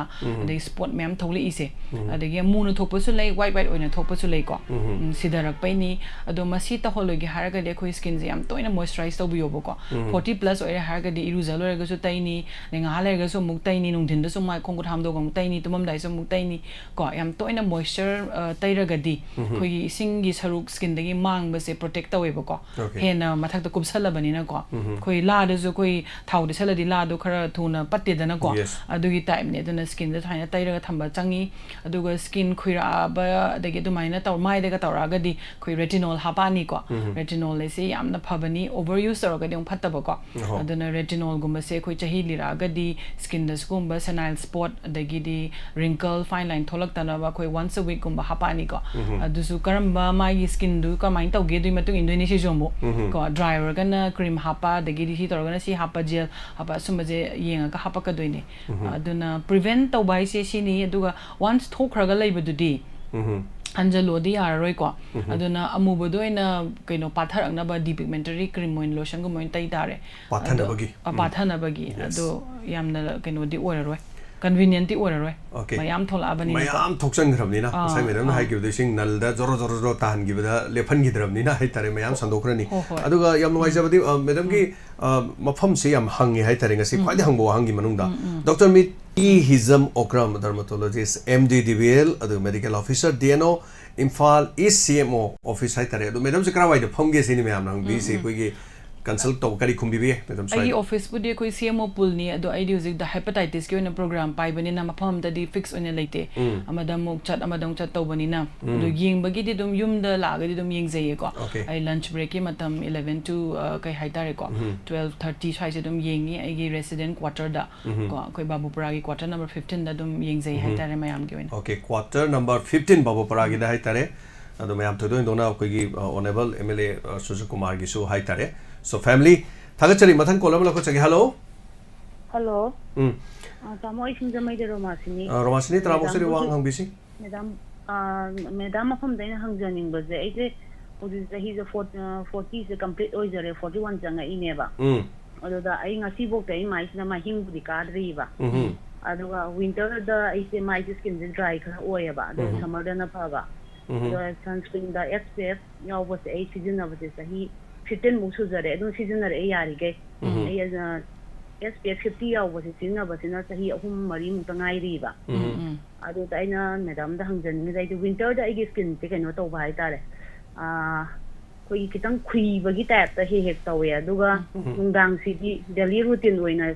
Speaker 2: de spot mem thole ise adagi munu thokpa su lai white oina thokpa su lai ko sidarak pai ni ado masi ta hologi haraga de khoi skin je yam toina moisturize to biyo ko 40 plus oira haraga de iruzal oira ga su taini nenga halega su muk taini nungthin da su mai khongu thamdo gam taini tumam dai su muk taini ko yam toina moisture tairaga di khoi ising gi saruk skin dagi mang ba se protect tawe ba hena mathak ta kubsalabani na ko koi la da zo koi thau de saladi la do khara thuna patte da na ko adugi time ne duna skin da thaina tairaga thamba changi aduga skin khuira ba dagi du maina taw mai daga tawraga di koi retinol hapani ko retinol le se yamna phabani overuse tawraga di phatta ba ko aduna retinol gumba se koi chahi lira ga di skin da gumba senile spot dagi di wrinkle fine line tholak ta na ba koi once a week gumba hapani ko adusu karamba mai skin du ka mai taw ge du matung indonesian ꯖꯣꯃꯣ ꯀꯣ dry ꯑꯣꯏꯔꯒꯅ cream ꯍꯥꯞꯄ ꯑꯗꯒꯤꯗꯤ ꯁꯤ ꯇꯧꯔꯒꯅ ꯁꯤ ꯍꯥꯞꯄ gel ꯍꯥꯞꯄ ꯑꯁꯨꯝꯕꯁꯦ ꯌꯦꯡꯉꯒ ꯍꯥꯞꯄꯛꯀꯗꯣꯏꯅꯦ ꯑꯗꯨꯅ ꯄ꯭ꯔꯤꯚꯦꯟ ꯇꯧꯕ ꯍꯥꯏꯁꯦ ꯁꯤꯅꯤ ꯑꯗꯨꯒ ꯋꯥꯟꯁ ꯊꯣꯛꯈ꯭ꯔꯒ ꯂꯩꯕꯗꯨꯗꯤ ꯍꯟꯖꯜꯂꯣꯗꯤ ꯌꯥꯔꯔꯣꯏꯀꯣ ꯑꯗꯨꯅ ꯑꯃꯨꯕꯗꯣ ꯑꯣꯏꯅ ꯀꯩꯅꯣ ꯄꯥꯊꯔꯛꯅꯕ ꯗꯤꯄꯤꯒꯃꯦꯟꯇꯔꯤ ꯀ꯭ꯔꯤꯝ ꯑꯣꯏꯅ ꯂꯣꯁꯟꯒꯨꯝꯕ ꯑꯣꯏꯅ ꯇꯩ ꯇꯥꯔꯦ ꯄꯥꯊꯅꯕꯒꯤ ꯑꯗꯣ ꯌꯥꯝꯅ ꯀꯩꯅꯣꯗꯤ ꯑꯣꯏꯔꯔꯣꯏ convenient order mayam thola abani
Speaker 1: mayam thoksan gramnina sai medam na haiki de sing nalda joro joro joro tan gi bada lephan gi dramni na hai tare mayam sandokrani aduga yam noi jabadi medam gi mafam se yam hangi hai tare ngasi khwai hangbo hangi manungda dr MICKY HIJAM OKRAM Dermatologist MD DBL adu medical officer DNO Imphal East CMO office hai tare adu medam se kra wai de pham ge se ni mayam nang bi se koi gi consult to kari khumbi bi medam sai
Speaker 2: ai office budi koi CMO pool ni ado ai music the hepatitis ki ona program pai bani na mafam da di fix ona leite amadam muk chat amadam chat to bani na do yeng bagi di dum yum da la ga di dum yeng jai ko ai lunch break ki matam 11 to kai hai tare ko 12:30 sai se dum yeng ni ai gi resident quarter da ko koi babupura gi quarter number 15 da dum yeng jai hai tare mayam gi ona
Speaker 1: okay quarter number 15 babupura gi da hai tare ado mayam to do dona koi gi honorable MLA Sujit Kumar gi su hai tare so family thagachari mathang kolam la ko chagi hello
Speaker 8: hello tamo ising jamai de
Speaker 1: romasini tramo seri wang hang bisi
Speaker 8: madam pham daina hang janing baje ai je odi sahi je 40 se complete oi jare 41 janga ine ba ado da ai ngasi bok tai mai sina ma hing budi kadri ba aduga winter da ai se mai skin dry kha oi ba ado summer da na pha ba ado sunscreen da SPF yaw was ai season of the sahi 15 musu jare adu season are yari ge ai SPF 50 yaw was season of the sahi ahum mari mu tangai ri ba adu taina madam da hangjan ni dai winter da ai skin te kaino to ba ai tare koi kitang khui bagi type ta he tawe aduga nungdang si di daily routine oina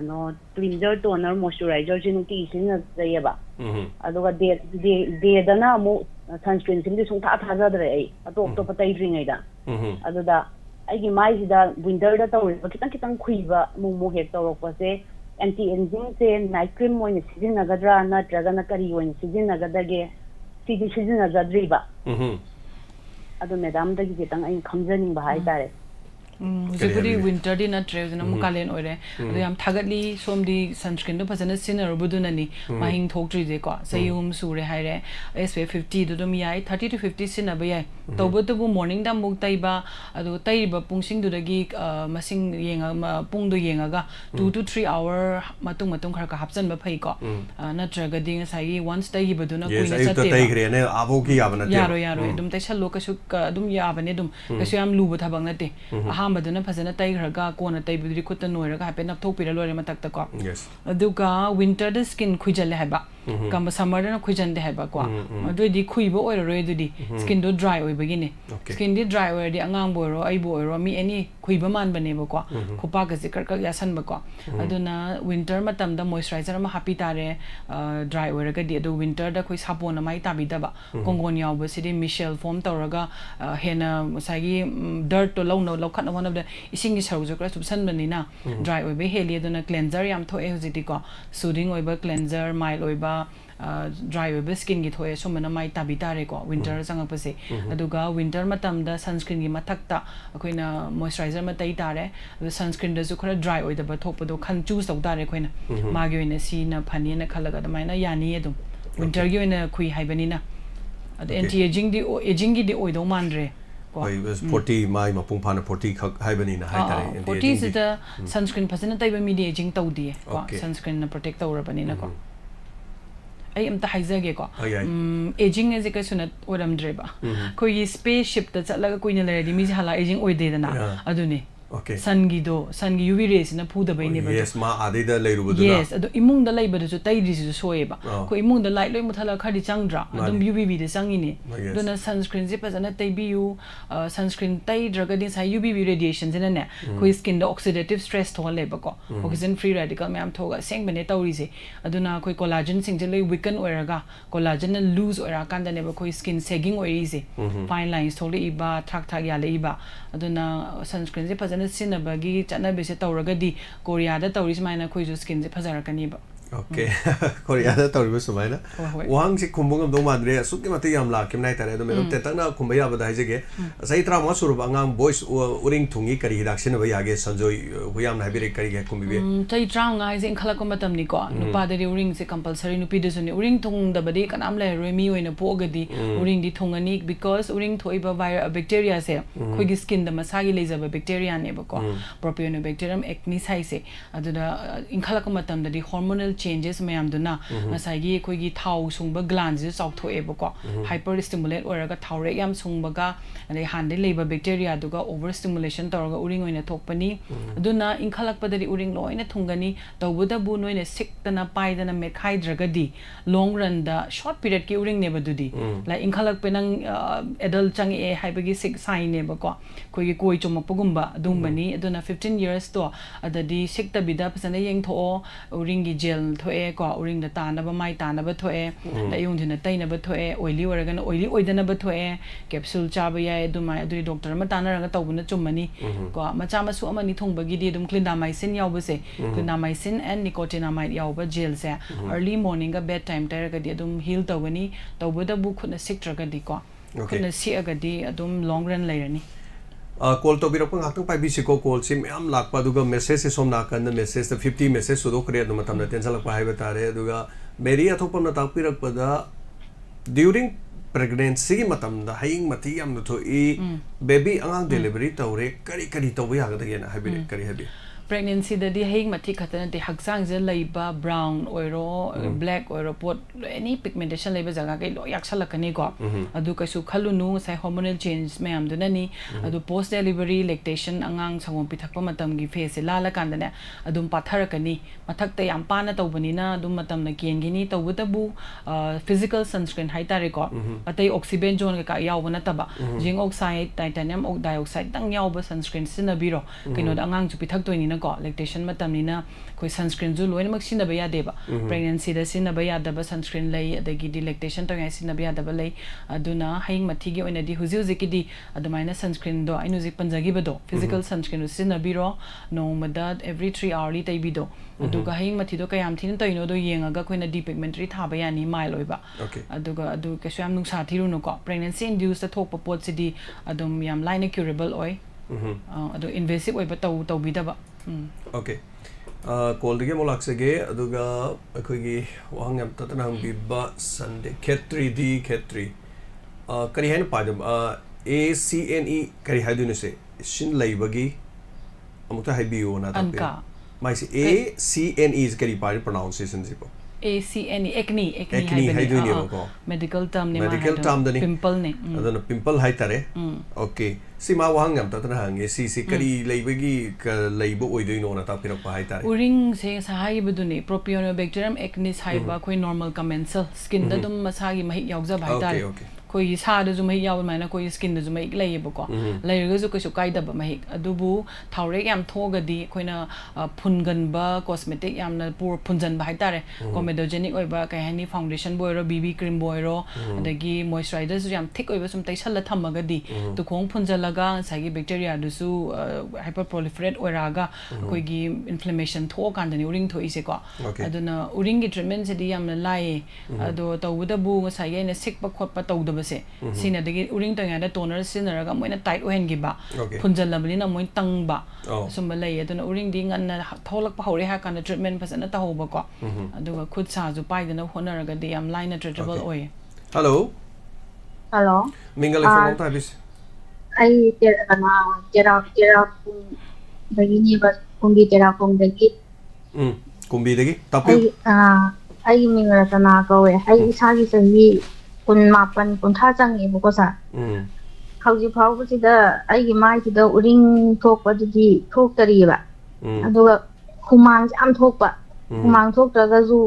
Speaker 8: no cleanser toner moisturizer jinu ti sin na ya ba aduga de da na mo sunscreen sin di sung tha tha ja dre ai atop to patai dring ai da aduda ai gi mai si da winter da tawe kitang khui ba mo he tawak pa se anti aging se night cream oina season na gadra na traga na kari oina season na gadage season na gadri ba ado madam da gi kitang ai khamjaning ba hai tare
Speaker 2: jibudi winter di na trev na mukalen oire ado yam thagatli somdi sunscreen do phajana sinner buduna ni mahing thokri je ko sayum sure haire SPF 50 do dum yai 30 to 50 sinna ba yai tobotu bu morning da muk taiba ado taiba pungsing du dagi masing yenga pung do yenga ga 2 to 3 hour matung khar ka hapsan ba phai ko natraga ding sai once tai gi baduna kuina chatte
Speaker 1: tai gre ne abo gi yabana te
Speaker 2: yaro dum tai shallo ka su dum yabane dum ka su yam luba thabang na te ahambaduna phajana taigraga kona taibudri khutta noiraga hape nap thokpira lore matakta ko aduga winter da skin khujale haba kamba summer da khujande haba ko adudi khuiba oiroi dudi skin do dry oi begine skin di dry oi di angang boiro ai boiro mi any khuiba man bane ba ko khopa ga zikar ka yasan ba ko aduna winter matam da moisturizer ma happy tare dry oiraga di adu winter da khoi sapon mai tabi da ba kongon yaw ba sidi michelle form tawraga hena musagi dirt to low khat one of the ising is house kra subsan banina dry oi be heli aduna cleanser yam thoe hojiti ko soothing oi ba cleanser mild oi ba dry oi ba skin gi thoe somana mai tabi tare ko winter sanga pase aduga winter matam da sunscreen gi mathakta akoina moisturizer ma tai tare sunscreen da su khara dry oi da ba thokpa do khan choose tau tare koina magi oina si na phani na khalaga da mai na yani edum winter gi oina khui haibanina ad anti aging gi di oi do mandre
Speaker 1: 40 mai mapung phana 40 khak haibani na hai tare
Speaker 2: 40 is the sunscreen phasana taiba media aging tawdi ko sunscreen na protect tawrabani na ko ai amta haizage ko aging is ka sunat oram dreba ko yi spaceship ta chatlaga koina leradi mi hala aging oide dana aduni sun gi UV rays na phuda bai ne ba
Speaker 1: yes ma ade da leiru buduna
Speaker 2: yes ado imung da lai ba du tai ri su soeba ko imung da light loi muthala khadi changdra adum UVB de changi ne dona sunscreen je pazana tai bi yu sunscreen tai draga din sai UVB radiation jena ne ko skin da oxidative stress thole ba ko oxygen free radical myam thoga seng bane tawri se aduna koi collagen sing je loi weaken oiraga collagen na lose oira kan da ne ba koi skin sagging oiri se fine lines thole iba thak ya le iba aduna sunscreen je pazana sinabagi chana bese tawraga di korea da tawri smaina khoi ju skin je phajarakani ba
Speaker 1: Okay, Korea tawriba sumaina. Wang si kumbungam do madre sukki mate yam la kim nai tare do me tetangna kumbaya bada haijege. Sai tra ma suru angang boys uring thungi kari hidak sin ba yage sanjoi huyam nai bire kari ge kumbi be.
Speaker 2: Sai tra nga haise inkhala ko matam ni ko nupa de uring se compulsory nupi de suni uring thung da bade kanam le remi oina pogadi uring di thungani because uring thoiba virus bacteria se khoi gi skin da masagi lejaba bacteria ne ba ko Propionobacterium acnes haise aduda inkhala ko matam da di hormonal changes mayam duna masagi khoi gi thau sungba glands ju chauk thoe ba ko hyper stimulate oraga thaure yam sungba ga ane hande leba bacteria duga over stimulation tawga uring oina thokpani aduna inkhalak padari uring loina thungani tawbuda bu noina siktana paidana mekhai dragadi long run da short period ki uring ne badudi la inkhalak penang adult chang e haibagi sik sign ne ba ko khoi gi koi chomapagumba dumbani aduna 15 years to adadi sikta bida pasana yeng tho uring gi gel thoe ko uring da ta na ba mai ta na ba thoe da yung thina tai na ba thoe oily oragan oily oidana ba thoe capsule cha ba ya aduma aduri doctor ma ta na ranga tawbuna chumani ko macha masu amani thongbagi di dum clindamycin yaw ba se clindamycin and nicotinamide yaw ba gel se early morning ga bedtime tare ga di adum heal tawani tawbuda bu khuna siktra ga di ko khuna si aga di adum long run lairani
Speaker 1: call to biro pang hatang pai bisi ko call sim am lakpa duga message som na kan message the 50 message so do create no matam na tension lakpa hai batare duga meri athopam na tak pirak pada during pregnancy matam da haing mati am no to e baby angang delivery tawre kari kari to ya ga da na habi kari habi
Speaker 2: pregnancy da di haing mati khatana te haksang je laiba brown oiro black oiro pot any pigmentation laiba jaga kai lo yaksalakani ko adu kaisu khalunu sai hormonal change mayam dunani adu post delivery lactation angang sangom pithakpa matam gi face lala kandane adum patharakani mathakta yam pana tawbani na adum matam na kengini tawbutabu physical sunscreen haitare ko atai oxybenzone ka yawbana taba zinc oxide titanium dioxide tang yawba sunscreen sinabiro kino angang chu pithaktoini ko lactation matamnina koi sunscreen ju loina mak sinaba ya deba pregnancy da sinaba ya daba sunscreen lay adagi di lactation to sinaba ya daba lay aduna haing mathi gi oina di huzi huzi ki di adumaina sunscreen do ainu zik panjagi bado physical sunscreen sinabiro no madad every 3 hourly tai bido aduga haing mathi do kayam thin to ino do yengaga koina depigmentary thaba yani mile oiba aduga adu kesu yam nungsa thiru no ko pregnancy induced thokpa pot sidi adum yam line curable oi adu invasive oiba taw bidaba
Speaker 1: Okay. Call the game Olaxage, Aduga, Akogi, Wangam Tatanang Biba, Sunday, Ketri, Ketri. Karihan Padam, ACNE Karihadunese, Shin Laibagi, Amuta Habiu, Nata. My ACNE is Karipari pronunciation Zipo.
Speaker 2: ACNE, acne medical term
Speaker 1: medical term
Speaker 2: pimple ne
Speaker 1: pimple haitare okay sima wahangam tatanang si kari laibagi laibo oidoino na tapirak pa haitare
Speaker 2: uring se sahai buduni Propionobacterium acnes haiba koi normal commensal skin da dum masagi mahi yaujab haitare koi sa da jumai yaw maina koi skin da jumai laiba ko lairaga ju kaisu kaida ba mahi adubu thaure yam thoga di koina phungan ba cosmetic yam na pur phunjan ba haitare comedogenic oiba kai hani foundation boiro bb cream boiro adagi moisturizer ju yam thick oiba sum taisal la thamaga di tu khong phunjalaga sagi bacteria du su hyperproliferate oiraga koi gi inflammation tho kan da ni uring tho ise ko aduna uring gi treatment se di yam na lai ado tawuda bu ngasai ye na sikpa khotpa tawda sina dagi uring tanga da toner sinaraga moina tight ohen gi ba phunjal labni na moin tang ba sumba lay aduna uring di ngan na tholak pa hore ha kan treatment pasana ta hoba ko aduga khud sa ju pai dana honaraga di am line treatable oy
Speaker 1: hello mingal from tabis
Speaker 11: ai tera dagi ni ba kumbi tera kum dagi
Speaker 1: kumbi dagi tapi
Speaker 11: ai mingal tana ko ai sagi sahi kun mapan kun tha changi bu ko sa hauji phau bu sida ai gi mai sida uring thok pa di thok tari ba aduga humang am thok pa humang thok daga ju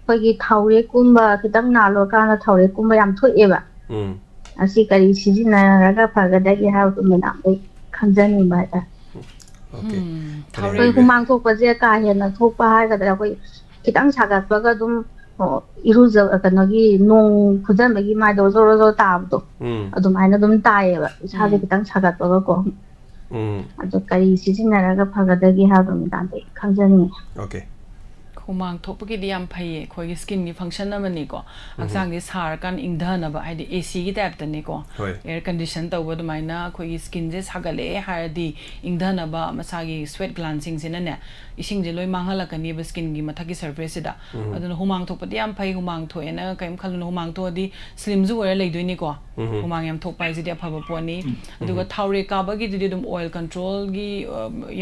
Speaker 11: koi gi thaure kumba kitang na lo kana thaure kumba yam thok e ba asi kari sijina raga phaga da gi ha tu me nam dai khanjani ba ta koi humang thok pa je ka he na thok pa ha ga da koi kitang saga pa ga dum iruza kanagi nong khujambagi mai do zo tabdo adumaina dum taeba isaje kitang sagat ba ko adu kari sijinaraga phagadagi ha dum dante khangjani
Speaker 1: okay
Speaker 2: humang thokpagidi yam phaye khoi skin gi function amani ko aksang gi sar kan ingdhana ba haidi AC gi type tani ko air condition tawba dumaina khoi skin je sagale hardi ingdhana ba masagi sweat glancing sinane ising je loi manghala kani ba skin gi mathaki surface da aduna humang thokpadi yam phai humang thoena kaim khalun humang to di slim zu ore leidoini ko humang yam thokpai ji dia phaba poni aduga thaure ka ba gi di dum oil control gi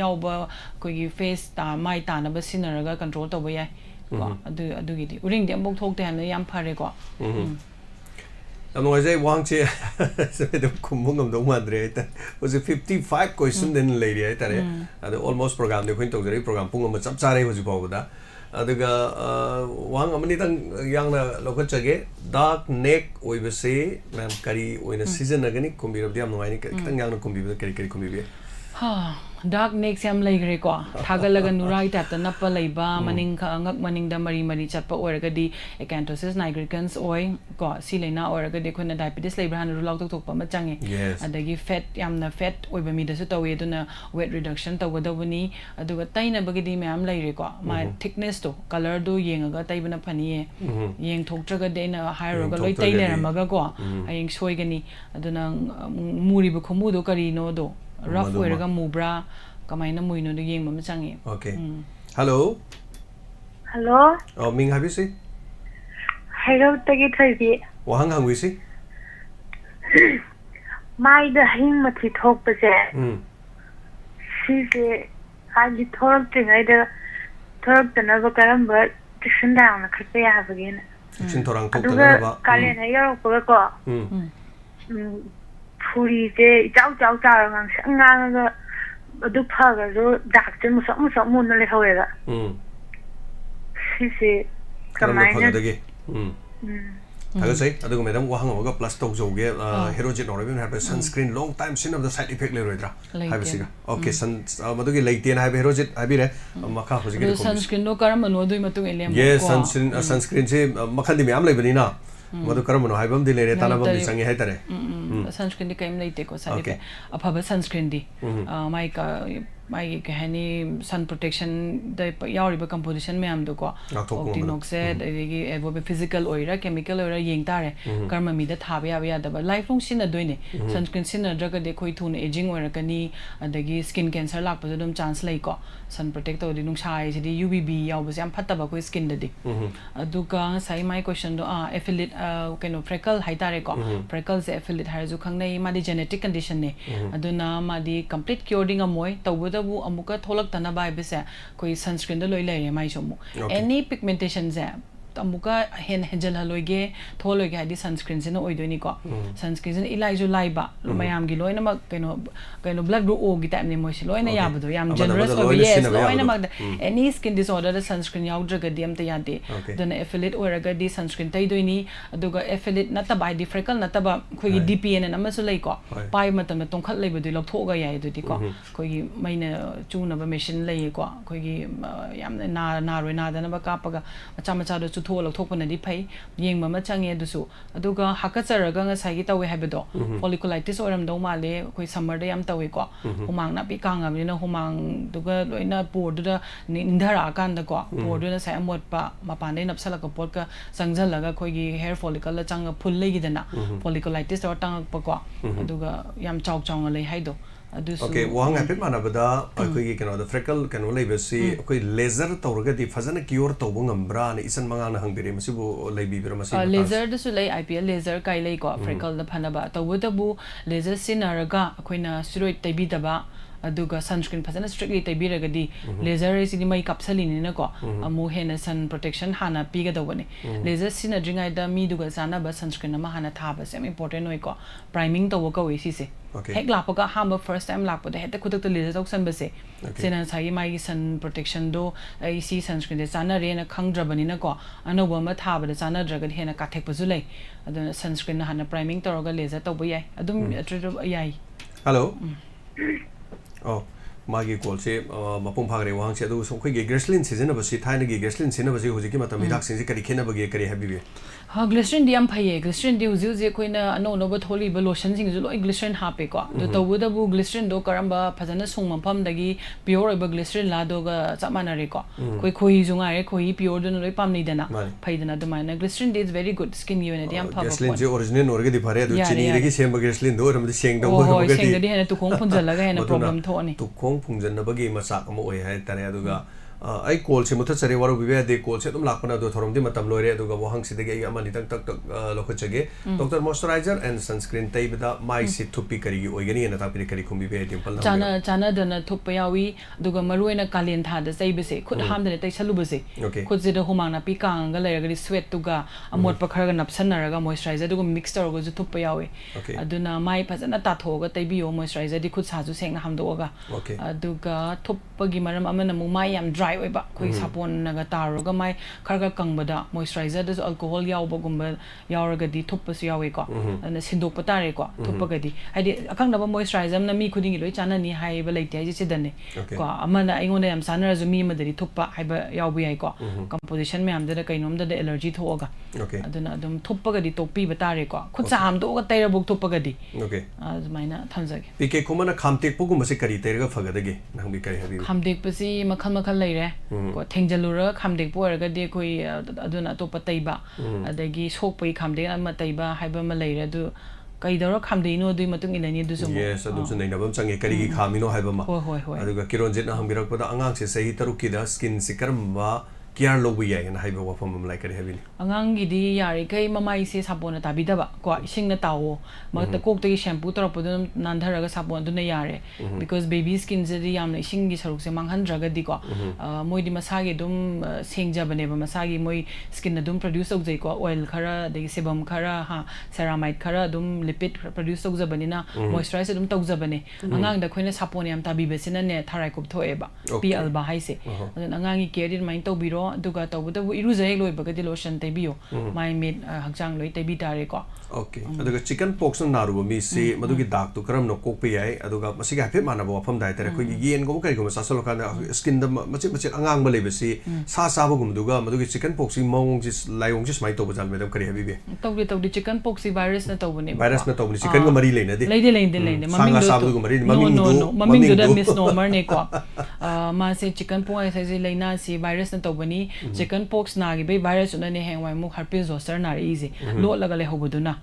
Speaker 2: yauba koi gi face ta mai ta na ba sinaraga control to ya ko adu gi di uring de ambok thok te han yam phare ko
Speaker 1: Among I want to say the Kumungam do Madre was a 55 question in lady at the almost program the Quinto program Pungam Sapsare was Boda. The one Amanita young Lokachage, dark neck, we will say, Mam Kari, when a season again, Kumbi of the Amnoic, young Kumbi, the Kari Kumbi.
Speaker 2: Dark next yam lay ko thagalaga nurai tap the napa laiba maning ka angak maning da mari mari chapa oragadi acanthosis nigricans oi ko silena oragadi khona diabetes laiba han rulok tok tok pa ma change adagi fat yamna fat oi ba mi da su tawe duna weight reduction tawadawani aduga taina bagidi ma'am lay ko my thickness to color do yengaga taibana phani yeng thoktraga deina hairoga loi tailera maga ko ayeng soigani aduna muri bu khomu do kari no do rough way ga mubra kamaina muino de yeng mama changi
Speaker 1: okay hello
Speaker 11: hello
Speaker 1: ming have you see
Speaker 11: hello tagi thai
Speaker 1: wahang hang we see
Speaker 11: mai da hing mati thok pa se si se ali thok te ngai da thok ta na ba karam ba tishin da na khpe ya ba gen
Speaker 1: tishin thorang thok ta na ba
Speaker 11: kale na yo ko Puri de chao ngang ngang ga du pha ga ro dak te mu sa mu na le hoega si kamai na
Speaker 1: Hello, say, I don't know what I'm plus to get heroin or even have a sunscreen long time sin of the side effect later. Have a cigar. Okay, Madugi late and have heroin. I be a Maca
Speaker 2: sunscreen no caramel do matu
Speaker 1: yes, sunscreen say Macadamia Lebanina. Madukaramano, I won't delay Tanabam sang a hatter.
Speaker 2: Sunscreen came late, a public sunscreen di. My kahani sun protection the yauriba composition me am do ko octinoxide the physical oira chemical oira yeng tare karma mi da thabe ya da lifelong sin a doine sunscreen sin a drug de khoi thun aging oira kani adagi skin cancer lak pa dum chance lai ko sun protect odi nung sai di UVB yaw ba yam phatta ba ko skin de aduga sai my question do affiliate keno freckle hai tare ko freckles affiliate har ju khangnai ma di genetic condition ne aduna ma di complete curing amoy tawda bu amuka tholak tana bai bese koi sunscreen da loi lai mai chomu any pigmentation ze amuka hen hejal haloige tholoige hadi sunscreen sina oidoni ko sunscreen sina ilai ju lai ba mayam gi loina mak keno blood group o gi type ne mo shi loina yabado yam generous over yes loina mak any skin disorder da sunscreen yaudra ga diam ta yade dana affiliate or ga di sunscreen tai doini aduga affiliate nata by di freckle nata ba khoi DPN na masu lai ko pai matam na tongkhat lai badu lok thoga yai dudi ko khoi maina chuna ba machine lai ko khoi gi yam na roi na dana ba kapaga macha do thu lok thok pana di phai yeng ma change du su aduga hakacharaga nga sai gi tawe habedo folliculitis oram do male khoi summer da yam tawe ko humang na pi kanga ni na humang duga loina por du da nindhara kan da ko por du na sai amot pa mapan dai napsala ko por ka sangjal laga khoi gi hair follicle la chang phul lei gi dana folliculitis or tang pa ko aduga yam chau lei haido
Speaker 1: Okay, wang apit mana bada koi keno the freckle keno lei besi koi laser tawraga di fazana cure tawbung ambra ni isan manga na hangbire masibu lei bibira masibu
Speaker 2: laser da su lei IPL laser kai lei ko freckle da phanaba tawdabu laser sinaraga akoina steroid taibi daba aduga sunscreen fazana strictly taibiraga di laser is ni mai kapsalini na ko amu hena sun protection hana piga da wani laser sinadringa da mi duga sana ba sunscreen ma hana thaba sem important oi ko priming to ko we si se hek lapaga hamba first time lapada heta khudak to laser tok san base sena sai mai sun protection do ai si sunscreen de sana re na khangdrabani na ko anoba ma thaba da sana draga hena ka thek pazu lai aduna sunscreen na hana priming to ga laser to bo yai adum yai
Speaker 1: hello oh मागी कोलसे मपुंग फागरे वांग से दो सोखोगी glycerine सिजनबसी थाइनगी glycerine सिजनबसी हुजिकी मतम हिदाक सिंसे करी खेनबगे करी हाबिबे
Speaker 2: हाँ glycerine दी फैये glycerine दी हुजी हुजी कोइना अनो अनोब थोलीब lotion सिंग लोई glycerine हापे को दो तवदबु ग्लिसरीन दो Karamba फजना song मफम दगी pure ओइब glycerine Ladoga चप मानरे को कोई खोई जुंगारे खोई प्योर दन लोई पामनीदना फैदना दमाना ग्लिसरीन दी इज वेरी गुड स्किन यूनिट दी फा
Speaker 1: ग्लिसरीन जे ओरिजिनल ओरगे दी फरे दो चिनी रेगी सेम ग्लिसरीन दो रमदि सेंग दो
Speaker 2: हो सेंग ददी हेना तुखोंग पुंजलगा हेना प्रॉब्लम थोनी
Speaker 1: तुखोंग पुंजनबगी मसाक अमो ओय हाय तारे अदुगा आई कॉल से मुथत सरे वारो बिबे दे कॉल से तुम लाखना दो थोरम दि मतम लोरे अदुगा वहंग सिदे गे अमनि तक तक लोखचगे डॉक्टर मॉइस्चराइजर एंड सनस्क्रीन तैबदा माइ सि थुपी करी ओइगनी ना तापि करी खुमबी बे डिंपल
Speaker 2: चाना चाना दना थुप यावी दुगा मरुएना कालेन था द सैबसे खुद हामदने तै सलुबसे खुद जे द हुमांगना पि कांगा लेरगदि स्वेट तुगा अमोट पखरगा नपसनरगा मॉइस्चराइजर दुगा मिक्स तौरगा जु थुप यावे अदुना माइ फजना ताथोगा तैबियो मॉइस्चराइजर दि खुद साजु सेंगना हामदोगा अदुगा थुपगी मरम अमना मु माइ याम ड्राई ओइबा कोई सापोन नगा तारोगा माइ खरगा कंगबदा मॉइस्चराइजर दस अल्कोहल यावबगुंबा यावरगदि थुपसु यावे को अन सिंदोक पतारे को थुपगदि हाइदि अखंगनबा मॉइस्चराइजर न मी खुदिंगी लोइ चाननी हाइबा लेते हाइजि सिदने को अमना आइगोन याम सानरजु मी मदरि थुपा हाइबा यावबि याइ को कंपोजिशन में आमदे कइनोमदा एलर्जी थोगा अदुना अदुम थुपगदि तोपि बतारे को खुद सामदोगा तैरबुक थुपगदि अजमाइना थमजगे
Speaker 1: पीके कुमना खामतेकपुगुमसे करी तैरगा फगदगे नंबि करी हबि
Speaker 2: खामतेकपसि मखल मखल लेरे को थेंजलुरा खामदेक पोरगदि कोई अदुना अतोप तैबा अदगी सोकपै खामदेक अमा तैबा हाइबा मा लेरे अदु कईदरो खामदेनो दुई मतुंग इलनि दुसु
Speaker 1: यस अदुसु नैनबम चंगे करीगी खामिनो हाइबा मा अदुगा किरोंजित ना हंबिरकपदा अंगांग से सही तरुकीदा स्किन सिकरमबा केयर लोबु याय ना हाइबा वफम मम लाइक हबिनि
Speaker 2: अंगांगिदी यारे कई ममाई से सापोन ताबिदबा को इसिंगना ताओ मत कोकतगी शैम्पू तरपदु नांधरगा सापोन दुना यारे बिकॉज बेबी स्किन से यामना इसिंगी सरुक से मांगहनद्रगदि को मोइदि मसागे दुम सेंगजबने मसागी मोइ स्किन दुम प्रोड्यूस औजै को ऑयल खरा दगी सेबम खरा हा सेरामाइड खरा दुम लिपिड प्रोड्यूस औजबनिना मॉइस्चराइजर दुम तौजबने अंगांग द खोइना सापोन याम ताबिबसिना ने थाराइकोप थोएबा पी अल्बा हाइसे अंगांगी केयर माइन तौबिरो दुगा तौबदबु इरुजै लोइबगदि लोशन तैबियो माइ मेड हकचांग लोइ तैबि तारे को
Speaker 1: ओके अदुगा चिकन पॉक्स नारुबो मी से मदुगी दाग तो करम नो कोकपे याय अदुगा मसिगा हाफे मानबो वफम दाय तरे खोगी येन गो करिगो सासलो कान स्किन द मचे मचे अंगांग बलेबसी सा साबगुम दुगा मदुगी चिकन पॉक्स मौंग जिस लायोंग जिस माइ तौबजाल मेदम करि हबिबे
Speaker 2: तौदि चिकन पॉक्स वायरस न तौबने
Speaker 1: वायरस न तौबने चिकन गो मरी लेने दे
Speaker 2: लेदे ममिंग दो साबदुगो मरी ममिंग दो द मिसनोमर ने को मा से चिकन पॉक्स ऐसे लेना सी वायरस न तौबनी चिकन पॉक्स नागी बे वायरस उनने हेंगवाय मु हर्पीस जोस्टर नारी इजे लो लगले होबदुना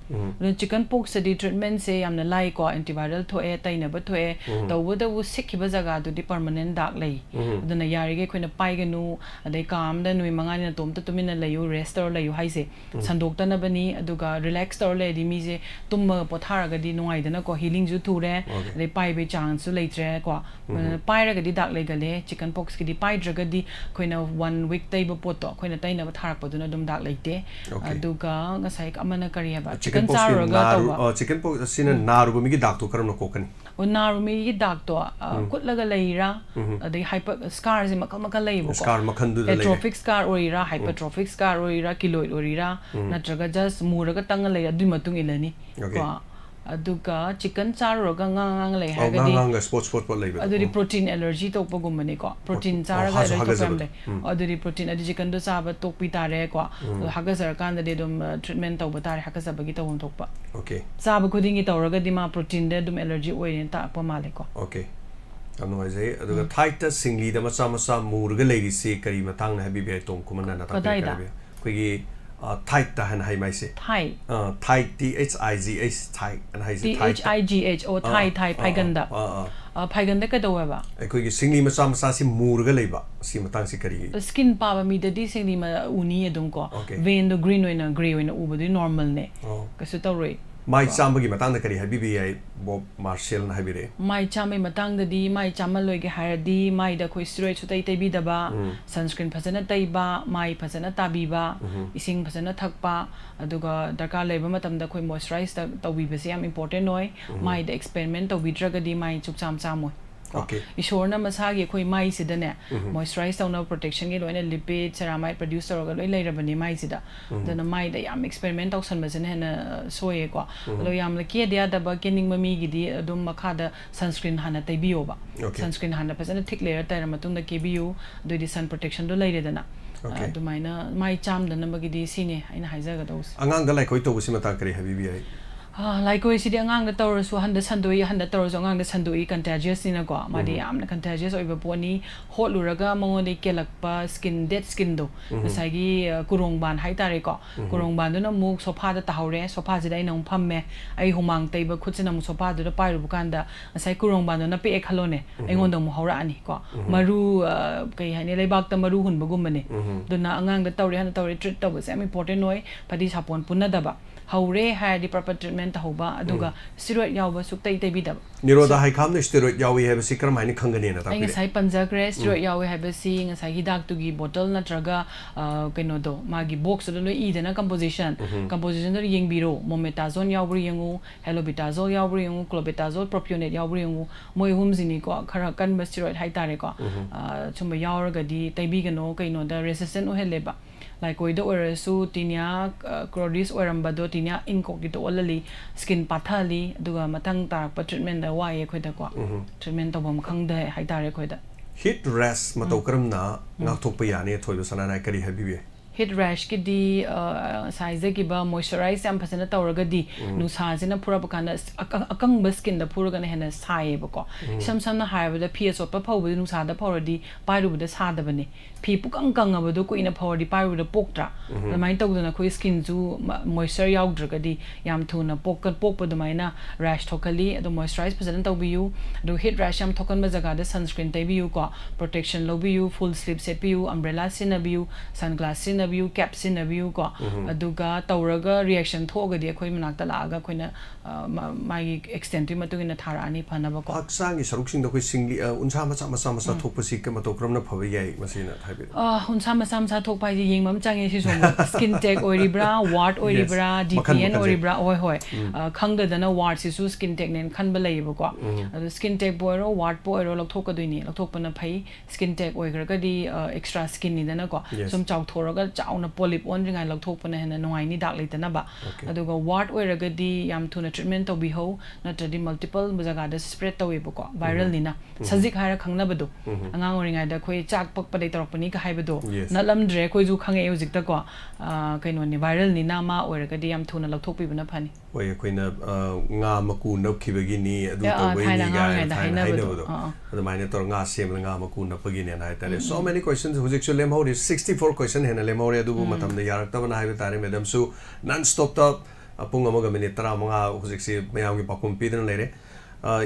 Speaker 2: चिकन पॉक्स दी ट्रीटमेंट से यामना लाई को एंटीवायरल थोए तैनब थोए तौबदबु सिखिबा जगह दुदी परमानेंट दाग लई अदुना यारिगे खोइना पाइगनु अदे काम द नुइ मंगानि तोमता तुमिना लयु रेस्ट तौर लयु हाइसे संदोक्तनबनी अदुगा रिलैक्स तौर लेदि मीजे तुम पोथारगदि नुआइदना को हीलिंग जु थुरे अदे पाइबे चांस सु लेत्रे को पाइरगदि दाग लेगले चिकन पॉक्स की पाइद्रगदि खोइना 1 वीक तैब पोतो खोइना तैनब थारकपदुना दुम दाग लेते अदुगा ngасai amana kari haba chicken charoga tawba
Speaker 1: chicken pॉक्स सिना नारुबो मिगी दाग तो करम Konkani
Speaker 2: o narumi gi dag to kutlaga leira adai hyper scar je makal makal leibo
Speaker 1: scar makhan du
Speaker 2: atrophic scar orira hypertrophic scar orira keloid orira natraga just muraga tanga lei adu matung ilani ko aduga chicken charoga ngang lei hagadi
Speaker 1: ngang sports lei
Speaker 2: aduri protein allergy tokpa gumbane ko protein charaga lei to famle aduri protein adi chicken do chaba tokpi tare ko haga sarkan de dum treatment tawba tare haga sabagi tawum tokpa
Speaker 1: okay
Speaker 2: chaba khudingi tawraga di ma protein de dum allergy oine ta pa male ko
Speaker 1: okay amnoise aduga thait singli da macha macha murga leiri se kari matang na habi be tom kumana na ta koigi tight ta han hai mai se tight THIGH tight and hai se
Speaker 2: THIGH o thai paiganda paiganda ka dawa ba
Speaker 1: koi gi singli ma sa si murga leiba si matang si kari
Speaker 2: skin pa ba mi da di singli ma uni edum ko vein do green oina gray oina ubadi normal ne kasu tawroi
Speaker 1: mai chambagi matang da kari habibi ai bob marshall na habire
Speaker 2: mai chamai matang da di mai chamal loi ge haradi mai da khoi steroid chu tai bi da ba sunscreen phasana tai ba mai phasana tabi ba ising phasana thakpa aduga darkar leba matam da khoi moisturize ta tawi be se am important noi mai da experiment to bi drug di mai chup cham cham moi ꯏꯁꯣꯔꯅ ꯃꯁꯥꯒꯤ ꯑꯩꯈꯣꯏ ꯃꯥꯏꯁꯤꯗꯅꯦ ꯃꯣꯏꯁꯆꯔꯥꯏꯁ ꯇꯧꯅꯕ ꯄ꯭ꯔꯣꯇꯦꯛꯁꯟꯒꯤ ꯂꯣꯏꯅ lipid ꯁꯦꯔꯥꯃꯥꯏꯠ produce ꯇꯧꯔꯒ ꯂꯣꯏ ꯂꯩꯔꯕꯅꯤ ꯃꯥꯏꯁꯤꯗ ꯑꯗꯨꯅ ꯃꯥꯏꯗ ꯌꯥꯝ ꯑꯦꯛꯁꯄꯦꯔꯤꯃꯦꯟ ꯇꯧꯁꯟꯕꯁꯤꯅ ꯍꯦꯟꯅ ꯁꯣꯏꯌꯦꯀꯣ ꯑꯗꯣ ꯌꯥꯝꯅ ꯀꯦꯗ ꯌꯥꯗꯕ ꯀꯦꯅꯤꯡꯕ ꯃꯤꯒꯤꯗꯤ ꯑꯗꯨꯝ ꯃꯈꯥꯗ ꯁꯟꯁꯀ꯭ꯔꯤꯟ ꯍꯥꯟꯅ ꯇꯩꯕꯤꯌꯣꯕ ꯁꯟꯁꯀ꯭ꯔꯤꯟ ꯍꯥꯟꯅ ꯐꯖꯅ ꯊꯤꯛ ꯂꯦꯌꯔ ꯇꯩꯔ ꯃꯇꯨꯡꯗ ꯀꯦꯕꯤꯌꯨ ꯑꯗꯨꯏꯗꯤ ꯁꯟ ꯄ꯭ꯔꯣꯇꯦꯛꯁꯟꯗꯣ ꯂꯩꯔꯦꯗꯅ ꯑꯗꯨꯃꯥꯏꯅ ꯃꯥꯏ ꯆꯥꯝꯗꯅꯕꯒꯤꯗꯤ ꯁꯤꯅꯦ ꯑꯩꯅ ꯍꯥꯏꯖꯒꯗꯧꯁꯦ
Speaker 1: ꯑꯉꯥꯡꯗ ꯂꯥꯏꯈꯣꯏ ꯇꯧꯕꯁꯤ ꯃꯇꯥꯡ ꯀꯔꯤ ꯍꯥꯏꯕꯤꯕ ꯌꯥꯏ
Speaker 2: ꯂꯥꯏꯀꯣꯏꯁꯤꯗꯤ ꯑꯉꯥꯡꯗ ꯇꯧꯔꯁꯨ ꯍꯟꯗ ꯁꯟꯗꯣꯛꯏ ꯍꯟꯗ ꯇꯧꯔꯁꯨ ꯑꯉꯥꯡꯗ ꯁꯟꯗꯣꯛꯏ ꯀꯟꯇꯦꯖꯤꯌꯁꯅꯤꯅꯀꯣ ꯃꯥꯗꯤ ꯌꯥꯝꯅ ꯀꯟꯇꯦꯖꯤꯌꯁ ꯑꯣꯏꯕ ꯄꯣꯠꯅꯤ ꯍꯣꯠꯂꯨꯔꯒ ꯃꯉꯣꯟꯗꯒꯤ ꯀꯦꯜꯂꯛꯄ ꯁ꯭ꯀꯤꯟ ꯗꯦꯠ ꯁ꯭ꯀꯤꯟꯗꯣ ꯉꯁꯥꯏꯒꯤ ꯀꯨꯔꯣꯡꯕꯥꯟ ꯍꯥꯏꯇꯥꯔꯦꯀꯣ ꯀꯨꯔꯣꯡꯕꯥꯟꯗꯨꯅ ꯑꯃꯨꯛ ꯁꯣꯐꯥꯗ ꯇꯥꯍꯧꯔꯦ ꯁꯣꯐꯥꯁꯤꯗ ꯑꯩꯅ ꯑꯃꯨꯛ ꯐꯝꯃꯦ ꯑꯩ ꯍꯨꯃꯥꯡ ꯇꯩꯕ ꯈꯨꯠꯁꯤꯅ ꯑꯃꯨꯛ ꯁꯣꯐꯥꯗꯨꯗ ꯄꯥꯏꯔꯨꯕ ꯀꯥꯟꯗ ꯉꯁꯥꯏ ꯀꯨꯔꯣꯡꯕꯥꯟꯗꯨꯅ ꯄꯤꯛꯑꯦ ꯈꯜꯂꯣꯅꯦ ꯑꯩꯉꯣꯟꯗ ꯑꯃꯨꯛ ꯍꯧꯔꯛꯑꯅꯤ ꯀꯣ ꯃꯔꯨ ꯀꯩ ꯍꯥꯏꯅꯤ ꯂꯩꯕꯥꯛꯇ ꯃꯔꯨ ꯍꯨꯟꯕꯒꯨꯝꯕꯅꯦ ꯑꯗꯨꯅ ꯑꯉꯥꯡꯗ ꯇꯧꯔꯦ ꯍꯟꯗ ꯇꯧꯔꯦ ꯇ꯭ꯔꯤꯠ ꯇꯧꯕꯁꯦ ꯌꯥꯝ ꯏꯝꯄꯣꯔꯇꯦꯟ ꯑꯣꯏ ꯐꯗꯤ ꯁꯥꯄꯣꯟ ꯄꯨꯟꯅꯗꯕ ꯍꯧꯔꯦ ꯍꯥꯏꯔꯗꯤ ꯄ꯭ꯔꯣꯄꯔ ꯇ꯭ꯔꯤꯠꯃꯦꯟ ꯇꯧꯍꯧꯕ ꯑꯗꯨꯒ ꯁ꯭ꯇꯤꯔꯣꯏꯗ ꯌꯥꯎꯕ ꯁꯨꯛꯇꯩ ꯇꯩꯕꯤꯗꯕ
Speaker 1: ꯅꯤꯔꯣꯗꯥ ꯍꯩꯈꯥꯝꯗ ꯁ꯭ꯇꯤꯔꯣꯏꯗ ꯌꯥꯎꯏ ꯍꯥꯏꯕꯁꯤ ꯀꯔꯝꯍꯥꯏꯅ ꯈꯪꯒꯅꯤꯅ
Speaker 2: ꯑꯩ ꯉꯁꯥꯏ ꯄꯟꯖꯈ꯭ꯔꯦ ꯁ꯭ꯇꯤꯔꯣꯏꯗ ꯌꯥꯎꯋꯦ ꯍꯥꯏꯕꯁꯤ ꯉꯁꯥꯏ ꯍꯤꯗꯥꯛꯇꯨꯒꯤ ꯕꯣꯇꯜ ꯅꯠꯇ꯭ꯔꯒ ꯀꯩꯅꯣꯗꯣ ꯃꯥꯒꯤ ꯕꯣꯛꯁꯇꯨꯗ ꯂꯣꯏ ꯏꯗꯅ ꯀꯝꯄꯣꯖꯤꯁꯟꯗꯨ ꯌꯦꯡꯕꯤꯔꯣ ꯃꯣꯃꯦꯇꯥꯖꯣꯟ ꯌꯥꯎꯕ꯭ꯔꯥ ꯌꯦꯡꯉꯨ ꯍꯦꯂꯣꯕꯤꯇꯥꯖꯣꯜ ꯌꯥꯎꯕ꯭ꯔꯥ ꯌꯦꯡꯉꯨ ꯀ꯭ꯂꯣꯕꯦꯇꯥꯖꯣꯜ ꯄ꯭ꯔꯣꯄꯤयोꯅꯦꯠ ꯌꯥꯎꯕ꯭ꯔꯥ ꯌꯦꯡꯉꯨ ꯃꯣꯏ ꯑꯍꯨꯝꯁꯤꯅꯤꯀꯣ ꯈꯔ ꯀꯟꯕ ꯁ꯭ꯇꯤꯔꯣꯏꯗ ꯍꯥꯏꯇꯥꯔꯦꯀꯣ ꯁꯨꯝꯕ ꯌꯥꯎꯔꯒꯗꯤ ꯇꯩꯕꯤꯒꯅꯣ ꯀꯩꯅꯣꯗ ꯔꯦꯁꯤꯁꯇꯦꯟ ꯑꯣꯏꯍꯜꯂꯦꯕ ꯂꯥꯏꯀꯣꯏꯗ ꯑꯣꯏꯔꯁꯨ ꯇꯤꯅꯤꯌꯥ ꯀ꯭ꯔꯣꯗꯤꯁ ꯑꯣꯏꯔꯝꯕꯗꯣ ꯇꯤꯅꯤꯌꯥ ꯏꯟꯀꯣꯛꯀꯤꯗ ꯑꯣꯜꯍꯜꯂꯤ ꯁ꯭ꯀꯤꯟ ꯄꯥꯊꯍꯜꯂꯤ ꯑꯗꯨꯒ ꯃꯊꯪ ꯇꯥꯔꯛꯄ ꯇ꯭ꯔꯤꯠꯃꯦꯟꯗ ꯋꯥꯏꯑꯦ ꯑꯩꯈꯣꯏꯗꯀꯣ ꯇ꯭ꯔꯤꯠꯃꯦꯟ ꯇꯧꯐꯝ ꯈꯪꯗꯦ ꯍꯥꯏꯇꯥꯔꯦ ꯑꯩꯈꯣꯏꯗ
Speaker 1: ꯍꯤꯠ ꯔꯦꯁ ꯃꯇꯧ ꯀꯔꯝꯅ ꯉꯥꯛꯊꯣꯛꯄ ꯌꯥꯅꯤ ꯊꯣꯏꯕ ꯁꯅꯥꯅ ꯀꯔꯤ ꯍꯥꯏꯕꯤꯕ
Speaker 2: ꯍꯤꯠ ꯔꯦꯁꯀꯤꯗꯤ ꯉꯁꯥꯏ ꯍꯥꯏꯖꯈꯤꯕ ꯃꯣꯏꯁꯆꯔꯥꯏꯁ ꯌꯥꯝ ꯐꯖꯅ ꯇꯧꯔꯒꯗꯤ ꯅꯨꯡꯁꯥꯁꯤꯅ ꯐꯨꯔꯛꯄ ꯀꯥꯟꯗ ꯑꯀꯪꯕ ꯁ꯭ꯀꯤꯟꯗ ꯐꯨꯔꯒꯅ ꯍꯦꯟꯅ ꯁꯥꯏꯌꯦꯕꯀꯣ ꯏꯁꯝ ꯁꯝꯅ ꯍꯥꯏꯔꯕꯗ ꯐꯤ ꯑꯆꯣꯠꯄ ꯐꯧꯕꯗꯤ ꯅꯨꯡꯁꯥꯗ ꯐꯧꯔꯗꯤ ꯄꯥꯏꯔꯨꯕꯗ ꯁꯥꯗꯕꯅꯦ ꯐꯤ ꯄꯨꯀꯪ ꯀꯪꯉꯕꯗꯣ ꯀꯨꯏꯅ ꯐꯧꯔꯗꯤ ꯄꯥꯏꯔꯨꯕꯗ ꯄꯣꯛꯇ꯭ꯔꯥ ꯑꯗꯨꯃꯥꯏꯅ ꯇꯧꯗꯅ ꯑꯩꯈꯣꯏ ꯁ꯭ꯀꯤꯟꯁꯨ ꯃꯣꯏꯁꯆꯔ ꯌꯥꯎꯗ꯭ꯔꯒꯗꯤ ꯌꯥꯝ ꯊꯨꯅ ꯄꯣꯛꯄ ꯑꯗꯨꯃꯥꯏꯅ ꯔꯦꯁ ꯊꯣꯛꯍꯜꯂꯤ ꯑꯗꯣ ꯃꯣꯏꯁꯆꯔꯥꯏꯁ ꯐꯖꯅ ꯇꯧꯕꯤꯌꯨ ꯑꯗꯨꯒ ꯍꯤꯠ ꯔꯦꯁ ꯌꯥꯝ ꯊꯣꯛꯍꯟꯕ ꯖꯒꯥꯗ ꯁꯟꯁꯀ꯭ꯔꯤꯟ ꯇꯩꯕꯤꯌꯨꯀꯣ ꯄ꯭ꯔꯣꯇꯦꯛꯁꯟ ꯂꯧꯕꯤꯌꯨ ꯐꯨꯜ ꯁ꯭ꯂꯤꯞ ꯁꯦꯠꯄꯤꯌꯨ ꯑꯝꯕ꯭ꯔꯦꯂꯥ ꯁꯤꯖꯤꯟꯅꯕꯤꯌꯨ ꯁꯟꯒ꯭ꯂꯥꯁ ꯁꯤꯖꯤꯟꯅꯕꯤꯌꯨ ꯀꯦꯞ ꯁꯤꯖꯤꯟꯅꯕꯤꯌꯨꯀꯣ ꯑꯗꯨꯒ ꯇꯧꯔꯒ ꯔꯤꯌꯦꯛꯁꯟ ꯊꯣꯛꯑꯒꯗꯤ ꯑꯩꯈꯣꯏ ꯃꯅꯥꯛꯇ ꯂꯥꯛꯑꯒ ꯑꯩꯈꯣꯏꯅ ꯃꯥꯒꯤ ꯑꯦꯛꯁꯇꯦꯟꯇꯨꯒꯤ ꯃꯇꯨꯡ ꯏꯟꯅ ꯊꯥꯔꯛꯑꯅꯤ ꯐꯅꯕꯀꯣ
Speaker 1: ꯍꯛꯆꯥꯡꯒꯤ ꯁꯔꯨꯛꯁꯤꯡꯗ ꯑꯩꯈꯣꯏ ꯁꯤꯡꯂꯤ ꯎꯟꯁꯥ ꯃꯆꯥ ꯃꯆꯥ ꯊꯣꯛꯄꯁꯤ ꯃꯇꯧ ꯀꯔꯝꯅ ꯐꯕ ꯌꯥꯏ ꯃꯁꯤꯅ ꯍꯥꯏꯕꯤꯔꯛꯑꯣ
Speaker 2: ꯎꯟꯁꯥ ꯃꯆꯥ ꯊꯣꯛꯄ ꯍꯥꯏꯁꯦ ꯌꯦꯡꯕ ꯑꯃ ꯆꯪꯉꯦ ꯁꯤꯁꯨ ꯁ꯭ꯀꯤꯟ ꯇꯦꯛ ꯑꯣꯏꯔꯤꯕ꯭ꯔꯥ ꯋꯥꯔꯠ ꯑꯣꯏꯔꯤꯕ꯭ꯔꯥ DPN ꯑꯣꯏꯔꯤꯕ꯭ꯔꯥ ꯍꯣꯏ ꯈꯪꯗꯗꯅ ꯋꯥꯔꯠꯁꯤꯁꯨ ꯁ꯭ꯀꯤꯟ ꯇꯦꯛꯅꯦꯅ ꯈꯟꯕ ꯂꯩꯌꯦꯕꯀꯣ ꯑꯗꯣ ꯁ꯭ꯀꯤꯟ ꯇꯦꯛꯄꯨ ꯑꯣꯏꯔꯣ ꯋꯥꯔꯠꯄꯨ ꯑꯣꯏꯔꯣ ꯂꯧꯊꯣꯛꯀꯗꯣꯏꯅꯤ ꯂꯧꯊꯣꯛꯄꯅ ꯐꯩ ꯁ꯭ꯀꯤꯟ ꯇꯦꯛ ꯑꯣꯏꯈ꯭ꯔꯒꯗꯤ ꯑꯦꯛꯁꯇ꯭ꯔꯥ ꯁ꯭ꯀꯤꯟꯅꯤꯗꯅꯀꯣ ꯁꯨꯝ ꯆꯥꯎꯊꯣꯔꯒ ꯆꯥꯎꯅ ꯄꯣꯂꯤꯞ ꯑꯣꯟꯗ꯭ꯔꯤꯉꯥꯏ ꯂꯧꯊꯣꯛꯄꯅ ꯍꯦꯟꯅ ꯅꯨꯡꯉꯥꯏꯅꯤ ꯗꯥꯛ ꯂꯩꯇꯅꯕ ꯑꯗꯨꯒ ꯋꯥꯔꯠ ꯑꯣꯏꯔꯒꯗꯤ ꯌꯥꯝ ꯊꯨꯅ ꯇ꯭ꯔꯤꯠꯃꯦꯟ ꯇꯧꯕꯤꯍꯧ ꯅꯠꯇ꯭ꯔꯗꯤ ꯃꯜꯇꯤꯄꯜ ꯖꯒꯥꯗ ꯁ꯭ꯄ꯭ꯔꯦꯗ ꯇꯧꯋꯦꯕꯀꯣ ꯚꯥꯏꯔꯦꯜꯅꯤꯅ ꯁꯖꯤꯛ ꯍꯥꯏꯔ ꯈꯪꯅꯕꯗꯣ ꯑꯉꯥꯡ ꯑꯣꯏꯔꯤꯉꯩꯗ ꯑꯩꯈꯣꯏ ꯆꯥꯛ ꯄꯛꯄꯗꯩ ꯇꯧꯔꯛꯄꯅꯤꯒ ꯍꯥꯏꯕꯗꯣ ꯅꯠꯂꯝꯗ꯭ꯔꯦ ꯑꯩꯈꯣꯏꯁꯨ ꯈꯪꯉꯛꯑꯦ ꯍꯧꯖꯤꯛꯇꯀꯣ ꯀꯩꯅꯣꯅꯤ ꯚꯥꯏꯔꯦꯜꯅꯤꯅ ꯃꯥ ꯑꯣꯏꯔꯒꯗꯤ ꯌꯥꯝ ꯊꯨꯅ ꯂꯧꯊꯣꯛꯄꯤꯕꯅ ꯐꯅꯤ
Speaker 1: ꯍꯣꯏ ꯑꯩꯈꯣꯏꯅ ꯉꯥ ꯃꯀꯨ ꯅꯞꯈꯤꯕꯒꯤꯅꯤ ꯑꯗꯨ ꯇꯧꯕꯒꯤꯅꯤ ꯀꯥꯏꯅ ꯊꯥꯏꯅ ꯍꯥꯏꯅꯕꯗꯣ ꯑꯗꯨꯃꯥꯏꯅ ꯇꯧꯔ ꯉꯥ ꯁꯦꯝꯕꯗ ꯉꯥ ꯃꯀꯨ ꯅꯞꯄꯒꯤꯅꯦꯅ ꯍꯥꯏꯇꯥꯔꯦ ꯁꯣ ꯃꯦꯅꯤ ꯀ꯭ꯋꯦꯁꯟꯁ ꯍꯧꯖꯤꯛꯁꯨ ꯂꯦꯝꯍꯧꯔꯤ 64 ꯀ꯭ꯋꯦꯁꯟ ꯍꯦꯟꯅ ꯂꯦꯝꯍꯧꯔꯦ ꯑꯗꯨꯕꯨ ꯃꯇꯝꯗ ꯌꯥꯔꯛꯇꯕꯅ ꯍꯥꯏꯕ ꯇꯥꯔꯦ ꯃꯦꯗꯥꯝꯁꯨ ꯅꯟ ꯁ꯭ꯇꯣꯞꯇ ꯄꯨꯡ ꯑꯃꯒ ꯃꯤꯅꯤꯠ 15 ꯍꯧꯖꯤꯛꯁꯤ ꯃꯌꯥꯝꯒꯤ ꯄꯥꯎꯈꯨꯝ ꯄꯤꯗꯨꯅ ꯂꯩꯔꯦ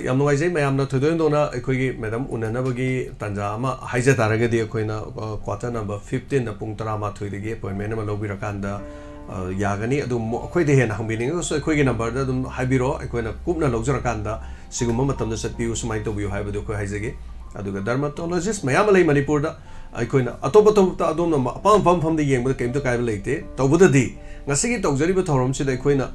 Speaker 1: ꯌꯥꯝ ꯅꯨꯡꯉꯥꯏꯖꯩ ꯃꯌꯥꯝꯅ ꯊꯣꯏꯗꯣꯛ ꯍꯦꯟꯗꯣꯛꯅ ꯑꯩꯈꯣꯏꯒꯤ ꯃꯦꯗꯥꯝ ꯎꯅꯅꯕꯒꯤ ꯇꯥꯟꯖꯥ ꯑꯃ ꯍꯥꯏꯖ ꯇꯥꯔꯒꯗꯤ ꯑꯩꯈꯣꯏꯅ ꯀ꯭ꯋꯥꯇꯔ ꯅꯝꯕꯔ 15ꯗ ꯄꯨꯡ 11ꯗꯒꯤ ꯑꯦꯄꯣꯏꯟꯃꯦꯟ ꯑꯃ ꯂꯧꯕꯤꯔꯀꯥꯟꯗ ꯌꯥꯒꯅꯤ ꯑꯗꯨ ꯑꯩꯈꯣꯏꯗ ꯍꯦꯟꯅ ꯍꯪꯕꯤꯅꯤꯡꯉꯒꯁꯨ ꯑꯩꯈꯣꯏꯒꯤ ꯅꯝꯕꯔꯗ ꯑꯗꯨꯝ ꯍꯥꯏꯕꯤꯔꯛꯑꯣ ꯑꯩꯈꯣꯏꯅ ꯀꯨꯞꯅ ꯂꯧꯖꯔꯀꯥꯟꯗ ꯁꯤꯒꯨꯝꯕ ꯃꯇꯝꯗ ꯆꯠꯄꯤꯌꯨ ꯁꯨꯃꯥꯏꯅ ꯇꯧꯕꯤꯌꯨ ꯍꯥꯏꯕꯗꯨ ꯑꯩꯈꯣꯏ ꯍꯥꯏꯖꯒꯦ ꯑꯗꯨꯒ ꯗꯔꯃꯥꯇꯣꯂꯣꯖꯤꯁ ꯃꯌꯥꯝ ꯑꯃ ꯂꯩ ꯃꯅꯤꯄꯨꯔꯗ ꯑꯩꯈꯣꯏꯅ ꯑꯇꯣꯞꯄ ꯑꯗꯣꯝꯅ ꯑꯄꯥꯝꯕ ꯃꯐꯝꯗ ꯌꯦꯡꯕꯗ ꯀꯩꯝꯇ ꯀꯥꯏꯕ ꯂꯩꯇꯦ ꯇꯧꯕꯗꯗꯤ ꯉꯁꯤꯒꯤ ꯇꯧꯖꯔꯤꯕ ꯊꯧꯔꯝꯁꯤꯗ ꯑꯩꯈꯣꯏꯅ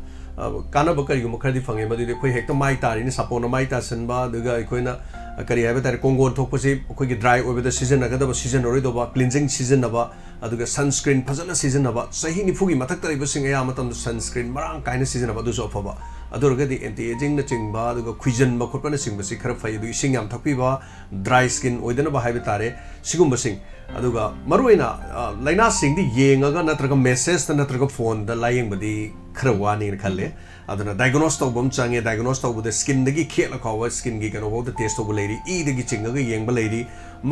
Speaker 1: ꯀꯥꯟꯅꯕ ꯀꯔꯤꯒꯨꯝꯕ ꯈꯔꯗꯤ ꯐꯪꯉꯦ ꯃꯗꯨꯗꯤ ꯑꯩꯈꯣꯏ ꯍꯦꯛꯇ ꯃꯥꯏ ꯇꯥꯔꯤꯅꯤ ꯁꯥꯄꯣꯟꯅ ꯃꯥꯏ ꯇꯥꯁꯟꯕ ꯑꯗꯨꯒ ꯑꯩꯈꯣꯏꯅ ꯀꯔꯤ ꯍꯥꯏꯕ ꯇꯥꯔꯦ ꯀꯣꯡꯒꯣꯟ ꯊꯣꯛꯄꯁꯤ ꯑꯩꯈꯣꯏꯒꯤ ꯗ꯭ꯔꯥꯏ ꯑꯣꯏꯕꯗ ꯁꯤꯖꯤꯟꯅꯒꯗꯕ ꯁꯤꯖꯤꯟꯅꯔꯣꯏꯗꯕ ꯀ꯭ꯂꯤꯟꯖꯤꯡ ꯁꯤꯖꯤꯟꯅꯕ ꯑꯗꯨꯒ ꯁꯟꯁꯀ꯭ꯔꯤꯟ ꯐꯖꯅ ꯁꯤꯖꯤꯟꯅꯕ ꯆꯍꯤ 40ꯒꯤ ꯃꯊꯛꯇ ꯂꯩꯕꯁꯤꯡ ꯑꯌꯥꯝꯕ ꯃꯇꯝꯗ ꯁꯟꯁꯀ꯭ꯔꯤꯟ ꯃꯔꯥꯡ ꯀꯥꯏꯅ ꯁꯤꯖꯤꯟꯅꯕ ꯑꯗꯨꯁꯨ ꯑꯐꯕ ꯑꯗꯨ ꯑꯣꯏꯔꯒꯗꯤ ꯑꯦꯟꯇꯤ ꯑꯦꯖꯤꯡꯅꯆꯤꯡꯕ ꯑꯗꯨꯒ ꯈꯨꯏꯖꯟꯕ ꯈꯣꯠꯄꯅꯆꯤꯡꯕꯁꯤ ꯈꯔ ꯐꯩ ꯑꯗꯨꯒ ꯏꯁꯤꯡ ꯌꯥꯝ ꯊꯛꯄꯤꯕ ꯗ꯭ꯔꯥꯏ ꯁ꯭ꯀꯤꯟ ꯑꯣꯏꯗꯅꯕ ꯍꯥꯏꯕ ꯇꯥꯔꯦ ꯁꯤꯒꯨꯝꯕꯁꯤꯡ ꯑꯗꯨꯒ ꯃꯔꯨꯑꯣꯏꯅ ꯂꯥꯏꯅꯥꯁꯤꯡꯗꯤ ꯌꯦꯡꯉꯒ ꯅꯠꯇ꯭ꯔꯒ ꯃꯦꯁꯦꯖꯇ ꯅꯠꯇ꯭ꯔꯒ ꯐꯣꯟꯗ ꯂꯥꯏꯌꯦꯡꯕꯗꯤ khara wani khale aduna diagnose to bom change diagnose to bude skin dagi khela khawa skin gi kano boda test to buleri e dagi chinga ga yeng buleri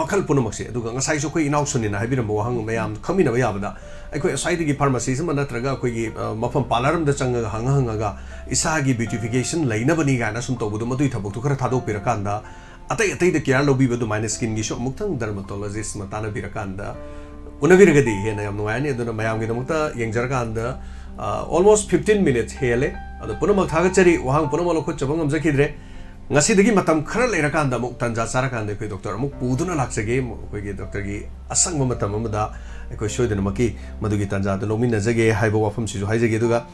Speaker 1: makhal punamakse aduga ngasai so koi inaw sunina habiram wahang mayam khamina ba yabada aikoi asai dagi pharmacy sama natraga koi gi mafam palaram da changa hanga hanga ga isa gi beautification laina bani ga na sum to budu madui thabuk to khara thado pirakanda atai atai da care lobi bedu minus skin gi so muktang dermatologist matana pirakanda unabiragadi hena yam nuani aduna mayam gi namukta yengjarkanda almost 15 minutes hele adu punamak thagachari wahang punamal khut chabang amjakidre ngasidagi matam khara lerakanda muk tanja charakanda koi doctor amuk puduna laksage koi ge doctor gi asang matam amada koi shoidana maki madugi tanja to lomina jage haiba wafam si jo haijage duga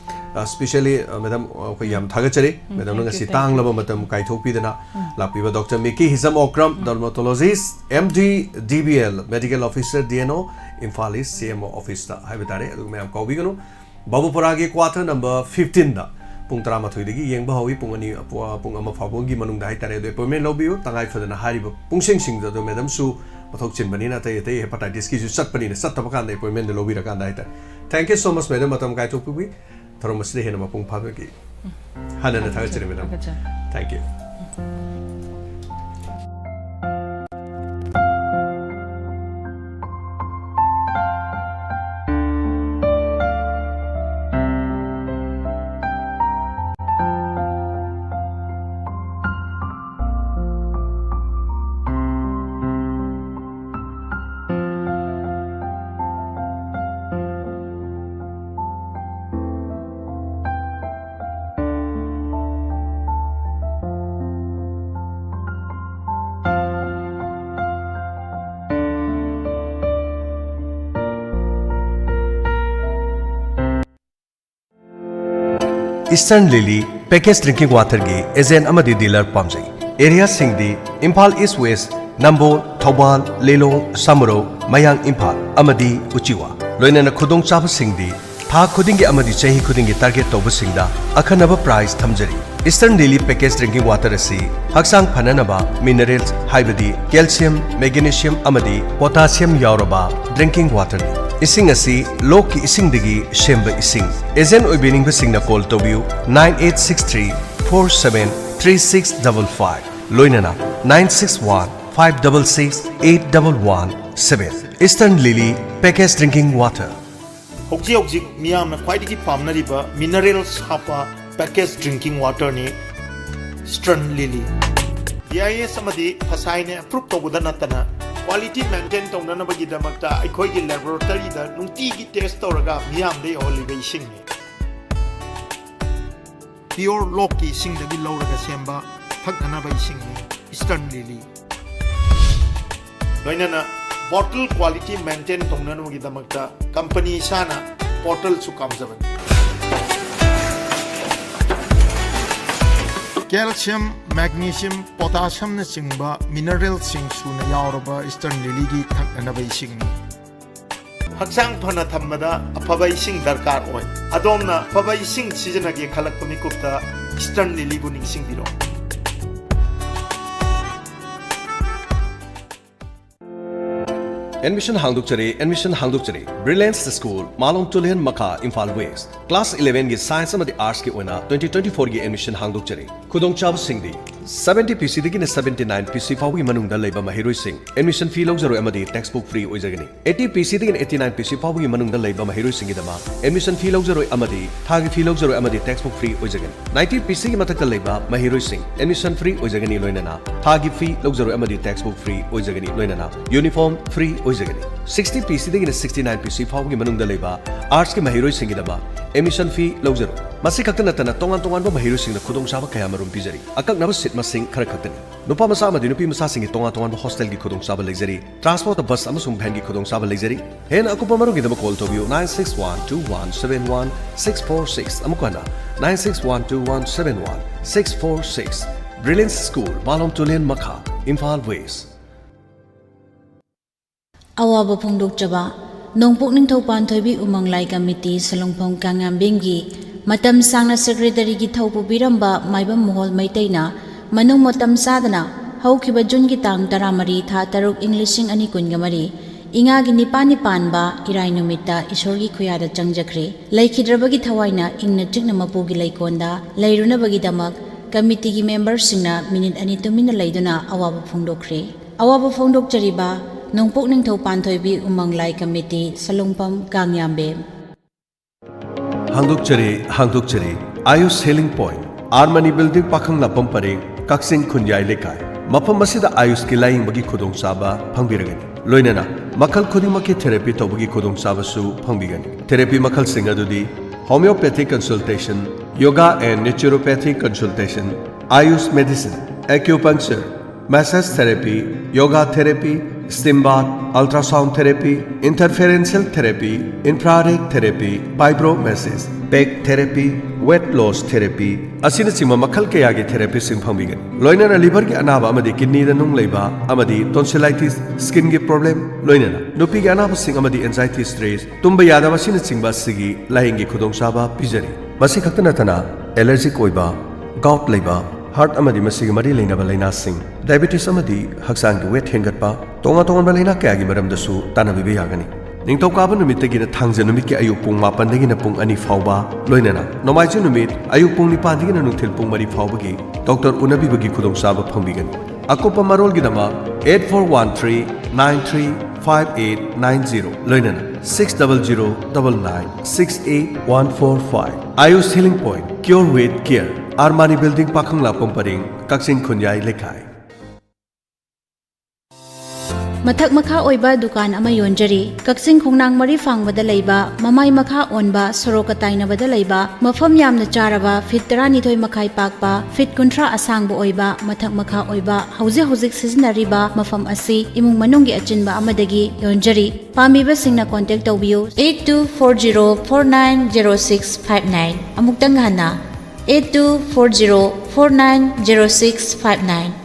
Speaker 1: especially madam koi yam thagachare madam ngasi tang laba matam kai thokpidana lapiba Dr. MICKY HIJAM OKRAM Dermatologist MD DBL Medical Officer DNO Imphal East CMO Office ta haiba tare adu mayam kaubiganu Babupura ge quarter number 15 da pung tara mathoi degi yengba hawi pung ani pung ama phawongi manung da haitare do appointment lobiu tangai phadana hariba pungsing sing do madam su mathok chin bani na tai tai hepatitis ki ju sat pani na sat tabakan da appointment de lobi ra kan da haitare thank you so much madam matam kai topi bi thomas de hena ma pung phabe ki hanana thagachire madam thank you Eastern Lily packaged drinking water gi agent amadi dealer pamjai area singdi Imphal East West Nambol Thobal Lelong Samaro Mayang Imphal amadi Uchiwa loinana khudong chaba singdi tha khudingi amadi chahi khudingi target toba singda akhanaba price thamjari Eastern Lily packaged drinking water asi haksang phananaba minerals haibadi calcium magnesium amadi potassium yauraba drinking water ni ising asi lok ki ising digi shemba ising agent oibening basing na call tobiu 9863473655 loinana 9615668117 Eastern Lily packaged drinking water
Speaker 12: hokji hokji miyam na khwai digi pamnariba minerals hapa packaged drinking water ni Eastern Lily BIS amadi phasaine approve tobуда natana quality maintain tongna bagi damakta aikoi gi laboratory da nungti gi test toraga miyam de olive sing ni pure loki sing da gi loraga semba thakna bai sing ni Eastern Lily loinana bottle quality maintain tongna bagi damakta company sana bottle su kamjaban calcium, magnesium, potassium na singba mineral sing suna yauraba Eastern Lily gi thakna bai sing ni haksang phana thammada aphabai sing darkar oi adomna aphabai sing sijana ge khalak pami kupta Eastern Lily bu ning sing biro
Speaker 1: Admission hangdukchari Brilliance School Malong Tulihan Maka Imphal West Class 11 gi Science amadi Arts ki oina 2024 gi admission hangdukchari khudong chab singdi 70 PC digi na 79 PC fawi manungda leiba mahiroi sing admission fee logzaro amadi textbook free oijagani 80 PC digi na 89 PC fawi manungda leiba mahiroi singi dama admission fee logzaro amadi thagi fee logzaro amadi textbook free oijagani 90 PC gi mathakal leiba mahiroi sing admission free oijagani loinana thagi fee logzaro amadi textbook free oijagani loinana uniform free oijagani 60 PC digi na 69 PC fawi manungda leiba arts ki mahiroi singi dama admission fee logzaro masi khakta natana tongan ba mahiroi singna khudong chaba kaya marum pijari akak naba sit masing khara khaktani nupa masa amadi nupi masa singi tongan ba hostel gi khudong chaba leijari transport bus amasung van gi khudong chaba leijari hen akupa maru gi dama call tobiu 9612171646 amukana 9612171646 Brilliance School Malong Tulihan Makha Imphal West
Speaker 13: Awaba phongdokjaba nongpok ningthau panthoibi umanglai committee salongphong kangambenggi matam sangna secretary gi thaupu biramba maibam mohol maitaina manung matam sadana haukiba jun gi tang 13 tha 3 englishing ani kungamari inga gi nipani panba irai numita isor gi khuyada changjakre laikhidrabagi thawaina ingna chingna mapu gi laikonda lairuna bagi damak committee gi members singna minute ani tumina laiduna awaba phongdok chariba nongpok ningthau panthoibi umanglai committee salongpam kangyambe
Speaker 1: Hangdukchari Ayush Healing Point Armani Building Pakhang Lapam Pareng Kaksing Khunyai Lekai Mapam masida Ayush ki laing bagi khudong chaba phangbiragani loinana makhal khudimaki therapy tobagi khudong chaba su phangbigani therapy makhal singadudi homeopathic consultation yoga and naturopathic consultation Ayush medicine acupuncture, massage therapy, yoga therapy, steam bath, ultrasound therapy, interferential therapy, infrared therapy, fibromassage, back therapy, weight loss therapy, asinachingba makhal kayagi therapy sing phangmigani. Loinana liver ki anaba amadi kidney da nung leiba amadi tonsillitis, skin ki problem loinana nupi ki anaba sing amadi anxiety stress tumba yadaba sinachingba sigi lahingi khudong saba pijari. Masi khakta natana allergic oiba, gout leiba, heart amadi masigi mari leinaba laina sing, diabetes amadi haksang ki weight hengatpa tonga tonga balaina kayagi maramdasu tanabibe yagani. Ningtaukaaba numittagina thangja numitki ayuk pung 8 pung 2 fauba loinana nomaiji numit ayuk pung 9 nungthil pung 3 faubagi doctor unabibagi khudongchaba phangmigani. Akopa marolgidama 8413935890 loinana 6009968145. Ayush Healing Point, Cure with Care, Armani Building Pakhangla Pomparing, Kaksing Khunyai Lekhai.
Speaker 13: Mathak makha oiba dukan ama yonjari Kaksing Khongnang Mari Fangbada leiba mamai makha onba soroka tainabada leiba mafam yamna charaba fit 12 makhai pakpa fit 30 asangba oiba mathak makha oiba hauzik sizinariba mafam asi imung manunggi achinba amadagi yonjari pamiba singna contact tawbiu 8240490659 amuktang hana 8240490659.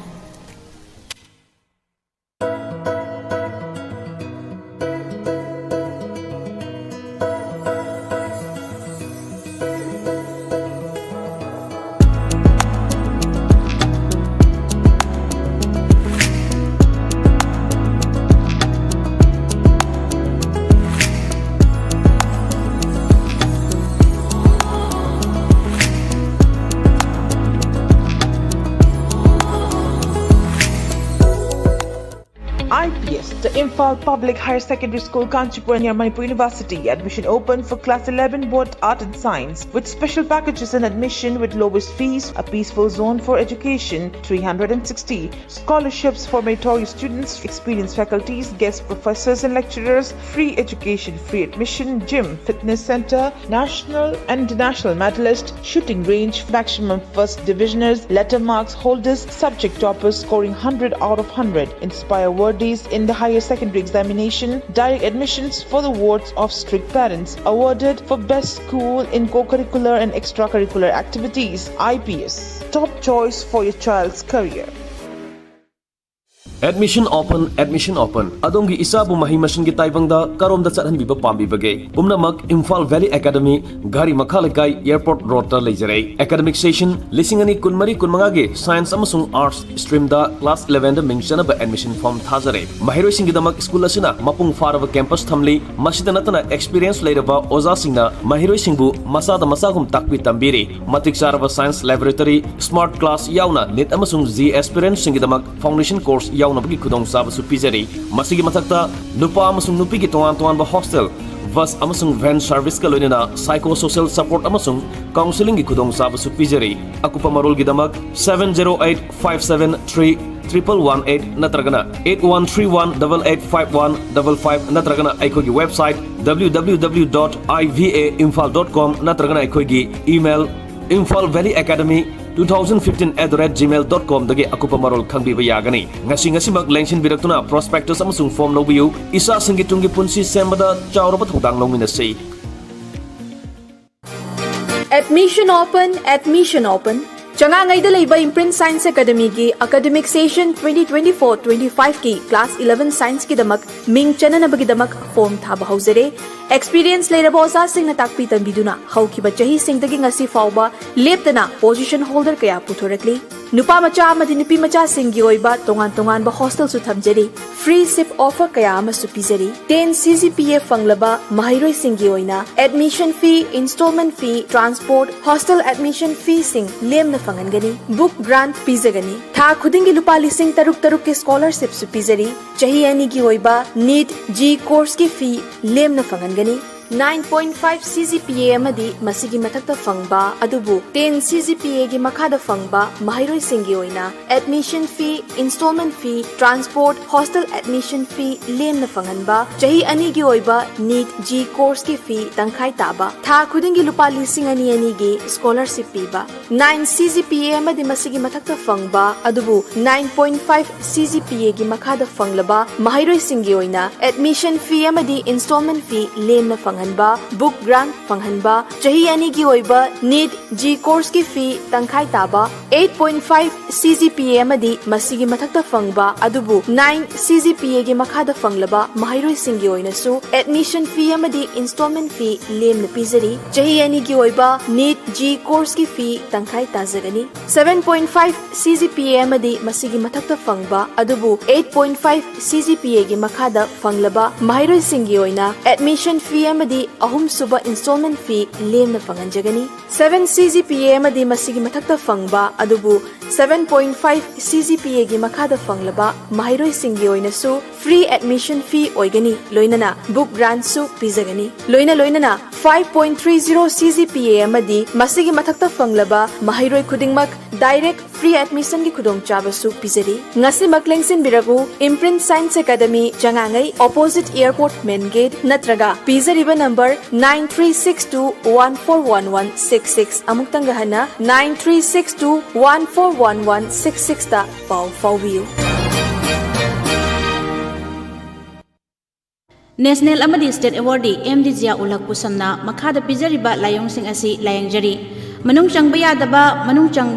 Speaker 14: IPS, the Imphal Public Higher Secondary School, Kanchipur near Manipur University. Admission open for Class 11 both Art and Science with special packages and admission with lowest fees, a peaceful zone for education, 360 scholarships for meritorious students, experienced faculties, guest professors and lecturers, free education, free admission, gym, fitness center, national and international medalist, shooting range, maximum first divisioners, letter marks holders, subject toppers scoring 100 out of 100, inspire awardees in the higher secondary examination, direct admissions for the wards of strict parents, awarded for best school in co-curricular and extracurricular activities. IPS, top choice for your child's career.
Speaker 15: Admission open. Adongi isabu mahi machine gi taibangda karomda chathanbiba pambibage pumnamak Imphal Valley Academy Gari Makhalekai Airport Road ta leijare. Academic session lisingani kunmari kunmanga ge Science amasung Arts stream da class 11 da mingchanaba admission form thajare. Mahiroi singi damak school asina mapung faraba campus thamli masida natana experience leiraba oza singna mahiroi singbu masada masagum takpi tambiri matik saraba science laboratory smart class yauna net amasung Z aspirant singi damak foundation course yaunabagi khudong sabasu pijari. Masigi mathakta nupa amasung nupi gi toan ba hostel bus amasung van service ka loinana psychosocial support amasung counseling gi khudong sabasu pijari. Akupa marol gi damak 7085731118 natragana 8131885155 natragana aikogi website www.ivaimphal.com natragana aikogi email imphalvalleyacademy2015@gmail.com dagi akupa marol khangbiba yagani. Ngasi mak lengsin biraktuna prospectus amasung form lobiu isa singitungi punsi sembada chawraba thongdang longminasi.
Speaker 16: Admission open. Changangai da leiba Imprint Science Academy gi academic session 2024-25 ki class 11 science ki damak ming chananabagi damak form thaba hausare. Experience leiraba oza singna takpi tanbiduna haukiba chahi singdagi ngasi fauba leptana position holder kaya puthorakli. Nupa macha amadi nupi macha singi oiba tongan ba hostel su thamjari. Free sip offer kaya ama su pizari. 10 CGPA fanglaba mahiroi singi oina admission fee, installment fee, transport, hostel admission fee sing lemna fangangani. Book grant pizagani. Tha khudingi lupa lising taruk ke scholarship su pizari. Chahi ani gi oiba NEET G course ki fee lemna fangangani. 9.5 CGPA amadi masigi mathakta fangba adubu 10 CGPA gi makhada fangba mahairoi singi oina admission fee installment fee transport hostel admission fee lemna fanganba chahi ani gi oiba NEET G course ki fee tangkhai taba tha khudingi lupa lising ani gi scholarship piba 9 CGPA amadi masigi mathakta fangba adubu 9.5 CGPA gi makhada fanglaba mahairoi singi oina admission fee amadi installment fee lemna fanghanba book grant fanghanba chahi ani gi oiba NEET G course ki fee tangkhai taba 8.5 CGPA amadi masigi mathakta fangba adubu 9 CGPA gi makhada fanglaba mahairoi singi oina su admission fee amadi installment fee lemna pizari chahi ani gi oiba NEET G course ki fee tangkhai tajagani 7.5 CGPA amadi masigi mathakta fangba adubu 8.5 CGPA gi makhada fanglaba mahairoi singi oina admission fee amadi ahum suba installment fee lemna fanganjagani 7 CGPA amadi masigi mathakta fangba adubu 7.5 CGPA gi makhada fanglaba mahairoi singi oina su free admission fee oigani loinana book grant su pizagani loinana 5.30 CGPA amadi masigi mathakta fanglaba mahairoi khudingmak direct free admission gi khudong chaba su pizari ngasi maklengsin biragu Imprint Science Academy jangangai opposite airport main gate natraga pizariba number 9362141166 amuktang gahana 9362141166 ta pau faubiu
Speaker 13: National amadi State Awardee MD Jia Ulak Pusamna makhada pizariba layong sing asi layang jari manung chang bayadaba manung chang